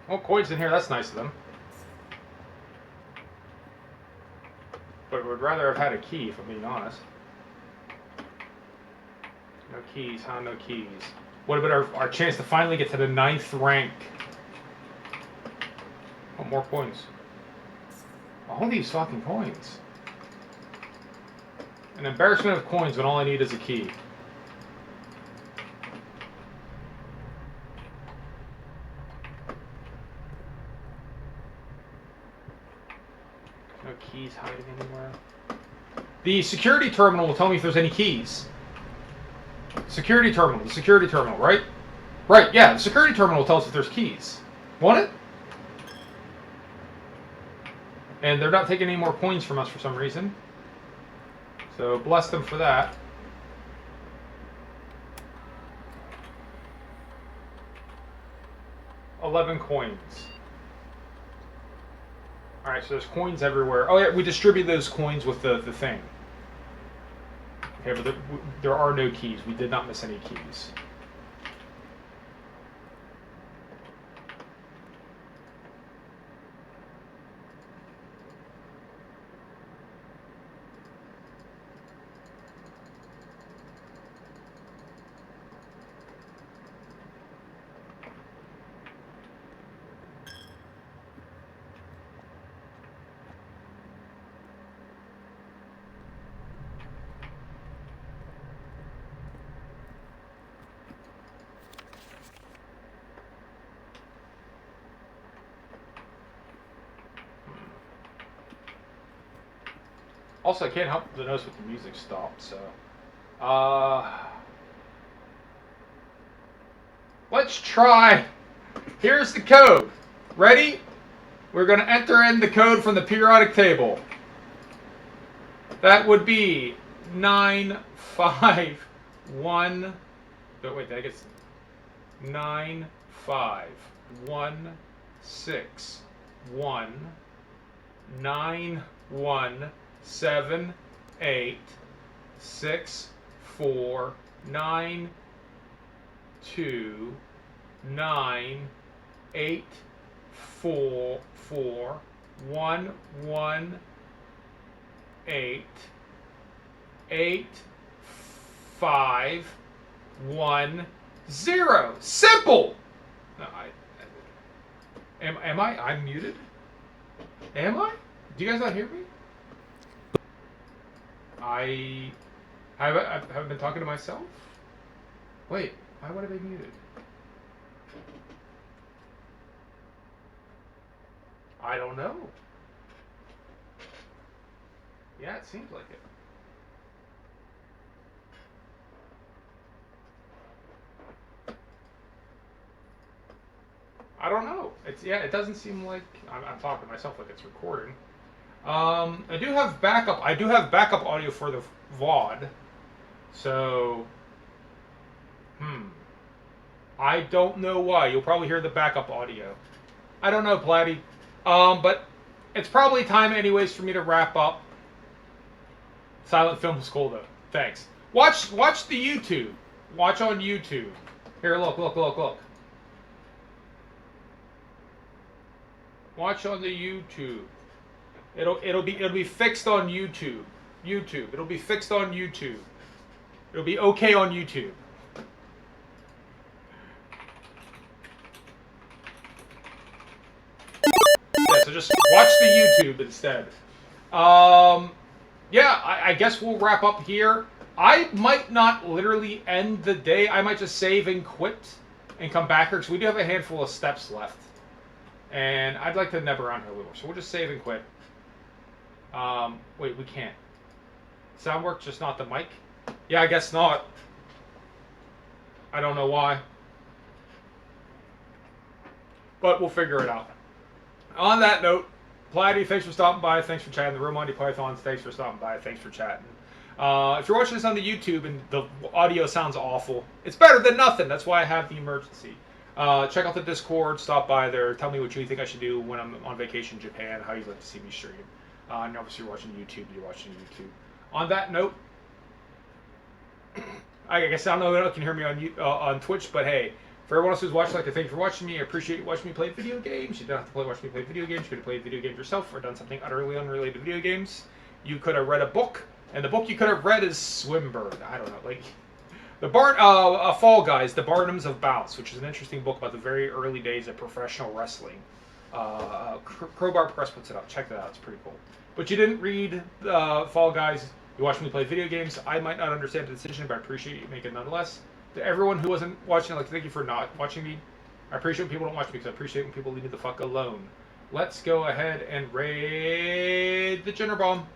[SPEAKER 1] Oh, coins in here, that's nice of them. But would rather have had a key, if I'm being honest. No keys, huh? No keys. What about our chance to finally get to the 9th rank? Oh, more coins. All these fucking coins. An embarrassment of coins when all I need is a key. No keys hiding anywhere. The security terminal will tell me if there's any keys. Security terminal, the security terminal, right? Right, yeah, the security terminal will tell us if there's keys. Want it? And they're not taking any more coins from us for some reason. So bless them for that. $11 coins. Alright, so there's coins everywhere. Oh yeah, we distribute those coins with the thing. Okay, but there are no keys. We did not miss any keys. Also, I can't help but notice what the music stopped, so... Let's try! Here's the code. Ready? We're going to enter in the code from the periodic table. That would be 951... Oh, wait, I guess... 95161 921 0. Simple. No, am I? I'm muted. Am I? Do you guys not hear me? I have been talking to myself. Wait, why would I be muted? I don't know. Yeah, it seems like it. I don't know. It doesn't seem like I'm talking to myself like it's recording. I do have backup audio for the VOD. So, I don't know why. You'll probably hear the backup audio. I don't know, Platty. But it's probably time anyways for me to wrap up. Silent Film is cool though. Thanks. Watch the YouTube. Watch on YouTube. Here, look. Watch on the YouTube. It'll be fixed on YouTube. It'll be fixed on YouTube. It'll be okay on YouTube. Yeah, so just watch the YouTube instead. Yeah, I guess we'll wrap up here. I might not literally end the day. I might just save and quit and come back here because we do have a handful of steps left. And I'd like to neb around here a little more. So we'll just save and quit. Wait, we can't. Sound work, just not the mic? Yeah, I guess not. I don't know why. But we'll figure it out. On that note, Platty, thanks for stopping by. Thanks for chatting. The Real Monty Pythons, thanks for stopping by. Thanks for chatting. If you're watching this on the YouTube and the audio sounds awful, it's better than nothing. That's why I have the emergency. Check out the Discord, stop by there, tell me what you think I should do when I'm on vacation in Japan, how you'd like to see me stream. And obviously you're watching YouTube, On that note, I guess I don't know if you can hear me on Twitch, but hey, for everyone else who's watching, I'd like to thank you for watching me. I appreciate you watching me play video games. You don't have to watch me play video games. You could have played video games yourself or done something utterly unrelated to video games. You could have read a book, and the book you could have read is Swinburne. I don't know, like...
[SPEAKER 3] Fall Guys, The Barnums of Bounce, which is an interesting book about the very early days of professional wrestling. Crowbar Press puts it out. Check that out. It's pretty cool. But you didn't read Fall Guys. You watched me play video games. I might not understand the decision, but I appreciate you making it nonetheless. To everyone who wasn't watching, I'd like to thank you for not watching me. I appreciate when people don't watch me because I appreciate when people leave me the fuck alone. Let's go ahead and raid the Jenner Bomb.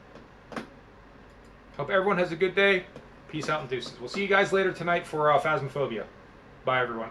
[SPEAKER 3] Hope everyone has a good day. Peace out and deuces. We'll see you guys later tonight for Phasmophobia. Bye, everyone.